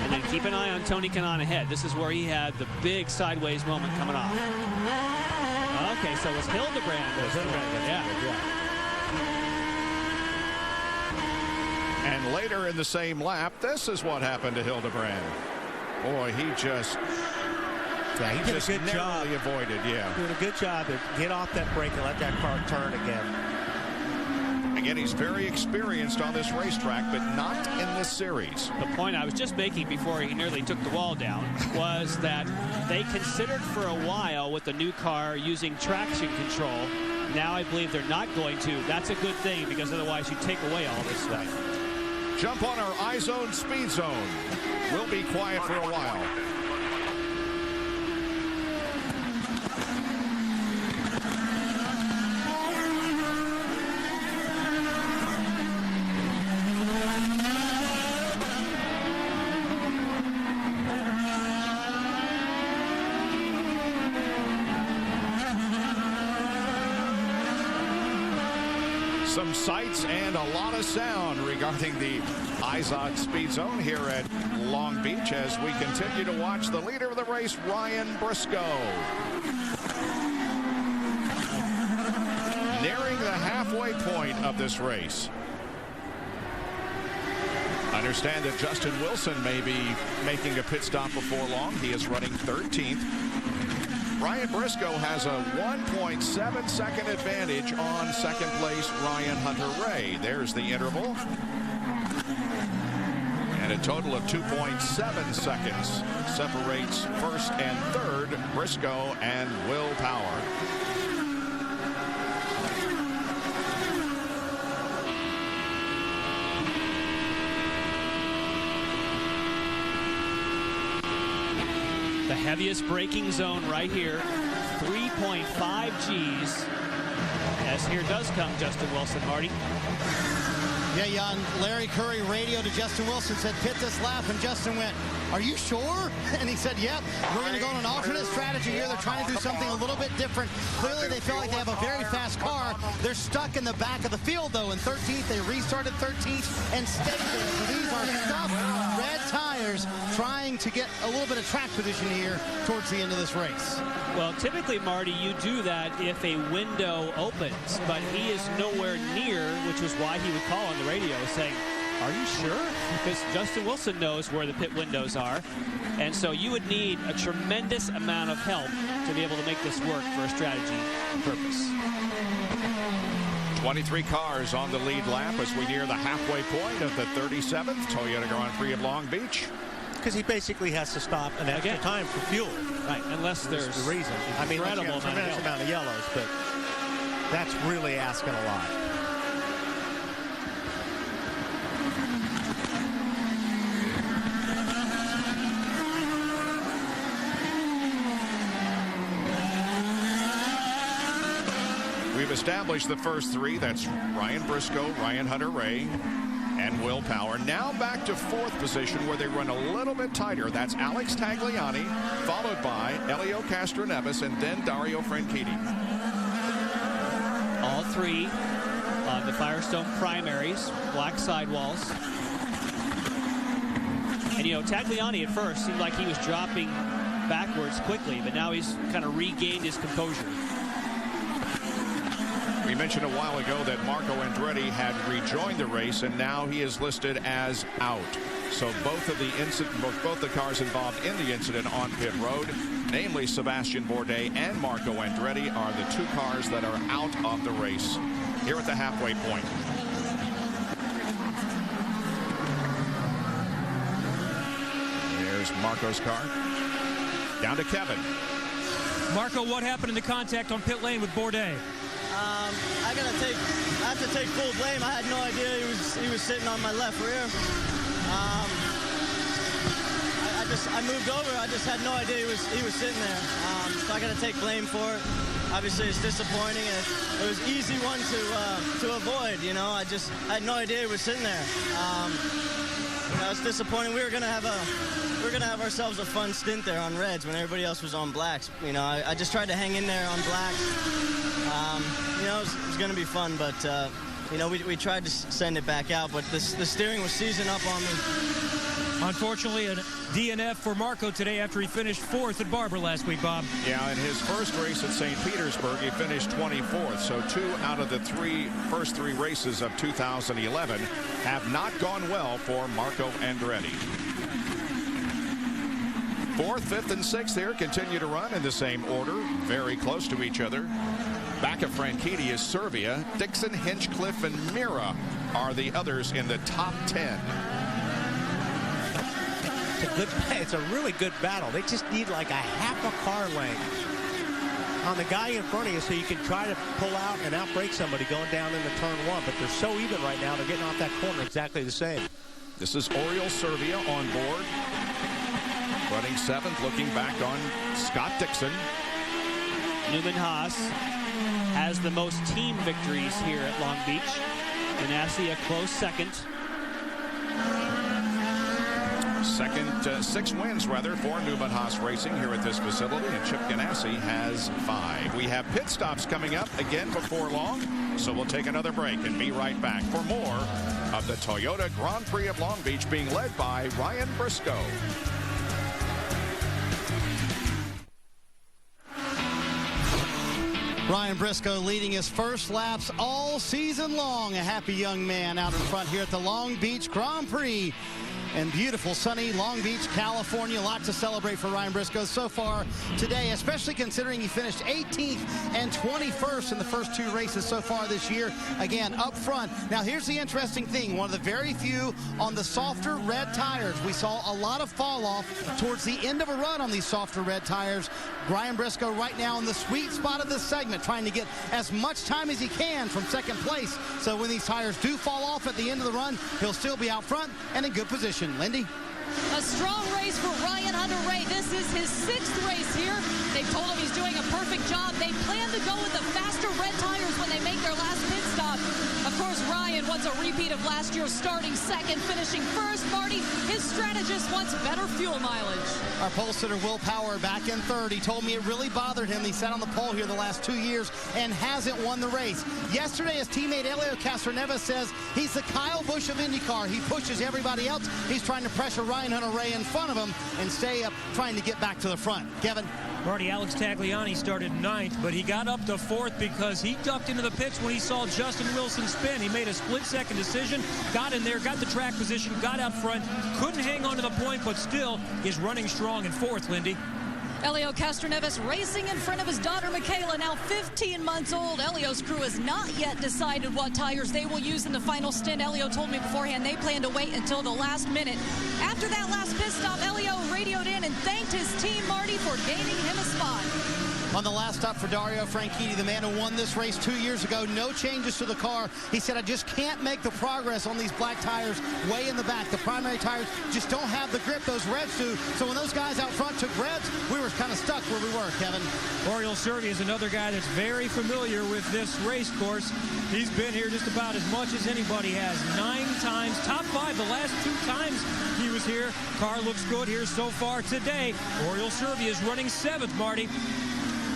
And then keep an eye on Tony Kanaan ahead. This is where he had the big sideways moment coming off. Okay, so it was Hildebrand. Yeah. And later in the same lap, this is what happened to Hildebrand. Boy, he just... Yeah, he did a good job. Avoided, yeah. Did a good job to get off that brake and let that car turn again. Again, he's very experienced on this racetrack, but not in this series. The point I was just making before he nearly took the wall down was that they considered for a while with the new car using traction control. Now I believe they're not going to. That's a good thing because otherwise you take away all this stuff. Jump on our iZone Speed Zone. We'll be quiet for a while. Some sights and a lot of sound regarding the iZone Speed Zone here at Long Beach as we continue to watch the leader of the race, Ryan Briscoe. Nearing the halfway point of this race. I understand that Justin Wilson may be making a pit stop before long. He is running 13th. Ryan Briscoe has a 1.7 second advantage on second place Ryan Hunter-Reay. There's the interval. And a total of 2.7 seconds separates first and third, Briscoe and Will Power. The heaviest braking zone right here, 3.5 Gs. As here does come Justin Wilson, Marty. Yeah, Jan, Larry Curry radioed to Justin Wilson, said, pit this lap, and Justin went, are you sure? And he said, yep, we're going to go on an alternate strategy here. They're trying to do something a little bit different. Clearly, they feel like they have a very fast car. They're stuck in the back of the field, though, in 13th. They restarted 13th and stayed there. So these are stuffed red tires trying to get a little bit of track position here towards the end of this race. Well, typically, Marty, you do that if a window opens, but he is nowhere near, which was why he would call on the radio saying, are you sure? Because Justin Wilson knows where the pit windows are. And so you would need a tremendous amount of help to be able to make this work for a strategy purpose. 23 cars on the lead lap as we near the halfway point of the 37th Toyota Grand Prix of Long Beach. Because he basically has to stop an extra time for fuel. Right, unless there's the reason. I mean, incredible a tremendous amount of yellows, but that's really asking a lot. We've established the first three. That's Ryan Briscoe, Ryan Hunter-Reay, and Will Power. Now back to fourth position where they run a little bit tighter. That's Alex Tagliani, followed by Elio Castroneves, and then Dario Franchitti. All three on the Firestone primaries, black sidewalls. And, you know, Tagliani at first seemed like he was dropping backwards quickly, but now he's kind of regained his composure. We mentioned a while ago that Marco Andretti had rejoined the race, and now he is listed as out. So both the cars involved in the incident on pit road, namely Sebastian Bourdais and Marco Andretti, are the two cars that are out of the race here at the halfway point. There's Marco's car. Down to Kevin. Marco, what happened in the contact on pit lane with Bourdais? I have to take full blame. I had no idea he was sitting on my left rear. I moved over. I just had no idea he was sitting there. So I got to take blame for it. Obviously, it's disappointing, and it was an easy one to avoid. You know, I had no idea he was sitting there. You know, it's disappointing. We were gonna have ourselves a fun stint there on reds when everybody else was on blacks. You know, I just tried to hang in there on blacks. You know, it was going to be fun, but, you know, we tried to send it back out, but the steering was seizing up on me. Unfortunately, a DNF for Marco today after he finished fourth at Barber last week, Bob. Yeah, in his first race at St. Petersburg, he finished 24th. So 2 out of the first three races of 2011 have not gone well for Marco Andretti. 4th, 5th, and 6th here continue to run in the same order, very close to each other. Back of Franchitti is Serbia. Dixon, Hinchcliffe, and Mira are the others in the top 10. It's a really good battle. They just need like a half a car length on the guy in front of you so you can try to pull out and outbrake somebody going down into turn one. But they're so even right now. They're getting off that corner exactly the same. This is Oriol Serbia on board. Running 7th, looking back on Scott Dixon. Newman Haas has the most team victories here at Long Beach. Ganassi a close second. 6 wins rather for Newman Haas Racing here at this facility, and Chip Ganassi has 5. We have pit stops coming up again before long, so we'll take another break and be right back for more of the Toyota Grand Prix of Long Beach, being led by Ryan Briscoe. Ryan Briscoe leading his first laps all season long. A happy young man out in front here at the Long Beach Grand Prix. And beautiful, sunny Long Beach, California. A lot to celebrate for Ryan Briscoe so far today, especially considering he finished 18th and 21st in the first 2 races so far this year. Again, up front. Now, here's the interesting thing. One of the very few on the softer red tires. We saw a lot of fall off towards the end of a run on these softer red tires. Ryan Briscoe right now in the sweet spot of this segment, trying to get as much time as he can from second place. So when these tires do fall off at the end of the run, he'll still be out front and in good position. Lindy? A strong race for Ryan Hunter-Reay. This is his 6th race here. They've told him he's doing a perfect job. They plan to go with the faster red tires when they make their last pit stop. Of course, Ryan wants a repeat of last year, starting second, finishing first. Marty, his strategist wants better fuel mileage. Our pole sitter, Will Power, back in third. He told me it really bothered him. He sat on the pole here the last 2 years and hasn't won the race. Yesterday, his teammate Elio Castroneves says he's the Kyle Busch of IndyCar. He pushes everybody else. He's trying to pressure Ryan Hunter-Reay in front of him and stay up, trying to get back to the front. Kevin? Marty, Alex Tagliani started 9th, but he got up to 4th because he ducked into the pits when he saw Justin Wilson spin. He made a split-second decision, got in there, got the track position, got out front, couldn't hang on to the point, but still is running strong in 4th, Lindy. Elio Castroneves racing in front of his daughter Michaela, now 15 months old. Elio's crew has not yet decided what tires they will use in the final stint. Elio told me beforehand they plan to wait until the last minute. After that last pit stop, Elio radioed in and thanked his team, Marty, for gaining him a spot. On the last stop for Dario Franchitti, the man who won this race 2 years ago, no changes to the car. He said, I just can't make the progress on these black tires way in the back. The primary tires just don't have the grip those reds do. So when those guys out front took reds, we were kind of stuck where we were, Kevin. Oriol Servia is another guy that's very familiar with this race course. He's been here just about as much as anybody has. 9 times, top 5 the last 2 times he was here. Car looks good here so far today. Oriol Servia is running 7th, Marty.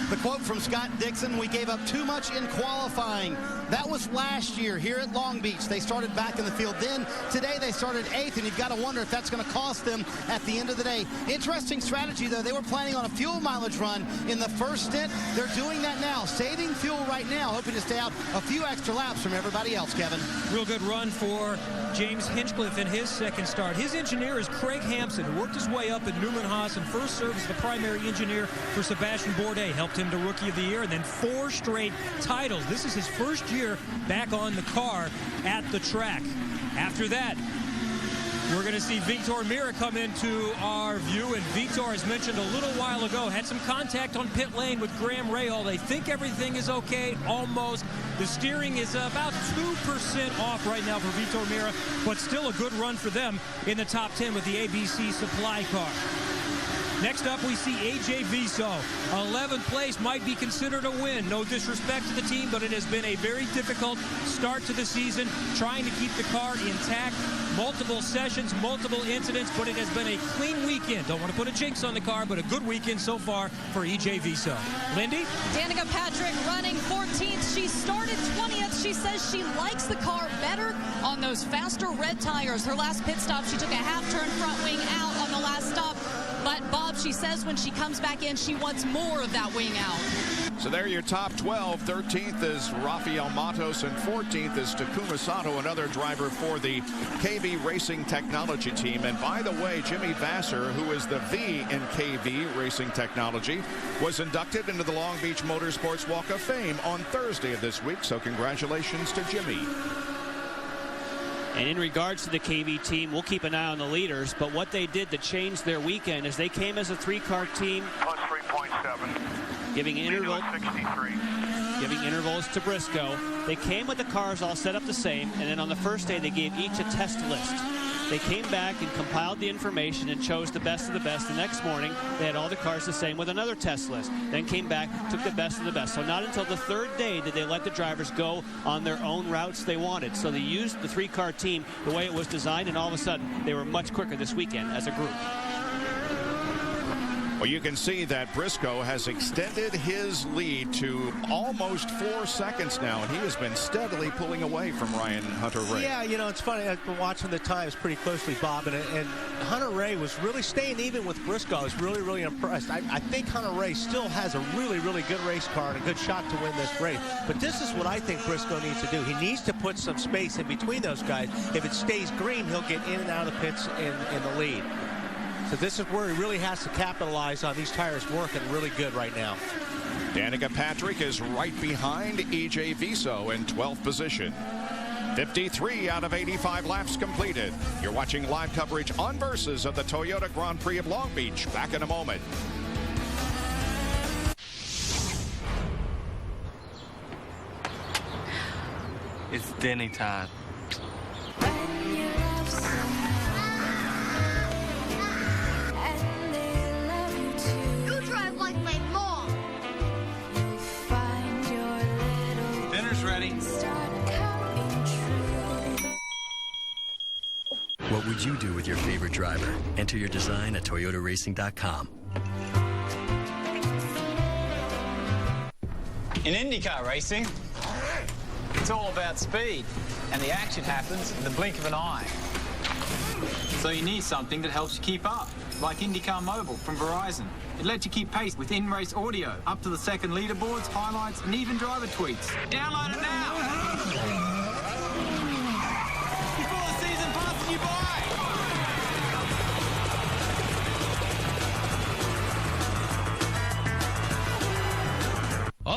The quote from Scott Dixon, we gave up too much in qualifying. That was last year here at Long Beach. They started back in the field. Then today they started 8th, and you've got to wonder if that's going to cost them at the end of the day. Interesting strategy, though. They were planning on a fuel mileage run in the first stint. They're doing that now, saving fuel right now, hoping to stay out a few extra laps from everybody else, Kevin. Real good run for James Hinchcliffe in his second start. His engineer is Craig Hampson, who worked his way up at Newman Haas and first served as the primary engineer for Sebastian Bourdais. Helped him to Rookie of the Year and then 4 straight titles. This is his first year back on the car at the track. After that, we're going to see Vitor Meira come into our view, and Vitor, as mentioned a little while ago, had some contact on pit lane with Graham Rahal. They think everything is okay, almost. The steering is about 2% off right now for Vitor Meira, but still a good run for them in the top 10 with the ABC supply car. Next up, we see A.J. Viso. 11th place might be considered a win. No disrespect to the team, but it has been a very difficult start to the season, trying to keep the car intact. Multiple sessions, multiple incidents, but it has been a clean weekend. Don't want to put a jinx on the car, but a good weekend so far for E.J. Viso. Lindy? Danica Patrick running 14th. She started 20th. She says she likes the car better on those faster red tires. Her last pit stop, she took a half-turn front wing out on the last stop. But, Bob, she says when she comes back in, she wants more of that wing out. So there are your top 12. 13th is Rafael Matos, and 14th is Takuma Sato, another driver for the KV Racing Technology team. And by the way, Jimmy Vasser, who is the V in KV Racing Technology, was inducted into the Long Beach Motorsports Walk of Fame on Thursday of this week. So congratulations to Jimmy. And in regards to the KV team, we'll keep an eye on the leaders, but what they did to change their weekend is they came as a 3-car team. Plus 3.7. Giving intervals to Briscoe. They came with the cars all set up the same, and then on the first day they gave each a test list. They came back and compiled the information and chose the best of the best. The next morning, they had all the cars the same with another test list. Then came back, took the best of the best. So not until the third day did they let the drivers go on their own routes they wanted. So they used the 3-car team the way it was designed, and all of a sudden, they were much quicker this weekend as a group. Well, you can see that Briscoe has extended his lead to almost 4 seconds now, and he has been steadily pulling away from Ryan Hunter-Reay. Yeah, you know, it's funny. I've been watching the times pretty closely, Bob, and Hunter-Reay was really staying even with Briscoe. I was really, really impressed. I think Hunter-Reay still has a really, really good race car and a good shot to win this race. But this is what I think Briscoe needs to do. He needs to put some space in between those guys. If it stays green, he'll get in and out of the pits in the lead. So this is where he really has to capitalize on these tires working really good right now. Danica Patrick is right behind E.J. Viso in 12th position. 53 out of 85 laps completed. You're watching live coverage on Versus of the Toyota Grand Prix of Long Beach. Back in a moment. It's Denny time. What would you do with your favorite driver? Enter your design at toyotaracing.com. In IndyCar racing, it's all about speed, and the action happens in the blink of an eye. So you need something that helps you keep up, like IndyCar Mobile from Verizon. It lets you keep pace with in-race audio, up to the second leaderboards, highlights, and even driver tweets. Download it now!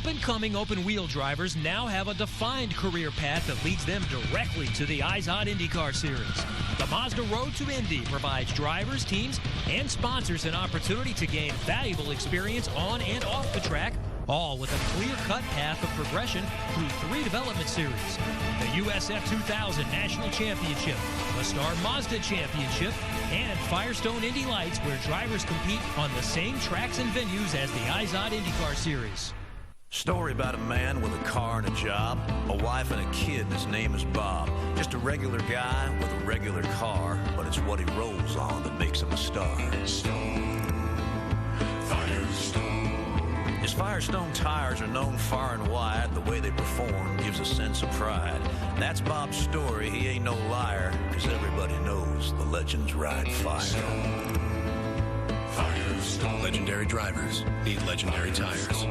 Up-and-coming open-wheel drivers now have a defined career path that leads them directly to the IZOD IndyCar Series. The Mazda Road to Indy provides drivers, teams, and sponsors an opportunity to gain valuable experience on and off the track, all with a clear-cut path of progression through 3 development series: the USF 2000 National Championship, the Star Mazda Championship, and Firestone Indy Lights, where drivers compete on the same tracks and venues as the IZOD IndyCar Series. Story about a man with a car and a job, a wife and a kid, and his name is Bob. Just a regular guy with a regular car, but it's what he rolls on that makes him a star. His Firestone tires are known far and wide. The way they perform gives a sense of pride. That's Bob's story. He ain't no liar, because everybody knows the legends ride fire. Legendary drivers need legendary tires.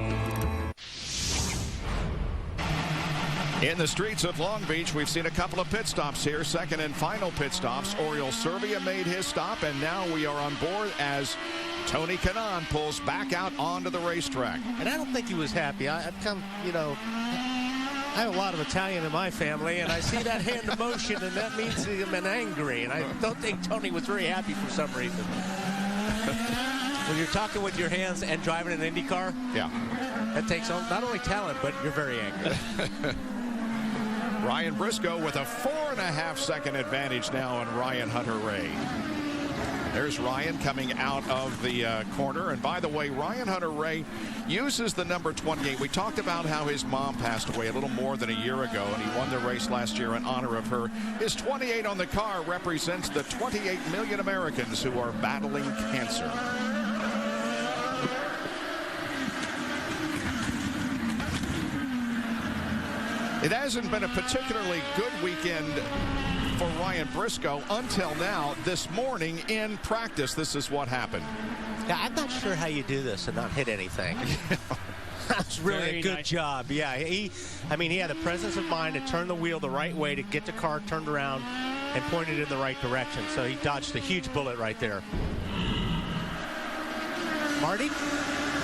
In the streets of Long Beach, we've seen a couple of pit stops here. Second and final pit stops. Oriol Servia made his stop, and now we are on board as Tony Kanaan pulls back out onto the racetrack. And I don't think he was happy. I have a lot of Italian in my family, and I see that hand of motion, and that means I'm angry. And I don't think Tony was very happy for some reason. When you're talking with your hands and driving an Indy car, yeah, that takes not only talent, but you're very angry. Ryan Briscoe with a 4.5-second advantage now on Ryan Hunter-Reay. There's Ryan coming out of the corner. And by the way, Ryan Hunter-Reay uses the number 28. We talked about how his mom passed away a little more than a year ago, and he won the race last year in honor of her. His 28 on the car represents the 28 million Americans who are battling cancer. It hasn't been a particularly good weekend for Ryan Briscoe until now. This morning in practice, this is what happened. Yeah, I'm not sure how you do this and not hit anything. That's really Very a good nice. job. Yeah, he had the presence of mind to turn the wheel the right way to get the car turned around and pointed in the right direction. So he dodged a huge bullet right there. Marty?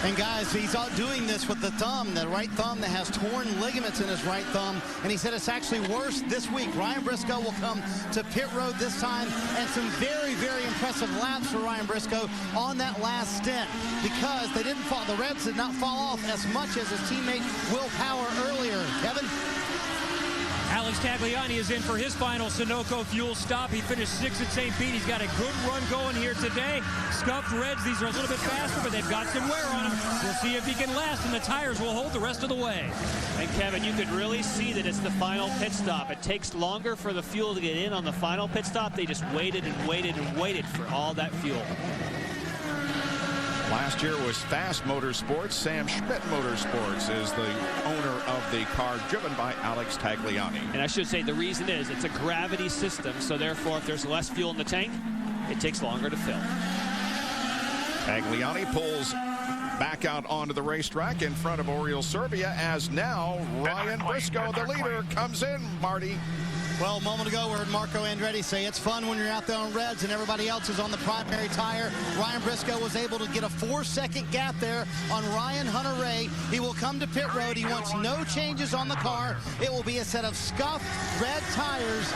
And guys, he's out doing this with the thumb, the right thumb that has torn ligaments in his right thumb. And he said it's actually worse this week. Ryan Briscoe will come to pit road this time, and some very, very impressive laps for Ryan Briscoe on that last stint, because they didn't fall. The Reds did not fall off as much as his teammate Will Power earlier. Kevin? Alex Tagliani is in for his final Sunoco fuel stop. He finished 6th at St. Pete. He's got a good run going here today. Scuffed Reds, these are a little bit faster, but they've got some wear on them. We'll see if he can last, and the tires will hold the rest of the way. And Kevin, you could really see that it's the final pit stop. It takes longer for the fuel to get in on the final pit stop. They just waited and waited and waited for all that fuel. Last year was Fast Motorsports. Sam Schmidt Motorsports is the owner of the car driven by Alex Tagliani. And I should say the reason is it's a gravity system, so therefore if there's less fuel in the tank, it takes longer to fill. Tagliani pulls back out onto the racetrack in front of Oriol Servia, as now Ryan Briscoe, the leader, comes in, Marty. Well, a moment ago, we heard Marco Andretti say it's fun when you're out there on Reds and everybody else is on the primary tire. Ryan Briscoe was able to get a 4-second gap there on Ryan Hunter-Reay. He will come to pit road. He wants no changes on the car. It will be a set of scuffed red tires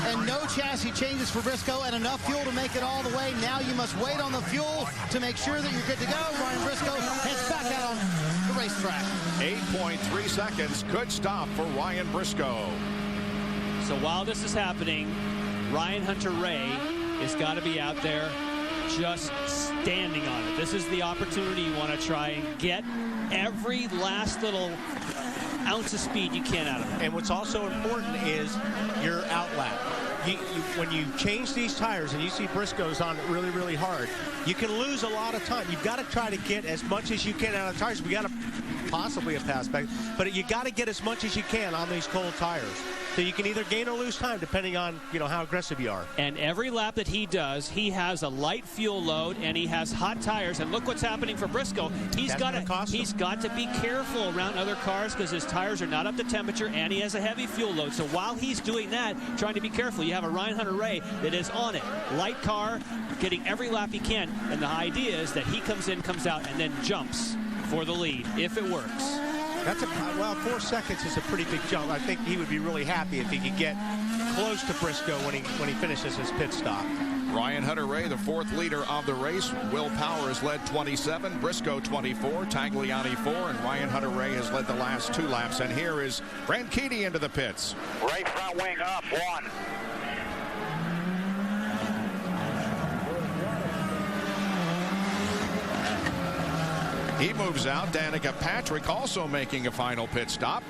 and no chassis changes for Briscoe, and enough fuel to make it all the way. Now you must wait on the fuel to make sure that you're good to go. Ryan Briscoe heads back out on the racetrack. 8.3 seconds. Good stop for Ryan Briscoe. So while this is happening, Ryan Hunter-Reay has got to be out there just standing on it. This is the opportunity you want to try and get every last little ounce of speed you can out of it. And what's also important is your outlap. When you change these tires and you see Briscoe's on it really, really hard, you can lose a lot of time. You've got to try to get as much as you can out of the tires. We got to possibly a pass back, but you got to get as much as you can on these cold tires. So you can either gain or lose time depending on, how aggressive you are. And every lap that he does, he has a light fuel load and he has hot tires. And look what's happening for Briscoe. He's got to be careful around other cars because his tires are not up to temperature and he has a heavy fuel load. So while he's doing that, trying to be careful, you have a Ryan Hunter-Reay that is on it. Light car, getting every lap he can. And the idea is that he comes in, comes out, and then jumps for the lead if it works. Well, 4 seconds is a pretty big jump. I think he would be really happy if he could get close to Briscoe when he finishes his pit stop. Ryan Hunter-Reay, the 4th leader of the race. Will Power has led 27, Briscoe 24, Tagliani 4, and Ryan Hunter-Reay has led the last 2 laps. And here is Branchitti into the pits. Right front wing up, 1. He moves out. Danica Patrick also making a final pit stop.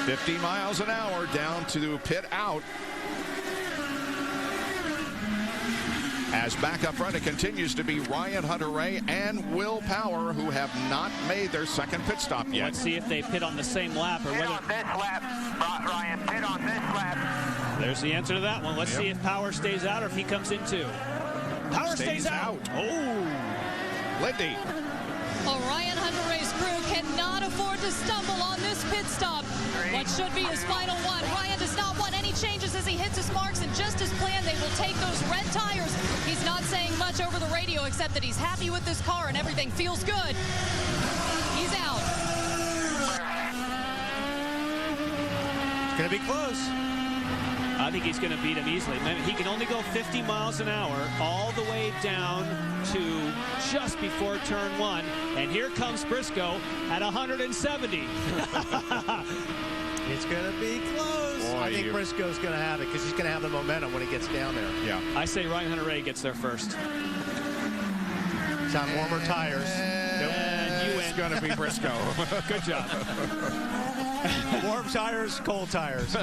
50 miles an hour down to pit out. As back up front, it continues to be Ryan Hunter-Reay and Will Power, who have not made their second pit stop yet. Let's see if they pit on the same lap or Pit whether. on this lap, Ryan. Pit on this lap. There's the answer to that one. Let's see if Power stays out or if he comes in too. Power stays out. Oh, Lindy. Well, Ryan Hunter-Reay's crew cannot afford to stumble on this pit stop. What should be his final one. Ryan does not want any changes as he hits his marks, and just as planned, they will take those red tires. He's not saying much over the radio except that he's happy with this car and everything feels good. He's out. It's going to be close. I think he's going to beat him easily. He can only go 50 miles an hour all the way down to just before turn 1. And here comes Briscoe at 170. It's going to be close. Boy, I think Briscoe's going to have it because he's going to have the momentum when he gets down there. Yeah. I say Ryan Hunter-Reay gets there first. It's on warmer tires. And you win. It's going to be Briscoe. Good job. Warm tires, cold tires.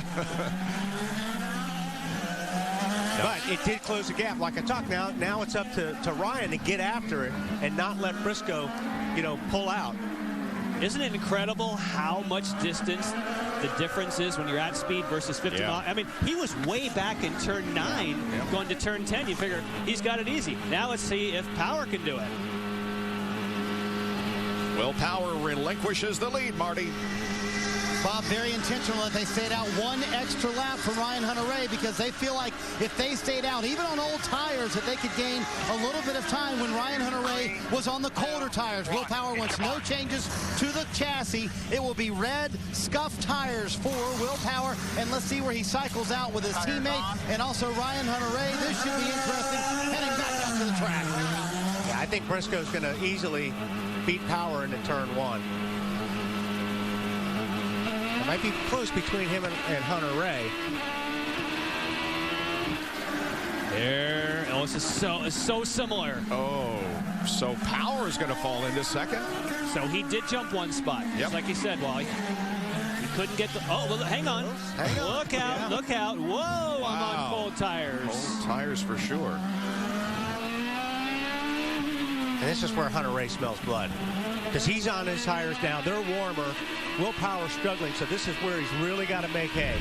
But it did close the gap. Like I talked, now it's up to Ryan to get after it and not let Briscoe, pull out. Isn't it incredible how much distance the difference is when you're at speed versus 50 miles? I mean, he was way back in turn 9 going to turn 10. You figure he's got it easy. Now let's see if Power can do it. Will Power relinquishes the lead, Marty. Bob, very intentional that they stayed out 1 extra lap for Ryan Hunter-Reay because they feel like if they stayed out, even on old tires, that they could gain a little bit of time when Ryan Hunter-Reay was on the colder tires. Will Power wants no changes to the chassis. It will be red, scuffed tires for Will Power, and let's see where he cycles out with his teammate and also Ryan Hunter-Reay. This should be interesting, heading back out to the track. Yeah, I think Briscoe's going to easily beat Power into turn 1. It might be close between him and Hunter-Reay. There. Oh, this is so similar. Oh, so Power is going to fall into second. So he did jump 1 spot. Just like he said, Wally. He couldn't get the. Oh, well, hang on. Look out. Yeah. Look out. Whoa, wow. I'm on cold tires. Cold tires for sure. And this is where Hunter-Reay smells blood. Because he's on his tires now. They're warmer. Will Power struggling, so this is where he's really got to make hay.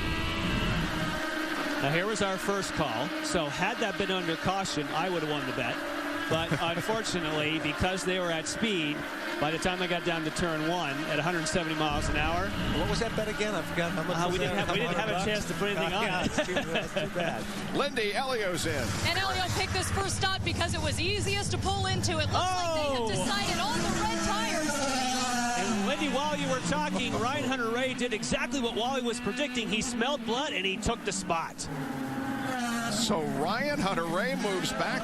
Now, here was our first call. So had that been under caution, I would have won the bet. But unfortunately, because they were at speed, by the time they got down to turn 1 at 170 miles an hour. What was that bet again? I forgot how much we didn't have a chance to put anything on it. That's too bad. Lindy Elio's in. And Elio picked this first stop because it was easiest to pull into. It looks like they have decided on the red tires. And Lindy, while you were talking, Ryan Hunter-Reay did exactly what Wally was predicting. He smelled blood and he took the spot. So Ryan Hunter-Reay moves back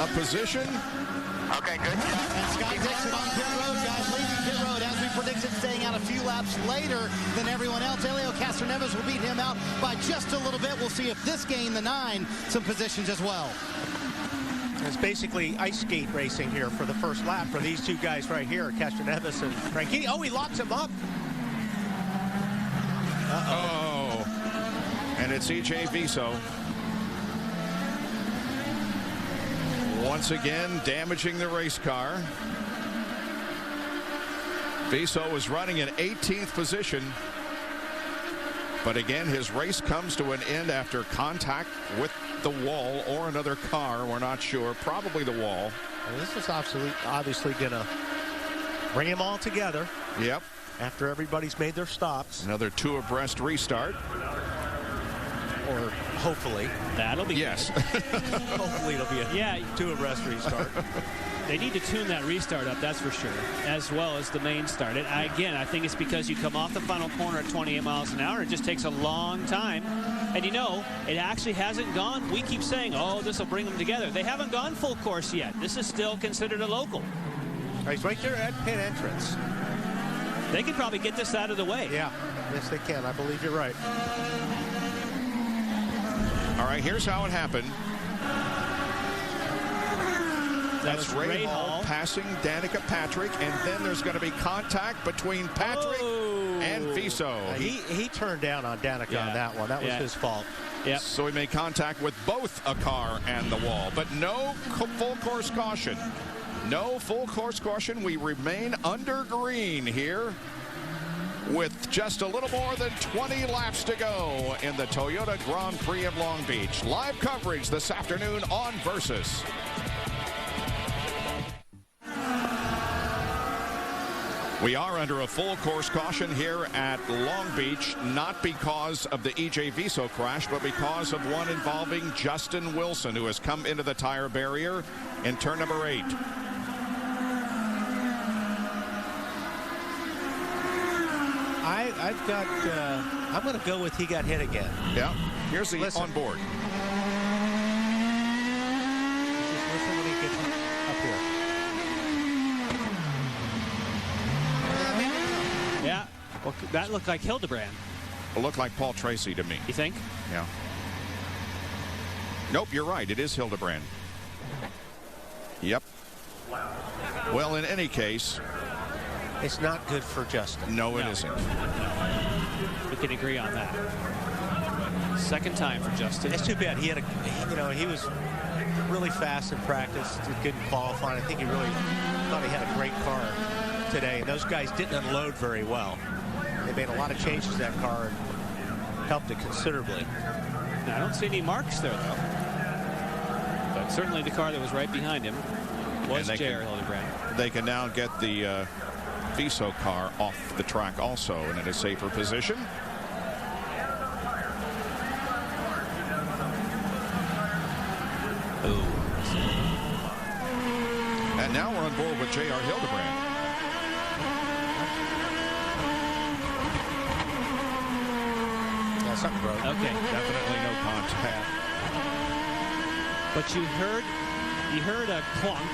a position. Okay, good job. And Scott Dixon on pit road, guys, leaving pit road as we predicted, staying out a few laps later than everyone else. Elio Castroneves will beat him out by just a little bit. We'll see if this gained the 9 some positions as well. It's basically ice skate racing here for the first lap for these two guys right here, Castroneves and Branchitti. Oh, he locks him up. Uh-oh. And it's E.J. Viso. Once again, damaging the race car. Viso is running in 18th position. But again, his race comes to an end after contact with the wall or another car. We're not sure. Probably the wall. Well, this is obviously going to bring them all together. Yep. After everybody's made their stops. Another 2 abreast restart. Or hopefully. That'll be yes. Hopefully it'll be a 2 abreast restart. They need to tune that restart up, that's for sure, as well as the main start. Again, I think it's because you come off the final corner at 28 miles an hour. It just takes a long time. And you know, it actually hasn't gone. We keep saying, oh, this will bring them together. They haven't gone full course yet. This is still considered a local. He's right there at pit entrance. They could probably get this out of the way. Yeah, yes, they can. I believe you're right. All right, here's how it happened. That's Ray Hall passing Danica Patrick, and then there's going to be contact between Patrick and Viso. He turned down on Danica on that one. That was his fault. Yep. So he made contact with both a car and the wall, but no full course caution. No full course caution. We remain under green here with just a little more than 20 laps to go in the Toyota Grand Prix of Long Beach. Live coverage this afternoon on Versus. We are under a full course caution here at Long Beach, not because of the E.J. Viso crash, but because of one involving Justin Wilson, who has come into the tire barrier in turn number 8. I'm going to go with he got hit again. Yeah, here's the on board. Just listen when he gets up here. Yeah, well, that looked like Hildebrand. It looked like Paul Tracy to me. You think? Yeah. Nope, you're right. It is Hildebrand. Yep. Well, in any case, it's not good for Justin. No, it isn't. We can agree on that. Second time for Justin. It's too bad. He had he was really fast in practice. He couldn't qualify. I think he really thought he had a great car today. And those guys didn't unload very well. They made a lot of changes to that car and helped it considerably. Now, I don't see any marks there, though. But certainly the car that was right behind him was J.R. Hildebrand. They can now get the Viso car off the track also and in a safer position. Ooh. And now we're on board with J.R. Hildebrand. Yeah, something broke. Okay. Definitely no contact. But you heard a clunk,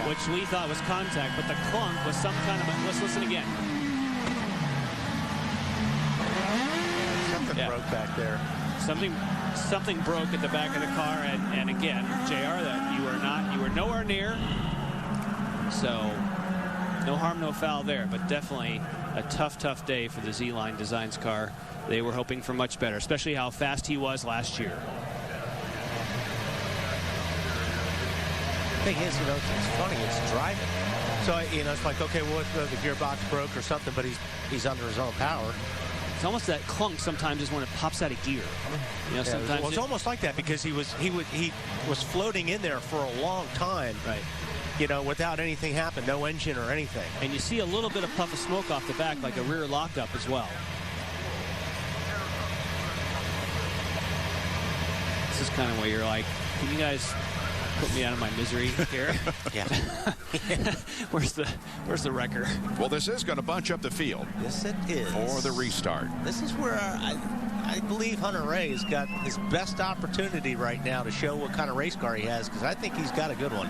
which we thought was contact, but the clunk was some kind of a, let's listen again. Something broke back there. Something broke at the back of the car, and again, JR, that you were nowhere near. So no harm, no foul there, but definitely a tough day for the Z-Line Designs car. They were hoping for much better, especially how fast he was last year. The thing is, it's funny, it's driving. So, it's like, okay, well, the gearbox broke or something, but he's under his own power. It's almost that clunk sometimes is when it pops out of gear. Sometimes it's almost like that because he was floating in there for a long time. Right. Without anything happen, no engine or anything. And you see a little bit of puff of smoke off the back, like a rear lockup as well. This is kind of where you're like, can you guys put me out of my misery here? Yeah. Where's the wrecker? Well, this is going to bunch up the field. Yes, it is. For the restart. This is where I believe Hunter Ray has got his best opportunity right now to show what kind of race car he has, because I think he's got a good one.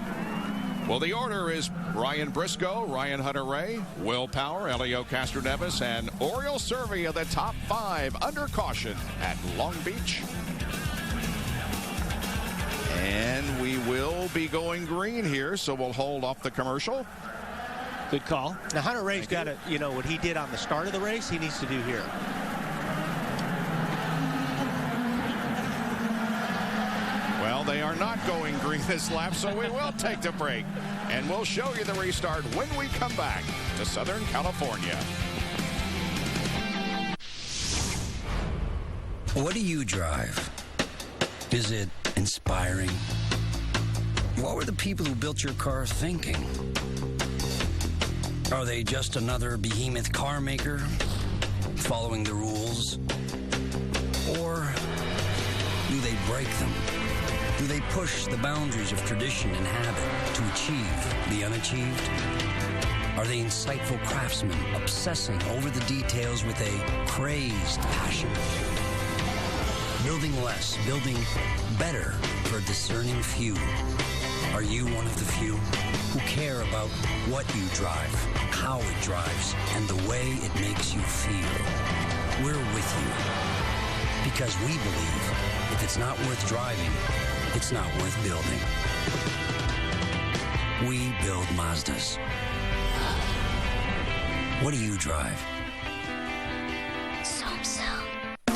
Well, the order is Ryan Briscoe, Ryan Hunter-Ray, Will Power, Elio Castroneves, and Oriol Servia, the top 5 under caution at Long Beach. And we will be going green here, so we'll hold off the commercial. Good call. Now, Hunter Ray's got to, what he did on the start of the race, he needs to do here. Well, they are not going green this lap, so we will take the break. And we'll show you the restart when we come back to Southern California. What do you drive? Is it inspiring? What were the people who built your car thinking? Are they just another behemoth car maker following the rules? Or do they break them? Do they push the boundaries of tradition and habit to achieve the unachieved? Are they insightful craftsmen obsessing over the details with a crazed passion? Building less, building better for a discerning few. Are you one of the few who care about what you drive, how it drives, and the way it makes you feel? We're with you because we believe if it's not worth driving, it's not worth building. We build Mazdas. What do you drive?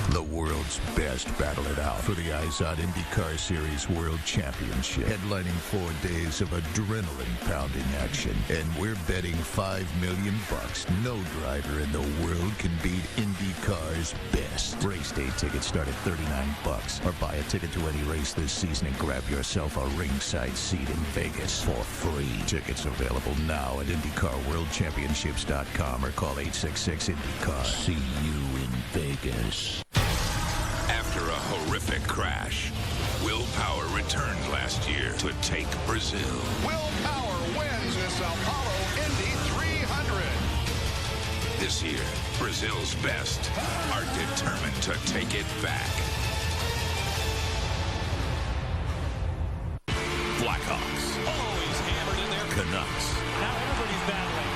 The world's best battle it out for the IZOD IndyCar Series World Championship. Headlining 4 days of adrenaline-pounding action. And we're betting $5 million no driver in the world can beat IndyCar's best. Race day tickets start at $39. Or buy a ticket to any race this season and grab yourself a ringside seat in Vegas for free. Tickets available now at IndyCarWorldChampionships.com or call 866-INDYCAR. See you in Vegas. After a horrific crash, Will Power returned last year to take Brazil. Will Power wins the Sao Paulo Indy 300. This year, Brazil's best are determined to take it back. Blackhawks. Always hammered in there. Canucks. Now everybody's battling.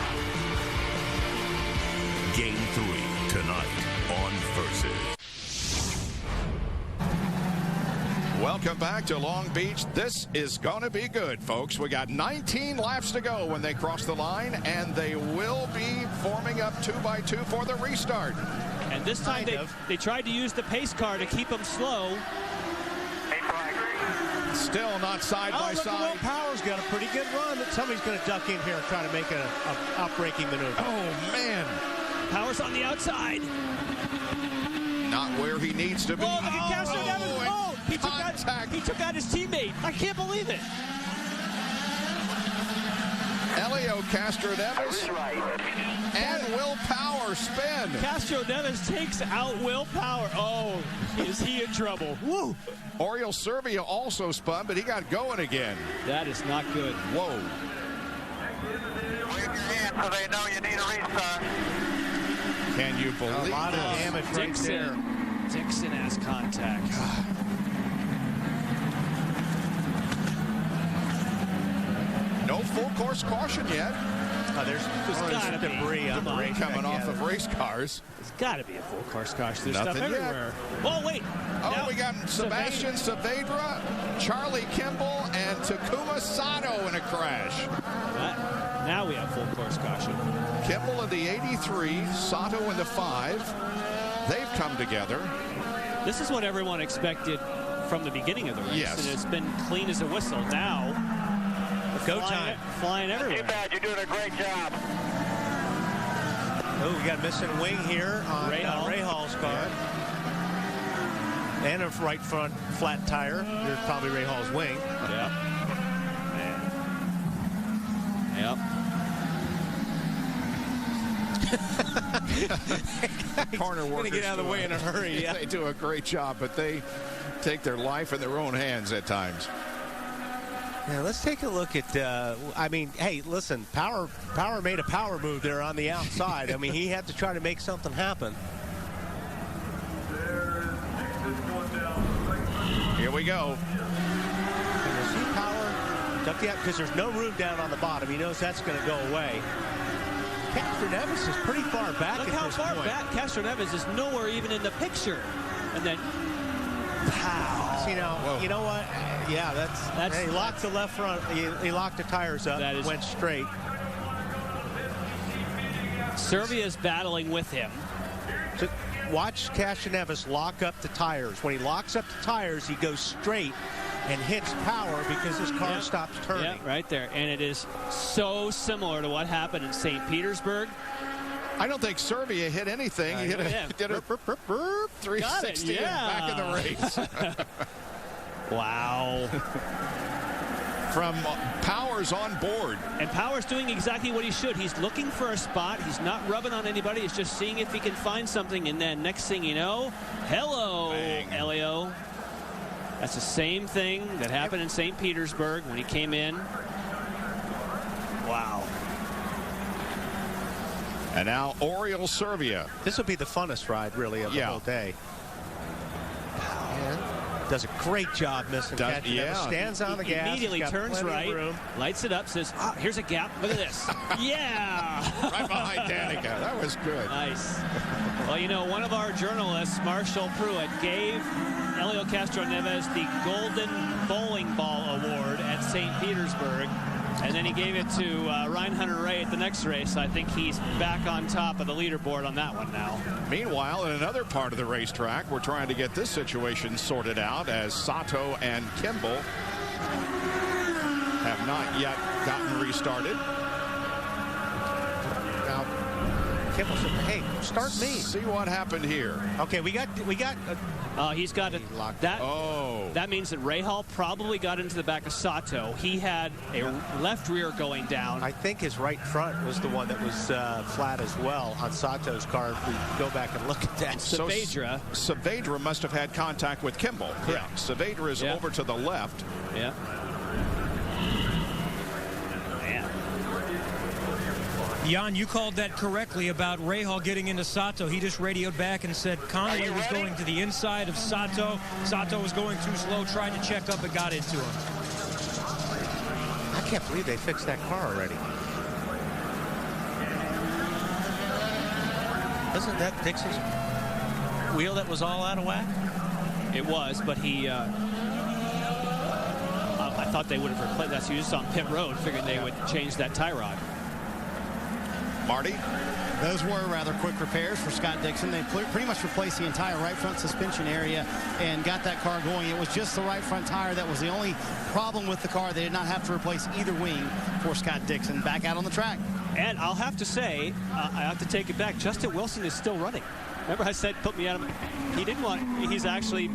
Game 3 tonight on Versus. Welcome back to Long Beach. This is going to be good, folks. We got 19 laps to go when they cross the line, and they will be forming up 2x2 for the restart. And this time they tried to use the pace car to keep them slow. Still not side by side. Will Power's got a pretty good run. Somebody's going to duck in here and try to make an outbreaking maneuver. Oh, man. Power's on the outside. Not where he needs to be. Oh, look at Castro Evans. Oh, he took out his teammate. I can't believe it. Elio Castroneves and Will Power spin. Castroneves takes out Will Power. Oh, is he in trouble? Woo! Oriol Servia also spun, but he got going again. That is not good. Whoa. Wave your hand so they know you need a restart. Can you believe a lot of damage right there? Dixon has contact. No full course caution yet. There's gotta be debris on the race coming off of race cars. There's got to be a full course caution. There's Nothing stuff everywhere. Oh, wait. Oh, now, we got Sebastian Saavedra, Charlie Kimball, and Takuma Sato in a crash. Now we have full course caution. Kimball in the 83, Sato in the 5. They've come together. This is what everyone expected from the beginning of the race. Yes. And it's been clean as a whistle. Now, go time. Flying everywhere. Too bad. You're doing a great job. Oh, we got a missing wing here on Rahaal's car. Yeah. And a right front flat tire. There's probably Rahaal's wing. Yeah. Yep. Corner workers get out of the way in a hurry. Yeah. They do a great job, but they take their life in their own hands at times. Yeah, let's take a look at, I mean, hey, listen, Power made a power move there on the outside. I mean, he had to try to make something happen. Here we go. And we'll see Power duck out because there's no room down on the bottom. He knows that's going to go away. Castroneves is pretty far back. Look at how this far point. back Castroneves is nowhere even in the picture. And then, pow. See now, you know what? Yeah, that's he locked the left front. He locked the tires up. Went straight. Servia's battling with him. So watch Castroneves lock up the tires. When he locks up the tires, he goes straight and hits Power because his car stops turning. Yeah, right there. And it is so similar to what happened in St. Petersburg. I don't think Servia hit anything. He hit a 360 and back in the race. Wow. From Power's on board. And Power's doing exactly what he should. He's looking for a spot. He's not rubbing on anybody. He's just seeing if he can find something. And then next thing you know, hello, Bang. Elio. That's the same thing that happened in St. Petersburg when he came in. Wow. And now Oriol Servia. This will be the funnest ride, really, of the whole day. Does a great job missing catch. Stands on the gas. Immediately turns right, lights it up, says, here's a gap. Look at this. Yeah. Right behind Danica. That was good. Nice. Well, you know, one of our journalists, Marshall Pruitt, gave Helio Castroneves the Golden Bowling Ball Award at St. Petersburg. And then he gave it to Ryan Hunter-Reay at the next race. I think he's back on top of the leaderboard on that one now. Meanwhile, in another part of the racetrack, we're trying to get this situation sorted out as Sato and Kimball have not yet gotten restarted. Now, Kimball said, hey, start me. See what happened here. Okay, we got he's got it. That means that Rahal probably got into the back of Sato. He had a left rear going down. I think his right front was the one that was flat as well on Sato's car. If we go back and look at that. Saavedra must have had contact with Kimball. Yeah. Saavedra is over to the left. Yeah. Jan, you called that correctly about Rahal getting into Sato. He just radioed back and said Conway was going to the inside of Sato. Sato was going too slow, tried to check up and got into him. I can't believe they fixed that car already. Isn't that Dixon's wheel that was all out of whack? It was, but he... I thought they would have replaced that. So you just on pit road, figuring they would change that tie rod. Marty? Those were rather quick repairs for Scott Dixon. They pretty much replaced the entire right front suspension area and got that car going. It was just the right front tire that was the only problem with the car. They did not have to replace either wing for Scott Dixon. Back out on the track. And I'll have to say, I have to take it back. Justin Wilson is still running. Remember I said put me out of... He didn't want... He's actually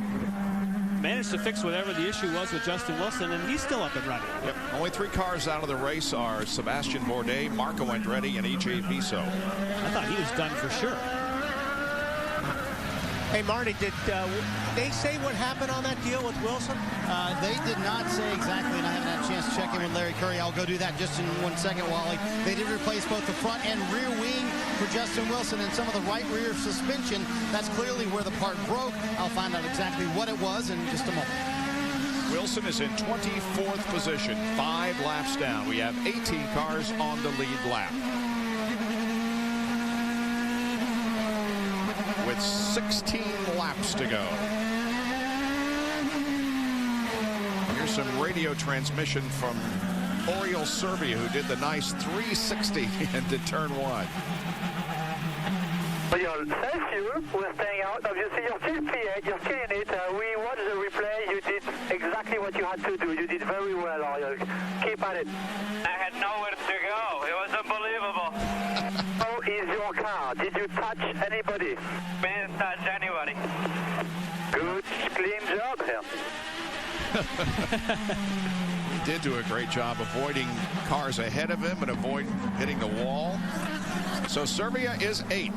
managed to fix whatever the issue was with Justin Wilson, and he's still up and running. Yep. Only 3 cars out of the race are Sebastian Bourdais, Marco Andretti, and E.J. Piso. I thought he was done for sure. Hey, Marty, did they say what happened on that deal with Wilson? They did not say exactly, and I haven't had a chance to check in with Larry Curry. I'll go do that just in 1 second, Wally. They did replace both the front and rear wing for Justin Wilson and some of the right rear suspension. That's clearly where the part broke. I'll find out exactly what it was in just a moment. Wilson is in 24th position, 5 laps down. We have 18 cars on the lead lap. With 16 laps to go. Here's some radio transmission from Oriol Servia, who did the nice 360 into turn 1. Oriol, thank you. We're staying out. Obviously, you're still P8. You're still in it. We watched the replay. You did exactly what you had to do. You did very well, Oriol. Keep at it. I had nowhere to go. It was unbelievable. How is your car? Did you touch anybody? Didn't touch anybody. Good, clean job here. He did do a great job avoiding cars ahead of him and avoid hitting the wall. So Servia is 8th.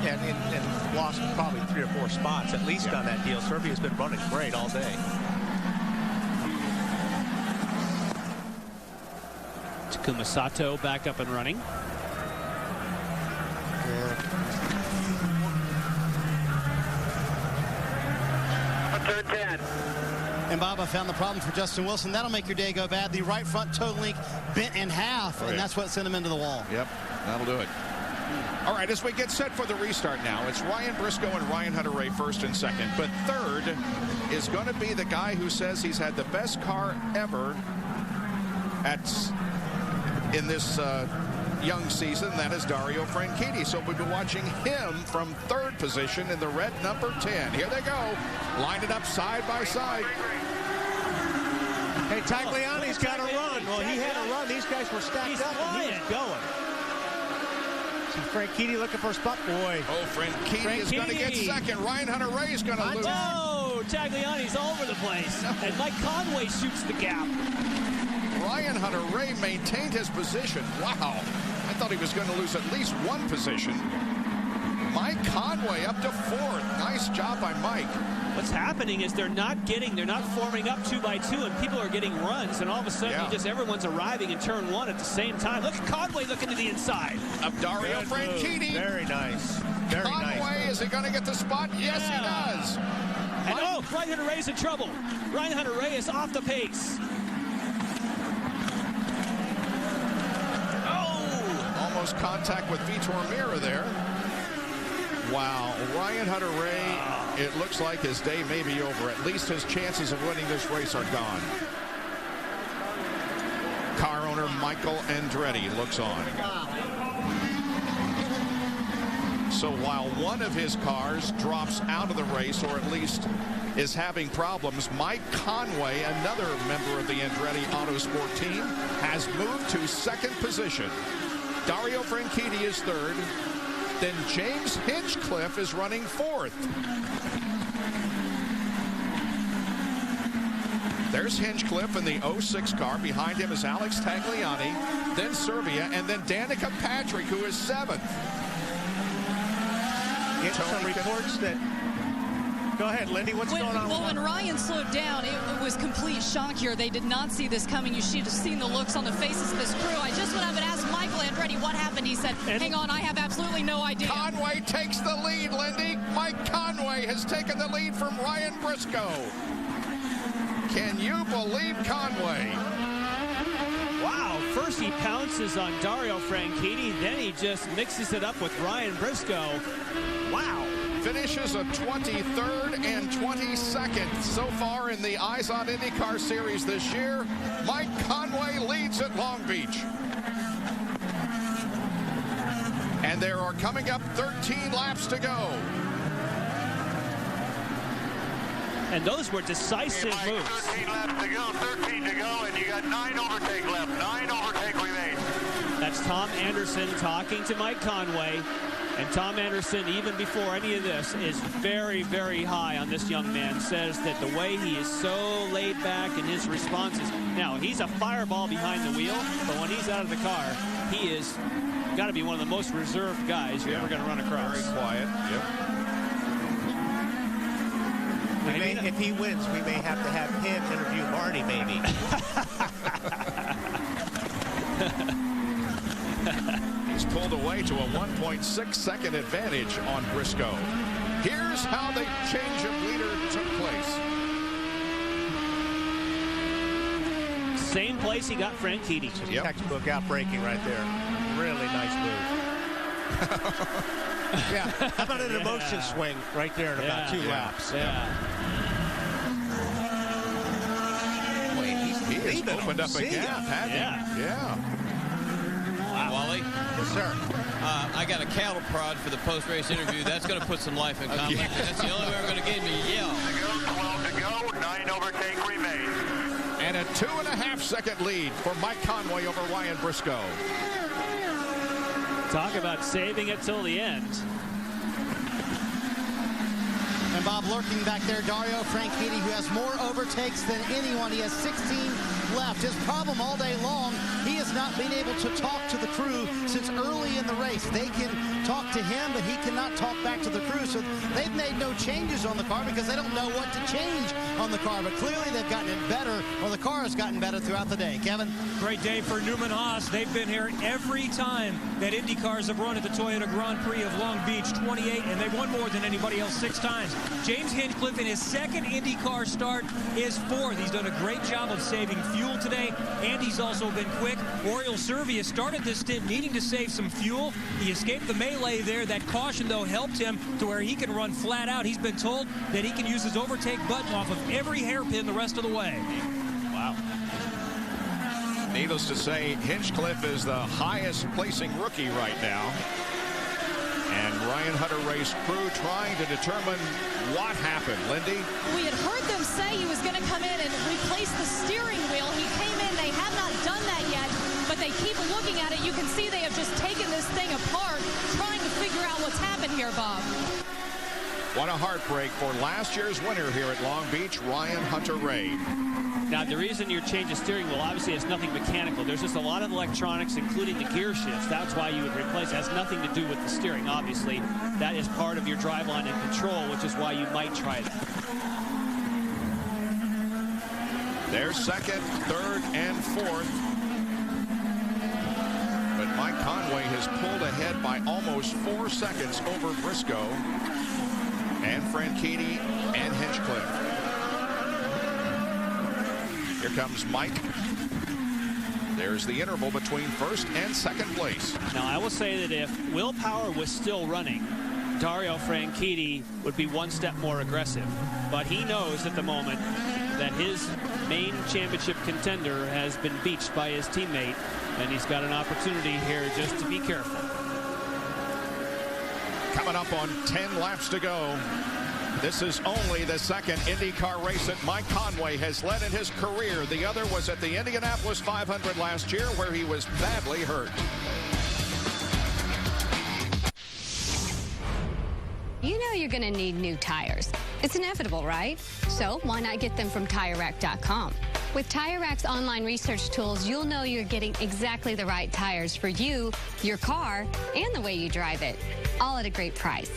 And lost probably 3 or 4 spots at least on that deal. Servia's been running great all day. Takuma Sato back up and running. Turn 10. And Bob, I found the problem for Justin Wilson. That'll make your day go bad. The right front toe link bent in half, and that's what sent him into the wall. Yep, that'll do it. All right, as we get set for the restart now, it's Ryan Briscoe and Ryan Hunter-Reay first and second. But third is going to be the guy who says he's had the best car ever in this young season. That is Dario Franchitti. So we've been watching him from 3rd position in the red number 10. Here they go. Line it up side by side. Hey, Tagliani's got a run. Well, he had a run. These guys were stacked up, and he was going. See Franchitti looking for a spot. Boy. Oh, Franchitti is going to get second. Ryan Hunter-Reay is going to lose. Oh, Tagliani's all over the place. And Mike Conway shoots the gap. Ryan Hunter-Reay maintained his position. Wow. I thought he was going to lose at least 1 position. Mike Conway up to 4th. Nice job by Mike. What's happening is they're not forming up 2 by 2, and people are getting runs, and all of a sudden everyone's arriving in turn 1 at the same time. Look at Conway looking to the inside. Of Dario Franchitti. Very nice. Conway, is he going to get the spot? Yes, he does. And Ryan Hunter-Reay in trouble. Ryan Hunter-Reay is off the pace. Almost contact with Vitor Meira there. Wow, Ryan Hunter-Reay, it looks like his day may be over. At least his chances of winning this race are gone. Car owner Michael Andretti looks on. So while one of his cars drops out of the race, or at least is having problems, Mike Conway, another member of the Andretti Autosport team, has moved to second position. Dario Franchitti is third. Then James Hinchcliffe is running fourth. There's Hinchcliffe in the 06 car. Behind him is Alex Tagliani, then Servia, and then Danica Patrick, who is seventh. Get some reports that... Go ahead, Lindy. What's going on? Well, when Ryan slowed down, it was complete shock here. They did not see this coming. You should have seen the looks on the faces of this crew. I just went up and asked Michael Andretti what happened. He said, hang on, I have absolutely no idea. Conway takes the lead, Lindy. Mike Conway has taken the lead from Ryan Briscoe. Can you believe Conway? Wow, first he pounces on Dario Franchitti, then he just mixes it up with Ryan Briscoe. Wow. Finishes a 23rd and 22nd so far in the IZOD IndyCar Series this year. Mike Conway leads at Long Beach. And there are coming up 13 laps to go. And those were decisive moves. 13 laps to go, 13 to go, and you got 9 overtake left. 9 overtake remain. That's Tom Anderson talking to Mike Conway. And Tom Anderson, even before any of this, is very, very high on this young man. Says that the way he is so laid back in his responses. Now, he's a fireball behind the wheel, but when he's out of the car, he is got to be one of the most reserved guys you're ever going to run across. Very quiet. Yep. If he wins, we may have to have him interview Marty, maybe. He's pulled away to a 1.6 second advantage on Briscoe. Here's how the change of leader took place. Same place he got Franchitti. Yep. Textbook outbreaking right there. Really nice move. Yeah. How about an emotion swing right there in about 2 laps? Boy, he has opened up a gap, hasn't he? Yeah. Wally? Yes, sir. I got a cattle prod for the post-race interview. That's going to put some life in conflict. That's the only way we're going to get him to yell. 12 to go, 9 overtake remain. And a 2.5 second lead for Mike Conway over Ryan Briscoe. Talk about saving it till the end. And Bob lurking back there, Dario Franchitti, who has more overtakes than anyone. He has 16 left. His problem all day long, he has not been able to talk to the crew since early in the race. They can talk to him, but he cannot talk back to the crew. So they've made no changes on the car because they don't know what to change on the car. But clearly they've gotten it better, or the car has gotten better throughout the day. Kevin? Great day for Newman Haas. They've been here every time that Indy cars have run at the Toyota Grand Prix of Long Beach, 28, and they've won more than anybody else 6 times. James Hinchcliffe in his second IndyCar start is 4th. He's done a great job of saving fuel today, and he's also been quick. Oriol Servia started this stint needing to save some fuel. He escaped the melee there. That caution, though, helped him to where he can run flat out. He's been told that he can use his overtake button off of every hairpin the rest of the way. Wow. Needless to say, Hinchcliffe is the highest placing rookie right now. And Ryan Hunter-Reay's crew trying to determine what happened. Lindy? We had heard them say he was going to come in and replace the steering wheel. He came in. They have not done that yet, but they keep looking at it. You can see they have just taken this thing apart, trying to figure out what's happened here, Bob. What a heartbreak for last year's winner here at Long Beach, Ryan Hunter-Reay. Now, the reason you change the steering wheel, obviously, has nothing mechanical. There's just a lot of electronics, including the gear shifts. That's why you would replace it. It has nothing to do with the steering, obviously. That is part of your driveline and control, which is why you might try that. Their second, third, and fourth. But Mike Conway has pulled ahead by almost 4 seconds over Briscoe and Franchitti and Hinchcliffe. Here comes Mike. There's the interval between first and second place. Now, I will say that if Willpower was still running, Dario Franchitti would be one step more aggressive. But he knows at the moment that his main championship contender has been beached by his teammate, and he's got an opportunity here just to be careful. Coming up on 10 laps to go. This is only the second IndyCar race that Mike Conway has led in his career. The other was at the Indianapolis 500 last year, where he was badly hurt. You know you're going to need new tires. It's inevitable, right? So why not get them from TireRack.com? With TireRack's online research tools, you'll know you're getting exactly the right tires for you, your car, and the way you drive it, all at a great price.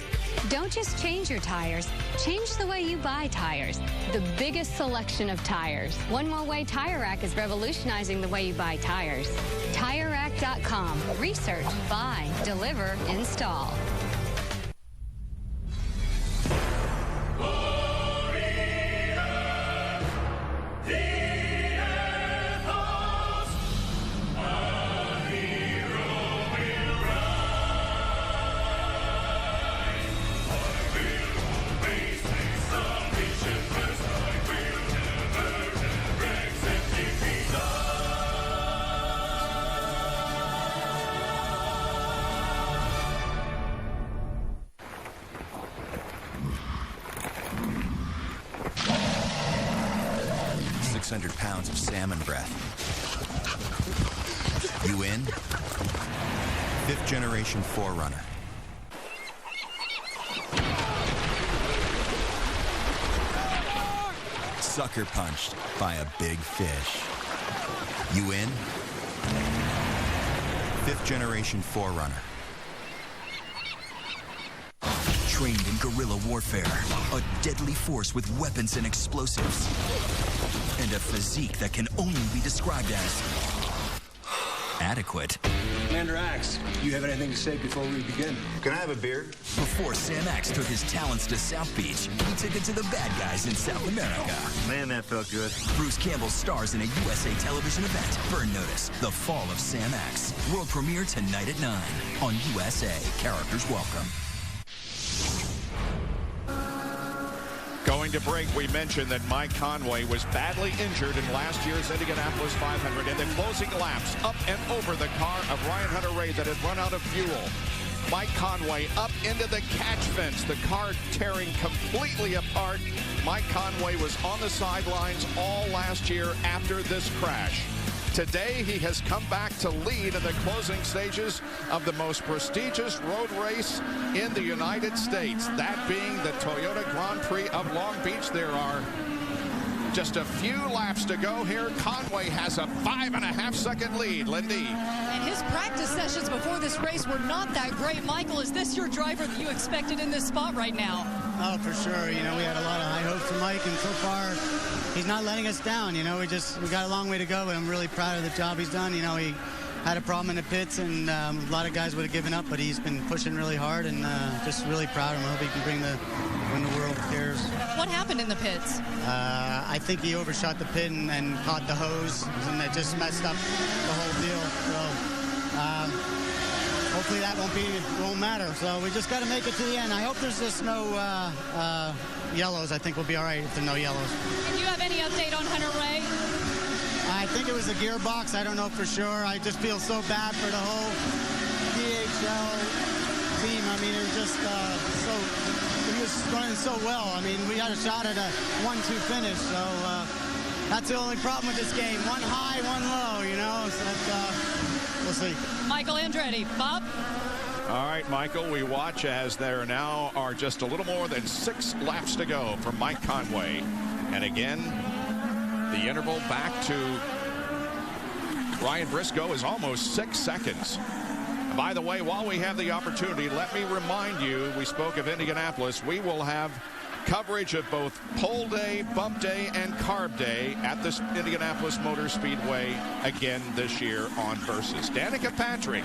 Don't just change your tires, change the way you buy tires. The biggest selection of tires. One more way Tire Rack is revolutionizing the way you buy tires. TireRack.com. Research, buy, deliver, install. Pounds of salmon breath. You in? 5th generation Forerunner. Sucker punched by a big fish. You in? 5th generation Forerunner. Trained in guerrilla warfare, a deadly force with weapons and explosives, and a physique that can only be described as adequate. Commander Axe, you have anything to say before we begin? Can I have a beer? Before Sam Axe took his talents to South Beach, he took it to the bad guys in South America. Man, that felt good. Bruce Campbell stars in a USA television event, Burn Notice, The Fall of Sam Axe. World premiere tonight at 9 on USA. Characters welcome. Going to break, we mentioned that Mike Conway was badly injured in last year's Indianapolis 500 in the closing laps up and over the car of Ryan Hunter-Reay that had run out of fuel. Mike Conway up into the catch fence, the car tearing completely apart. Mike Conway was on the sidelines all last year after this crash. Today, he has come back to lead in the closing stages of the most prestigious road race in the United States, that being the Toyota Grand Prix of Long Beach. There are just a few laps to go here. Conway has a 5.5-second lead. Lindy. And his practice sessions before this race were not that great. Michael, is this your driver that you expected in this spot right now? Oh, for sure. You know, we had a lot of high hopes for Mike, and so far, he's not letting us down. You know, we got a long way to go, but I'm really proud of the job he's done. You know, he had a problem in the pits, and a lot of guys would have given up, but he's been pushing really hard, and just really proud of him. I hope he can win the World Cares. What happened in the pits? I think he overshot the pit and caught the hose, and that just messed up the whole deal. So hopefully that won't matter. So we just got to make it to the end. I hope there's just no yellows. I think we'll be all right if there are no yellows. Do you have any update on Hunter-Reay? I think it was a gearbox. I don't know for sure. I just feel so bad for the whole DHL team. I mean, it was just he was running so well. I mean, we had a shot at a 1-2 finish. So that's the only problem with this game. One high, one low, you know. So that's, we'll see. Michael Andretti. Bob? All right, Michael, we watch as there now are just a little more than 6 laps to go for Mike Conway. And again, the interval back to Ryan Briscoe is almost 6 seconds. By the way, while we have the opportunity, let me remind you, we spoke of Indianapolis. We will have coverage of both pole day, bump day, and carb day at the Indianapolis Motor Speedway again this year on Versus. Danica Patrick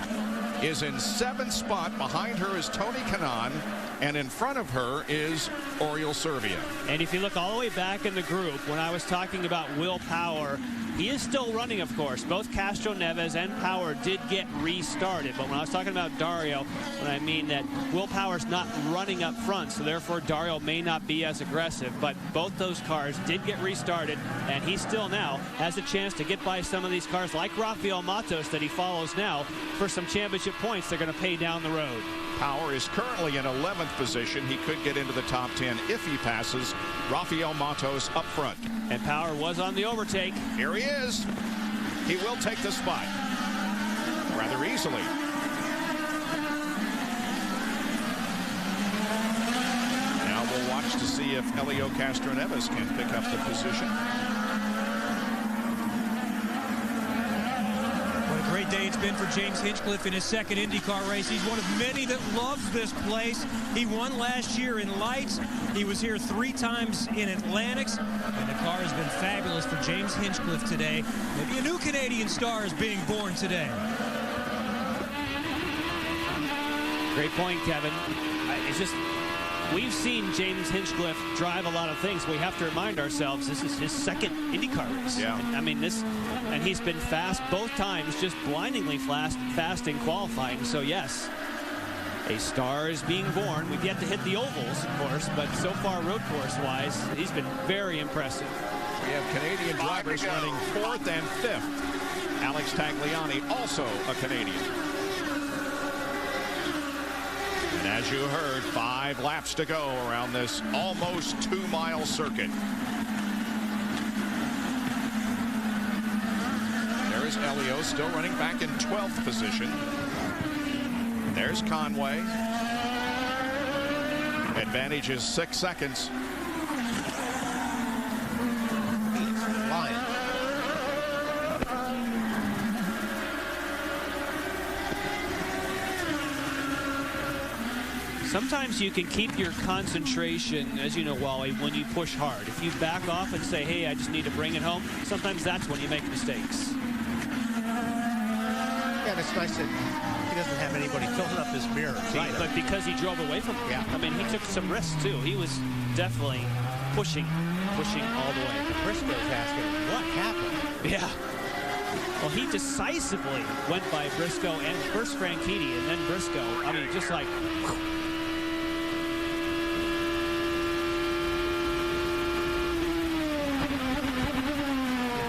is in 7th spot. Behind her is Tony Kanaan, and in front of her is Oriol Servia. And if you look all the way back in the group, when I was talking about Will Power, he is still running, of course. Both Castro Neves and Power did get restarted. But when I was talking about Dario, when I mean that Will Power's not running up front, so therefore Dario may not be as aggressive. But both those cars did get restarted, and he still now has a chance to get by some of these cars like Rafael Matos that he follows now for some championship points they're going to pay down the road. Power is currently in 11th position. He could get into the top 10 if he passes Rafael Matos up front. And Power was on the overtake. Here he is. He will take the spot rather easily. Now we'll watch to see if Helio Castroneves can pick up the position. Great day it's been for James Hinchcliffe in his second IndyCar race. He's one of many that loves this place. He won last year in Lights. He was here 3 times in Atlantics. And the car has been fabulous for James Hinchcliffe today. Maybe a new Canadian star is being born today. Great point, Kevin. It's just, we've seen James Hinchcliffe drive a lot of things. We have to remind ourselves this is his second IndyCar race. Yeah. I mean, and he's been fast both times, just blindingly fast in qualifying. So yes, a star is being born. We've yet to hit the ovals, of course, but so far road course wise, he's been very impressive. We have Canadian drivers running 4th and 5th. Alex Tagliani, also a Canadian. And as you heard, 5 laps to go around this almost 2-mile circuit. There's Helio still running back in 12th position. There's Conway. Advantage is 6 seconds. Sometimes you can keep your concentration, as you know, Wally, when you push hard. If you back off and say, hey, I just need to bring it home, sometimes that's when you make mistakes. Yeah, it's nice that he doesn't have anybody filling up his mirror. Right, but because he drove away from him. Yeah. I mean, he took some risks, too. He was definitely pushing all the way. Briscoe's asking, what happened? Yeah. Well, he decisively went by Briscoe and first Franchitti and then Briscoe. I mean, just like...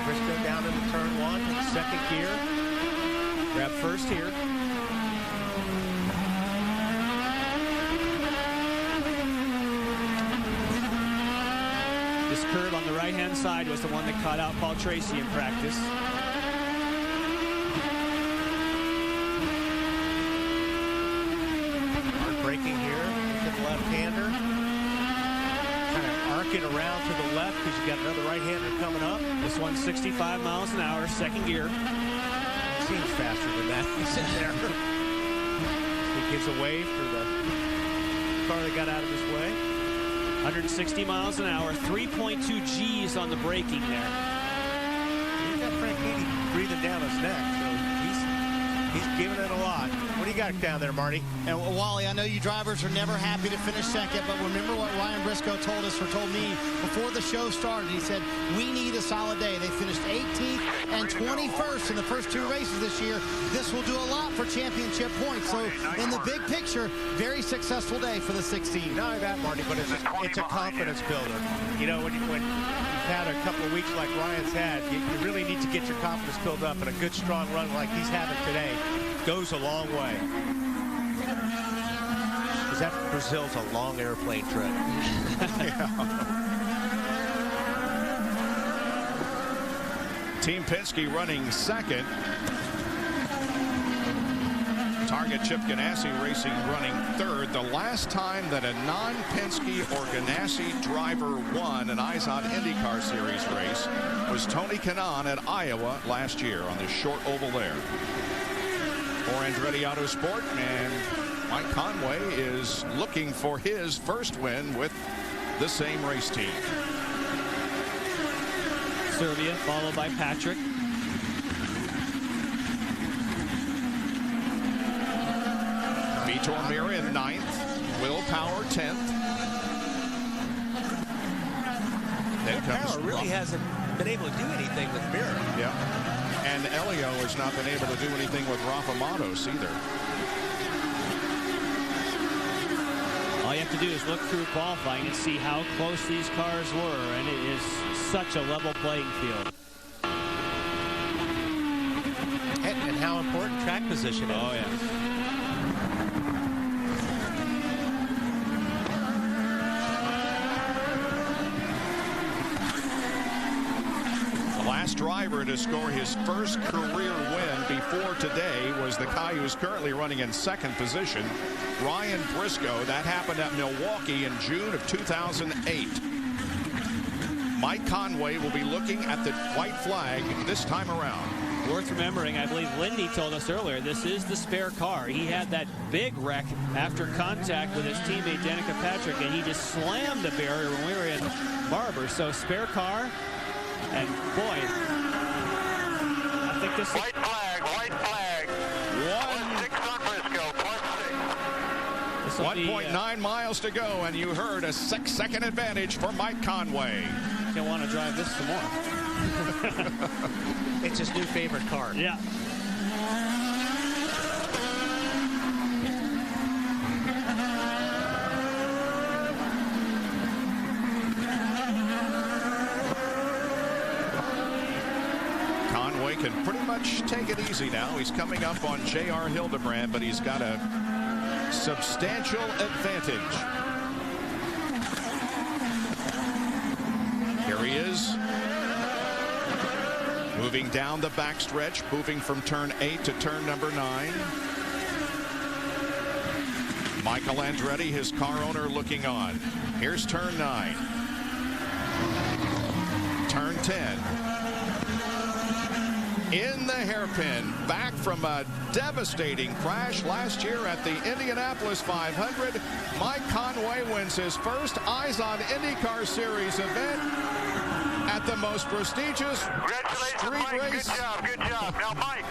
Briscoe down into turn 1, 2nd gear. Grab first here. This curve on the right-hand side was the one that caught out Paul Tracy in practice. Hard braking here to the left-hander. Kind of arc it around to the left because you got another right-hander coming up. This one's 65 miles an hour, 2nd gear. Seems faster than that. He's in there. He gives a wave for the car that got out of his way. 160 miles an hour, 3.2 G's on the braking there. He's got Franchitti breathing down his neck, so he's giving it a lot. What do you got down there, Marty? And Wally, I know you drivers are never happy to finish second, but remember what Ryan Briscoe told us or told me before the show started. He said, we need a solid day. They finished 18th and 21st in the first 2 races this year. This will do a lot for championship points. So in the big picture, very successful day for the 16. Not only that, Marty, but it's a confidence builder. You know, when you've had a couple of weeks like Ryan's had, you really need to get your confidence built up, and a good, strong run like he's having today goes a long way. Because that Brazil's a long airplane trip. Team Penske running 2nd. Target Chip Ganassi Racing running third. The last time that a non-Penske or Ganassi driver won an IZOD IndyCar Series race was Tony Kanaan at Iowa last year on this short oval there. For Andretti Autosport, and Mike Conway is looking for his first win with the same race team. Serbia followed by Patrick. Vitor Mir in 9th. Will Power 10th. Then comes Power really hasn't been able to do anything with Mir. Yeah. And Elio has not been able to do anything with Rafa Matos either. All you have to do is look through qualifying and see how close these cars were, and it is such a level playing field. And how important track position is. Oh, yeah. Last driver to score his first career win before today was the guy who's currently running in second position, Ryan Briscoe. That happened at Milwaukee in June of 2008. Mike Conway will be looking at the white flag this time around. Worth remembering, I believe Lindy told us earlier, this is the spare car. He had that big wreck after contact with his teammate Danica Patrick, and he just slammed the barrier when we were in Barber. So spare car. And boy, I think this white flag, white flag. 1.6 on Briscoe, 1.9 miles to go, and you heard a 6-second advantage for Mike Conway. He'll want to drive this some more. It's his new favorite car. Yeah. Can pretty much take it easy now. He's coming up on J.R. Hildebrand, but he's got a substantial advantage. Here he is. Moving down the backstretch, moving from turn 8 to turn number 9. Michael Andretti, his car owner, looking on. Here's turn 9. Turn 10. In the hairpin, back from a devastating crash last year at the Indianapolis 500, Mike Conway wins his first IZOD IndyCar Series event at the most prestigious street race. Good job, good job. Now, Mike,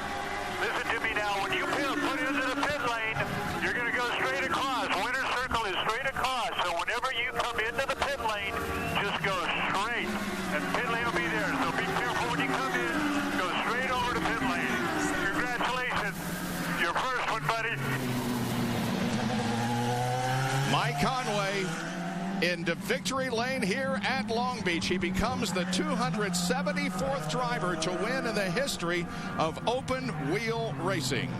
listen to me now. When you put into the pit lane, you're going to go straight across. Winner's circle is straight across. So whenever you come into the pit lane, just go straight. And the pit lane will be there. So be careful when you come in. Mike Conway into victory lane here at Long Beach. He becomes the 274th driver to win in the history of open wheel racing.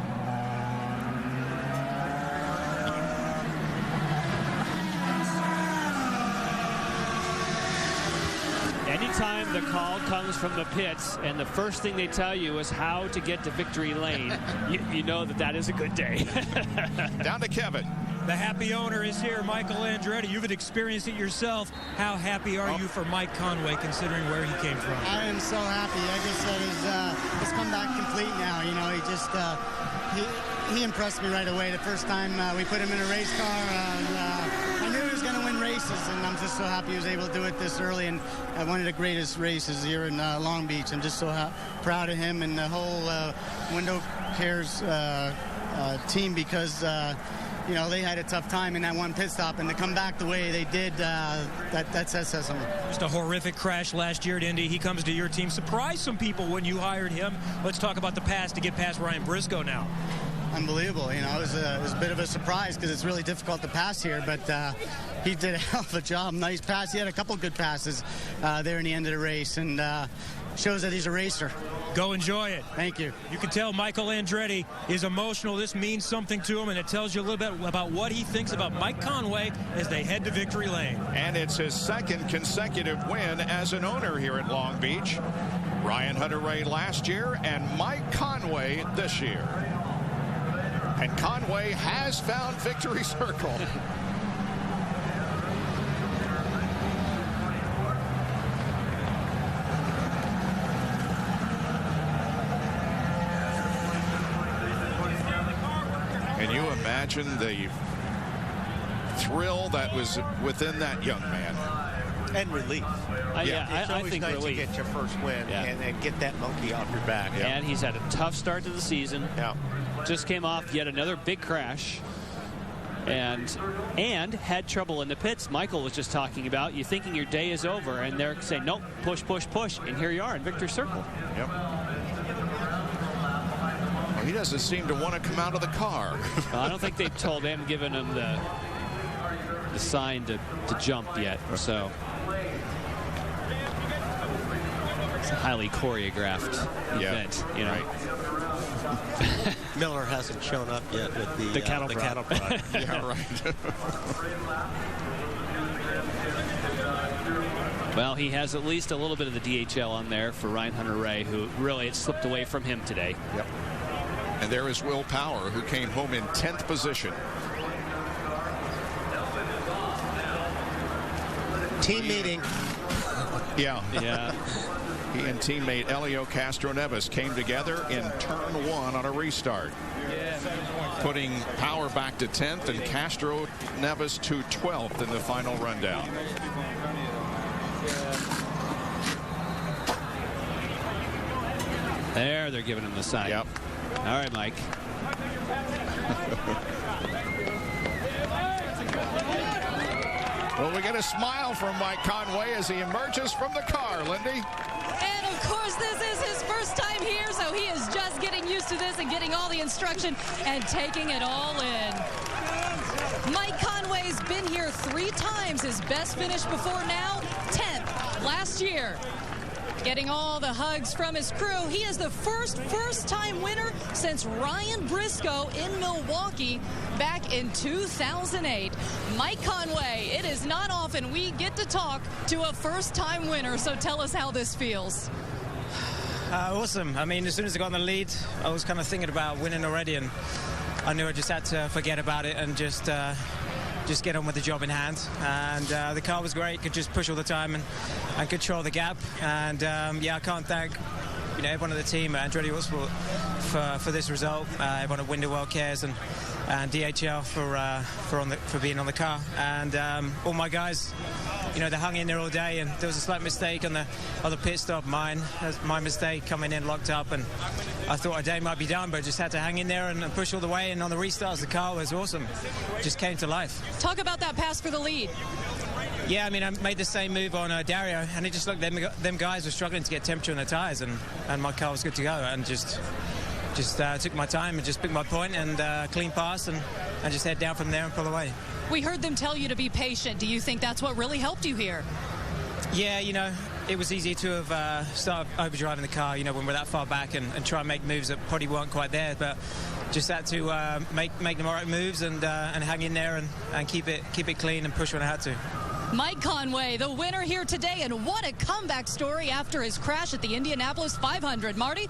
Anytime the call comes from the pits and the first thing they tell you is how to get to victory lane, you know that is a good day. Down to Kevin. The happy owner is here, Michael Andretti. You've experienced it yourself. How happy are you for Mike Conway, considering where he came from? I am so happy. I just said he's come back complete now. You know, he just he impressed me right away. The first time we put him in a race car, I knew he was going to win races, and I'm just so happy he was able to do it this early. And one of the greatest races here in Long Beach. I'm just so proud of him and the whole Window Cares team because. You know, they had a tough time in that one pit stop, and to come back the way they did, that says something. Just a horrific crash last year at Indy. He comes to your team. Surprised some people when you hired him. Let's talk about the pass to get past Ryan Briscoe now. Unbelievable. You know, it was a bit of a surprise because it's really difficult to pass here, but he did a hell of a job. Nice pass. He had a couple good passes there in the end of the race, and shows that he's a racer. Go enjoy it. Thank you. You can tell Michael Andretti is emotional. This means something to him, and it tells you a little bit about what he thinks about Mike Conway as they head to victory lane. And it's his second consecutive win as an owner here at Long Beach. Ryan Hunter-Reay last year and Mike Conway this year. And Conway has found victory circle. Can you imagine the thrill that was within that young man? And relief. It's always think nice relief. to get your first win and get that monkey off your back. And he's had a tough start to the season. Yeah. Just came off yet another big crash. And had trouble in the pits. Michael was just talking about you thinking your day is over, and they're saying, nope, push, push, push. And here you are in victory circle. Yep. Well, he doesn't seem to want to come out of the car. I don't think they've told him, given him the sign to jump yet. So it's a highly choreographed event, you know. Right. Miller hasn't shown up yet with the cattle prod. Yeah, right. Well, he has at least a little bit of the DHL on there for Ryan Hunter-Reay, who really it slipped away from him today. Yep. And there is Will Power, who came home in 10th position. Team meeting. Yeah. Yeah. He and teammate Elio Castro-Neves came together in turn 1 on a restart. Putting Power back to 10th and Castro-Neves to 12th in the final rundown. There, they're giving him the sign. Yep. All right, Mike. Well, we get a smile from Mike Conway as he emerges from the car, Lindy. And of course, this is his first time here, so he is just getting used to this and getting all the instruction and taking it all in. Mike Conway's been here 3 times. His best finish before now, 10th last year. Getting all the hugs from his crew. He is the first-time winner since Ryan Briscoe in Milwaukee back in 2008. Mike Conway, it is not often we get to talk to a first-time winner, so tell us how this feels. Awesome. I mean, as soon as I got in the lead, I was kind of thinking about winning already, and I knew I just had to forget about it and just get on with the job in hand. And the car was great, could just push all the time and control the gap. And yeah, I can't thank everyone on the team, Andretti Autosport, for this result. Everyone at Winter World Cares and DHL for being on the car. And all my guys, they hung in there all day, and there was a slight mistake on the pit stop. My mistake coming in locked up, and I thought our day might be done, but just had to hang in there and push all the way. And on the restarts, the car was awesome. Just came to life. Talk about that pass for the lead. Yeah, I mean, I made the same move on Dario, and it just looked them guys were struggling to get temperature in their tires, and my car was good to go, and just took my time and just picked my point and clean pass and just head down from there and pull away. We heard them tell you to be patient. Do you think that's what really helped you here? Yeah, it was easy to have started overdriving the car, when we're that far back and try and make moves that probably weren't quite there, but just had to make the right moves and hang in there and keep it clean and push when I had to. Mike Conway, the winner here today, and what a comeback story after his crash at the Indianapolis 500. Marty?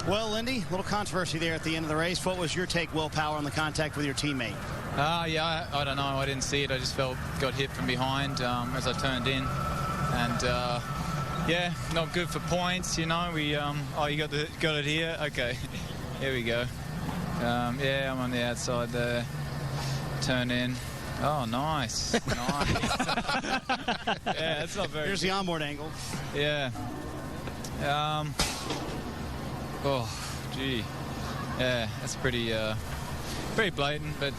Well, Lindy, a little controversy there at the end of the race. What was your take, Will Power, on the contact with your teammate? Yeah, I don't know. I didn't see it. I just got hit from behind as I turned in. And, yeah, not good for points, We, oh, you got it here? Okay, here we go. Yeah, I'm on the outside there. Turn in. Oh, nice. Nice. Yeah, that's not very Here's good. the onboard angle. Yeah. Oh, gee. Yeah, that's pretty blatant, but,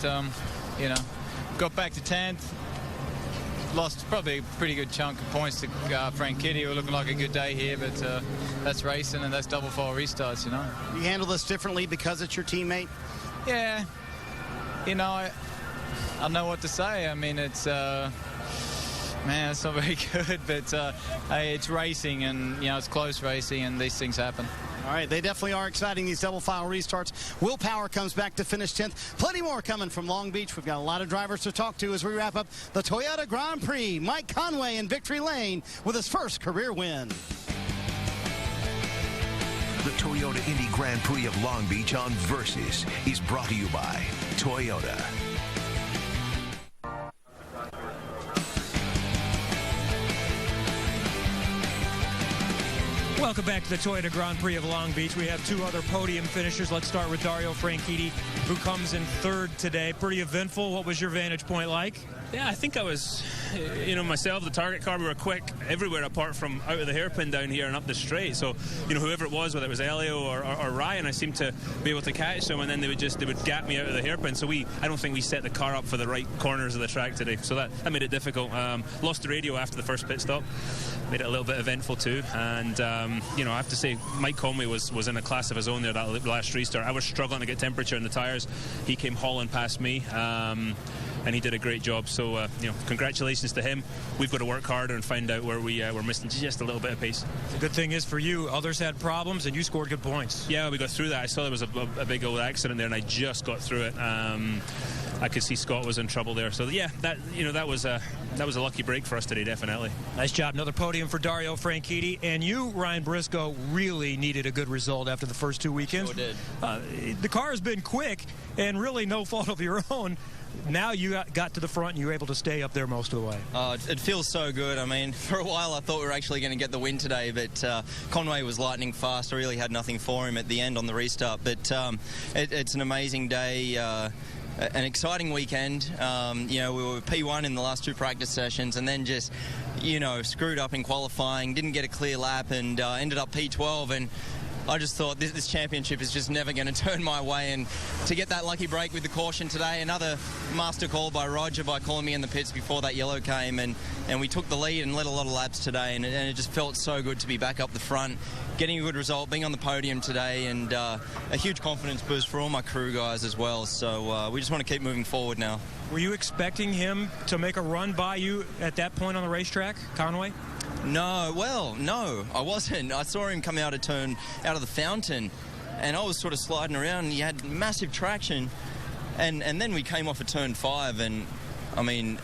got back to 10th. Lost probably a pretty good chunk of points to Frank Kitty, who looking like a good day here, but that's racing and that's double file restarts, You handle this differently because it's your teammate? Yeah. I know what to say. I mean, it's, man, it's not very good, but hey, it's racing and, it's close racing and these things happen. All right, they definitely are exciting, these double file restarts. Will Power comes back to finish 10th. Plenty more coming from Long Beach. We've got a lot of drivers to talk to as we wrap up the Toyota Grand Prix. Mike Conway in victory lane with his first career win. The Toyota Indy Grand Prix of Long Beach on Versus is brought to you by Toyota. Welcome back to the Toyota Grand Prix of Long Beach. We have two other podium finishers. Let's start with Dario Franchitti, who comes in third today. Pretty eventful. What was your vantage point like? Yeah, I think I was, myself, the target car, we were quick everywhere apart from out of the hairpin down here and up the straight. So, whoever it was, whether it was Elio or Ryan, I seemed to be able to catch them, and then they would gap me out of the hairpin. So I don't think we set the car up for the right corners of the track today. So that made it difficult. Lost the radio after the first pit stop. Made it a little bit eventful too. And, I have to say, Mike Conway was in a class of his own there that last restart. I was struggling to get temperature in the tyres. He came hauling past me. And he did a great job. So, congratulations to him. We've got to work harder and find out where we're missing just a little bit of pace. The good thing is for you, others had problems, and you scored good points. Yeah, we got through that. I saw there was a big old accident there, and I just got through it. I could see Scott was in trouble there. So, yeah, that was a lucky break for us today, definitely. Nice job. Another podium for Dario Franchitti. And you, Ryan Briscoe, really needed a good result after the first two weekends. Sure did. The car has been quick, and really no fault of your own. Now you got to the front and you were able to stay up there most of the way. It feels so good. I mean, for a while I thought we were actually going to get the win today, but Conway was lightning fast. I really had nothing for him at the end on the restart. But it's an amazing day. An exciting weekend. We were P1 in the last two practice sessions and then just, screwed up in qualifying, didn't get a clear lap and ended up P12. And I just thought this championship is just never going to turn my way, and to get that lucky break with the caution today, another master call by Roger by calling me in the pits before that yellow came, and we took the lead and led a lot of laps today, and it just felt so good to be back up the front, getting a good result, being on the podium today, and a huge confidence boost for all my crew guys as well. So we just want to keep moving forward now. Were you expecting him to make a run by you at that point on the racetrack, Conway? No, I wasn't. I saw him come out of the fountain, and I was sort of sliding around, and he had massive traction, and then we came off of turn 5, and I mean,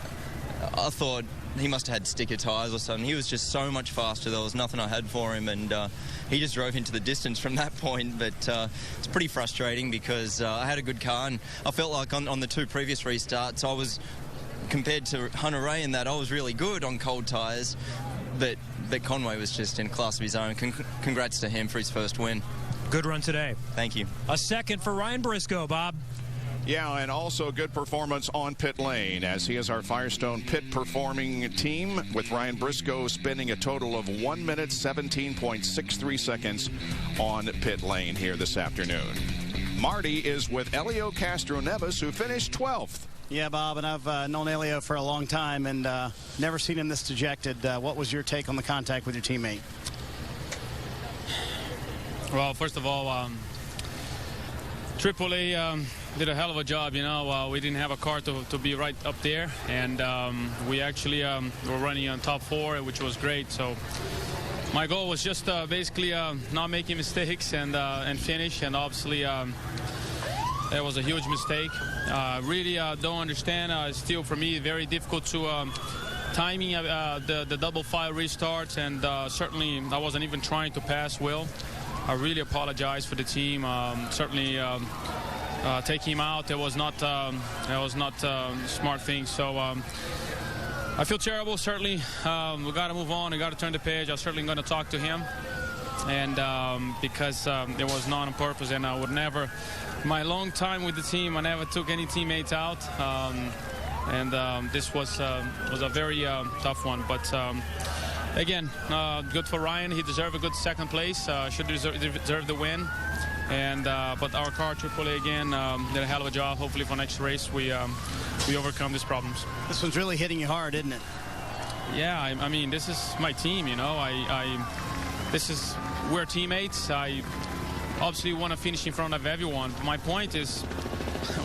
I thought he must have had sticker tires or something. He was just so much faster. There was nothing I had for him, and he just drove into the distance from that point. But it's pretty frustrating because I had a good car, and I felt like on the two previous restarts, I was, compared to Hunter Ray in that, I was really good on cold tires. But Conway was just in a class of his own. Congrats to him for his first win. Good run today. Thank you. A second for Ryan Briscoe, Bob. Yeah, and also good performance on pit lane, as he is our Firestone pit performing team, with Ryan Briscoe spending a total of 1 minute 17.63 seconds on pit lane here this afternoon. Marty is with Elio Castro-Neves, who finished 12th. Yeah, Bob, and I've known Elio for a long time and never seen him this dejected. What was your take on the contact with your teammate? Well, first of all, AAA did a hell of a job. We didn't have a car to be right up there, and we actually were running on top 4, which was great. So my goal was just basically not making mistakes and finish, and obviously that was a huge mistake. Really don't understand. Still, for me, very difficult to timing the double file restarts, and certainly I wasn't even trying to pass Will. I really apologize for the team. Certainly taking him out, it was not a smart thing. So I feel terrible. Certainly, we got to move on. We got to turn the page. I'm certainly going to talk to him, and because it was not on purpose, and I would never. My long time with the team, I never took any teammates out, and this was a very tough one. But again, good for Ryan. He deserved a good second place. Should deserve the win. And but our car, AAA, again, did a hell of a job. Hopefully for next race we overcome these problems. This one's really hitting you hard, isn't it? Yeah, I mean, this is my team. We're teammates. I obviously want to finish in front of everyone. My point is,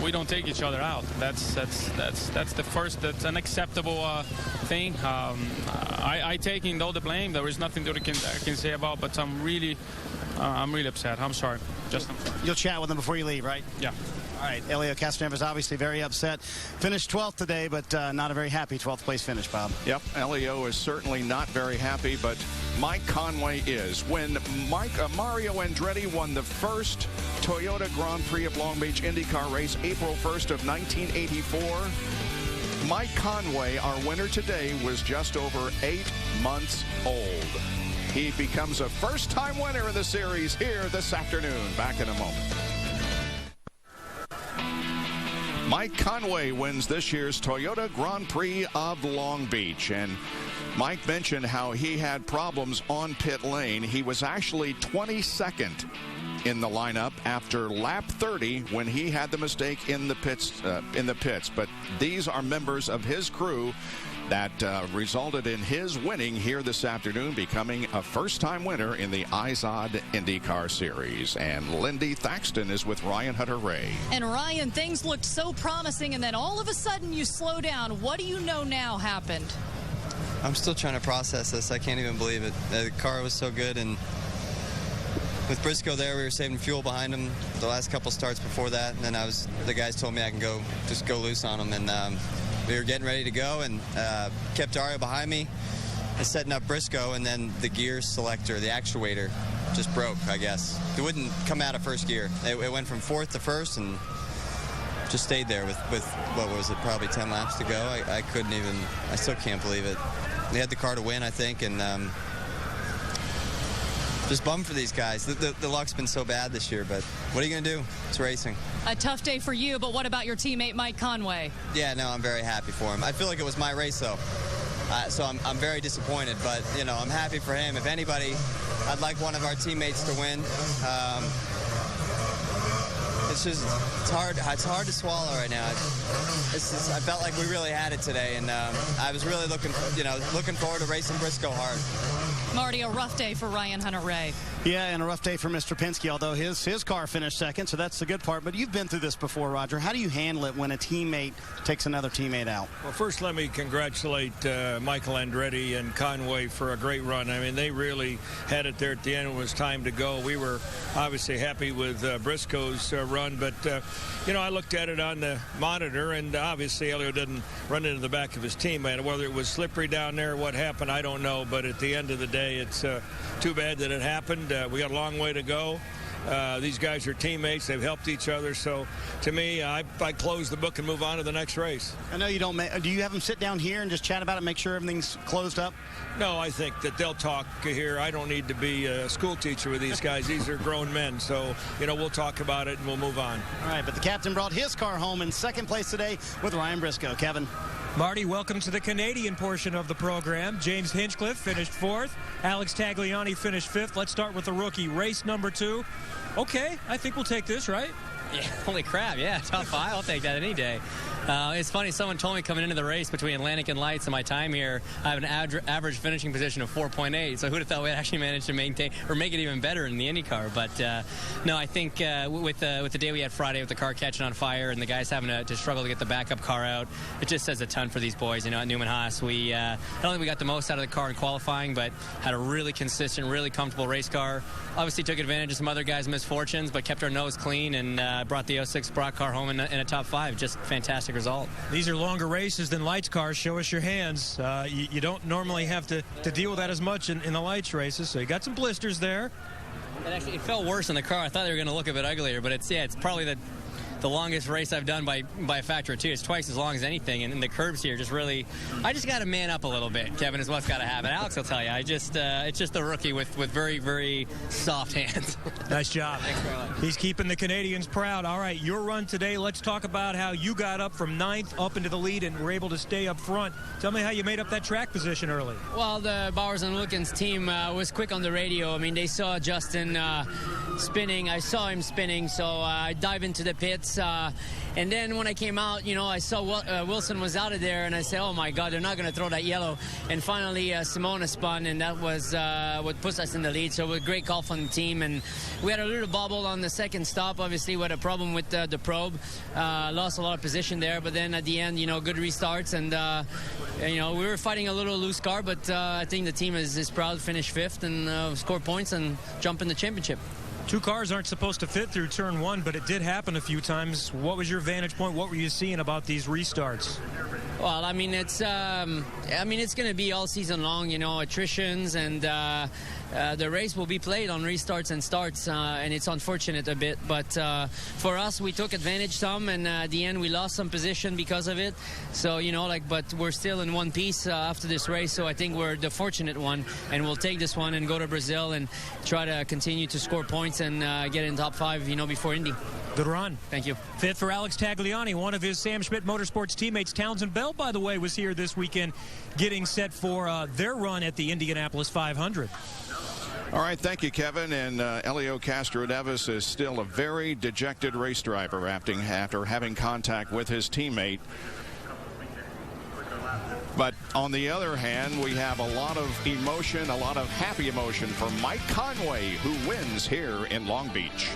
we don't take each other out. That's the first. That's an acceptable thing. I taking all the blame. There is nothing that I can say about. But I'm really upset. I'm sorry. Justin. You'll chat with them before you leave, right? Yeah. All right, Elio Castroneves obviously very upset. Finished 12th today, but not a very happy 12th place finish, Bob. Yep, Elio is certainly not very happy, but Mike Conway is. When Mario Andretti won the first Toyota Grand Prix of Long Beach IndyCar race April 1st of 1984, Mike Conway, our winner today, was just over 8 months old. He becomes a first-time winner in the series here this afternoon. Back in a moment. Mike Conway wins this year's Toyota Grand Prix of Long Beach. And Mike mentioned how he had problems on pit lane. He was actually 22nd in the lineup after lap 30 when he had the mistake in the pits. But these are members of his crew that resulted in his winning here this afternoon, becoming a first-time winner in the IZOD IndyCar Series. And Lindy Thaxton is with Ryan Hunter-Reay. And Ryan, things looked so promising, and then all of a sudden you slow down. What do you know now happened? I'm still trying to process this. I can't even believe it. The car was so good, and with Briscoe there, we were saving fuel behind him the last couple starts before that, and then the guys told me I can just go loose on him, and we were getting ready to go, and kept Dario behind me and setting up Briscoe, and then the gear selector, the actuator, just broke, I guess. It wouldn't come out of first gear. It went from fourth to first and just stayed there with what was it, probably 10 laps to go. I couldn't even, I still can't believe it. They had the car to win, I think, and just bummed for these guys. The luck's been so bad this year, but what are you going to do? It's racing. A tough day for you, but what about your teammate Mike Conway? Yeah, no, I'm very happy for him. I feel like it was my race, though. So I'm very disappointed, but, I'm happy for him. If anybody, I'd like one of our teammates to win. It's hard to swallow right now. I felt like we really had it today, and I was really looking forward to racing Briscoe hard. Marty, a rough day for Ryan Hunter-Reay. Yeah, and a rough day for Mr. Penske, although his car finished second, so that's the good part. But you've been through this before, Roger. How do you handle it when a teammate takes another teammate out? Well, first let me congratulate Michael Andretti and Conway for a great run. I mean, they really had it there at the end. It was time to go. We were obviously happy with Briscoe's run, but, I looked at it on the monitor, and obviously Elio didn't run into the back of his teammate. Whether it was slippery down there, what happened, I don't know, but at the end of the day, it's too bad that it happened. We got a long way to go. These guys are teammates. They've helped each other. So, to me, I close the book and move on to the next race. I know you don't. Do you have them sit down here and just chat about it, make sure everything's closed up? No, I think that they'll talk here. I don't need to be a school teacher with these guys. These are grown men. So, we'll talk about it and we'll move on. All right, but the captain brought his car home in second place today with Ryan Briscoe. Kevin. Marty, welcome to the Canadian portion of the program. James Hinchcliffe finished fourth. Alex Tagliani finished fifth. Let's start with the rookie. Race number 2. Okay, I think we'll take this, right? Yeah, holy crap, yeah, top 5, I'll take that any day. It's funny, someone told me coming into the race between Atlantic and Lights and my time here, I have an average finishing position of 4.8, so who'd have thought we'd actually managed to maintain or make it even better in the IndyCar. But no, I think with the day we had Friday with the car catching on fire and the guys having to struggle to get the backup car out, it just says a ton for these boys. At Newman Haas, I don't think we got the most out of the car in qualifying, but had a really consistent, really comfortable race car. Obviously took advantage of some other guys' misfortunes, but kept our nose clean and brought the 06 Brock car home in a top 5. Just fantastic result. These are longer races than Lights cars. Show us your hands. You don't normally have to deal with that as much in the Lights races, so you got some blisters there. And actually, it felt worse in the car. I thought they were going to look a bit uglier, but it's probably the longest race I've done by a factor of 2. It's twice as long as anything, and the curbs here just really, I just got to man up a little bit, Kevin, is what's got to happen. Alex will tell you, it's just a rookie with very, very soft hands. Nice job. Thanks very much. He's keeping the Canadians proud. All right, your run today, let's talk about how you got up from 9th up into the lead and were able to stay up front. Tell me how you made up that track position early. Well, the Bowers and Wilkins team was quick on the radio. I mean, they saw Justin spinning. I saw him spinning, so I dive into the pits. And then when I came out, I saw Wilson was out of there, and I said, oh, my God, they're not going to throw that yellow. And finally, Simona spun, and that was what puts us in the lead. So it was a great call from the team. And we had a little bobble on the second stop, obviously, with a problem with the probe. Lost a lot of position there. But then at the end, good restarts. And, we were fighting a little loose car, but I think the team is proud to finish 5th and score points and jump in the championship. Two cars aren't supposed to fit through turn one, but it did happen a few times. What was your vantage point? What were you seeing about these restarts? Well, I mean, it's going to be all season long, attritions, and the race will be played on restarts and starts, and it's unfortunate a bit. But for us, we took advantage some, and at the end, we lost some position because of it. So, but we're still in one piece after this race, so I think we're the fortunate one, and we'll take this one and go to Brazil and try to continue to score points and get in top 5, before Indy. Good run. Thank you. Fifth for Alex Tagliani, one of his Sam Schmidt Motorsports teammates. Townsend Bell, by the way, was here this weekend getting set for their run at the Indianapolis 500. All right, thank you, Kevin. And Helio Castroneves is still a very dejected race driver after having contact with his teammate. But on the other hand, we have a lot of emotion, a lot of happy emotion for Mike Conway, who wins here in Long Beach.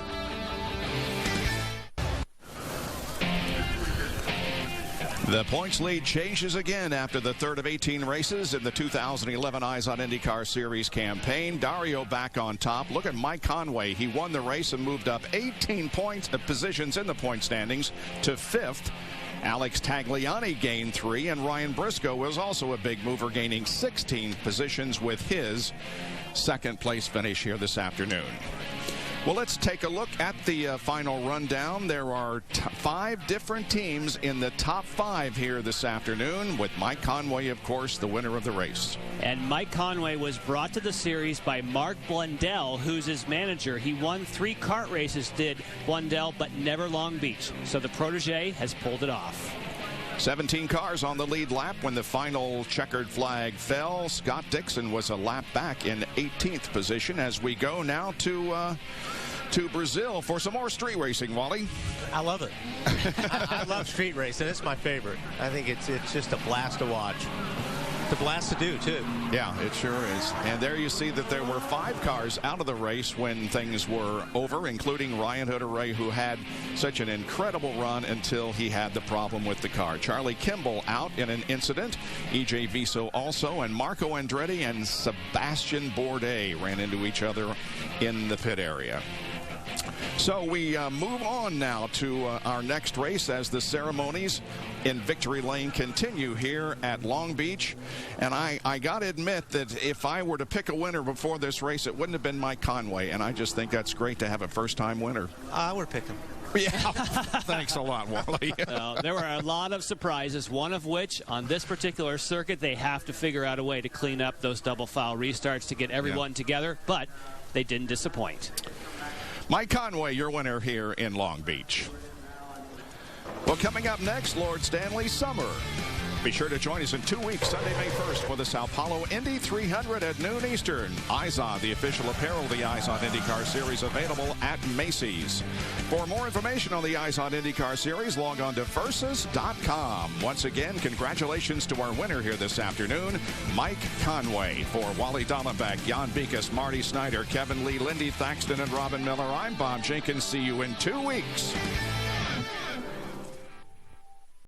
The points lead changes again after the third of 18 races in the 2011 Eyes on IndyCar Series campaign. Dario back on top. Look at Mike Conway. He won the race and moved up 18 positions in the point standings to 5th. Alex Tagliani gained 3, and Ryan Briscoe was also a big mover, gaining 16 positions with his second place finish here this afternoon. Well, let's take a look at the final rundown. There are 5 different teams in the top 5 here this afternoon, with Mike Conway, of course, the winner of the race. And Mike Conway was brought to the series by Mark Blundell, who's his manager. He won 3 kart races, did Blundell, but never Long Beach. So the protege has pulled it off. 17 cars on the lead lap when the final checkered flag fell. Scott Dixon was a lap back in 18th position as we go now to Brazil for some more street racing, Wally. I love it. I love street racing. It's my favorite. I think it's just a blast to watch. It's a blast to do, too. Yeah, it sure is. And there you see that there were 5 cars out of the race when things were over, including Ryan Hutter-Ray, who had such an incredible run until he had the problem with the car. Charlie Kimball out in an incident. E.J. Viso also, and Marco Andretti and Sebastian Bourdais ran into each other in the pit area. So we move on now to our next race as the ceremonies in Victory Lane continue here at Long Beach. And I got to admit that if I were to pick a winner before this race, it wouldn't have been Mike Conway. And I just think that's great to have a first-time winner. I would pick him. Yeah, thanks a lot, Wally. There were a lot of surprises, one of which, on this particular circuit, they have to figure out a way to clean up those double foul restarts to get everyone together. But they didn't disappoint. Mike Conway, your winner here in Long Beach. Well, coming up next, Lord Stanley Summer. Be sure to join us in 2 weeks, Sunday, May 1st, for the Sao Paulo Indy 300 at noon Eastern. Eyes On, the official apparel of the Eyes On IndyCar Series, available at Macy's. For more information on the Eyes On IndyCar Series, log on to Versys.com. Once again, congratulations to our winner here this afternoon, Mike Conway. For Wally Dallenbach, Jan Beekes, Marty Snyder, Kevin Lee, Lindy Thaxton, and Robin Miller, I'm Bob Jenkins. See you in 2 weeks.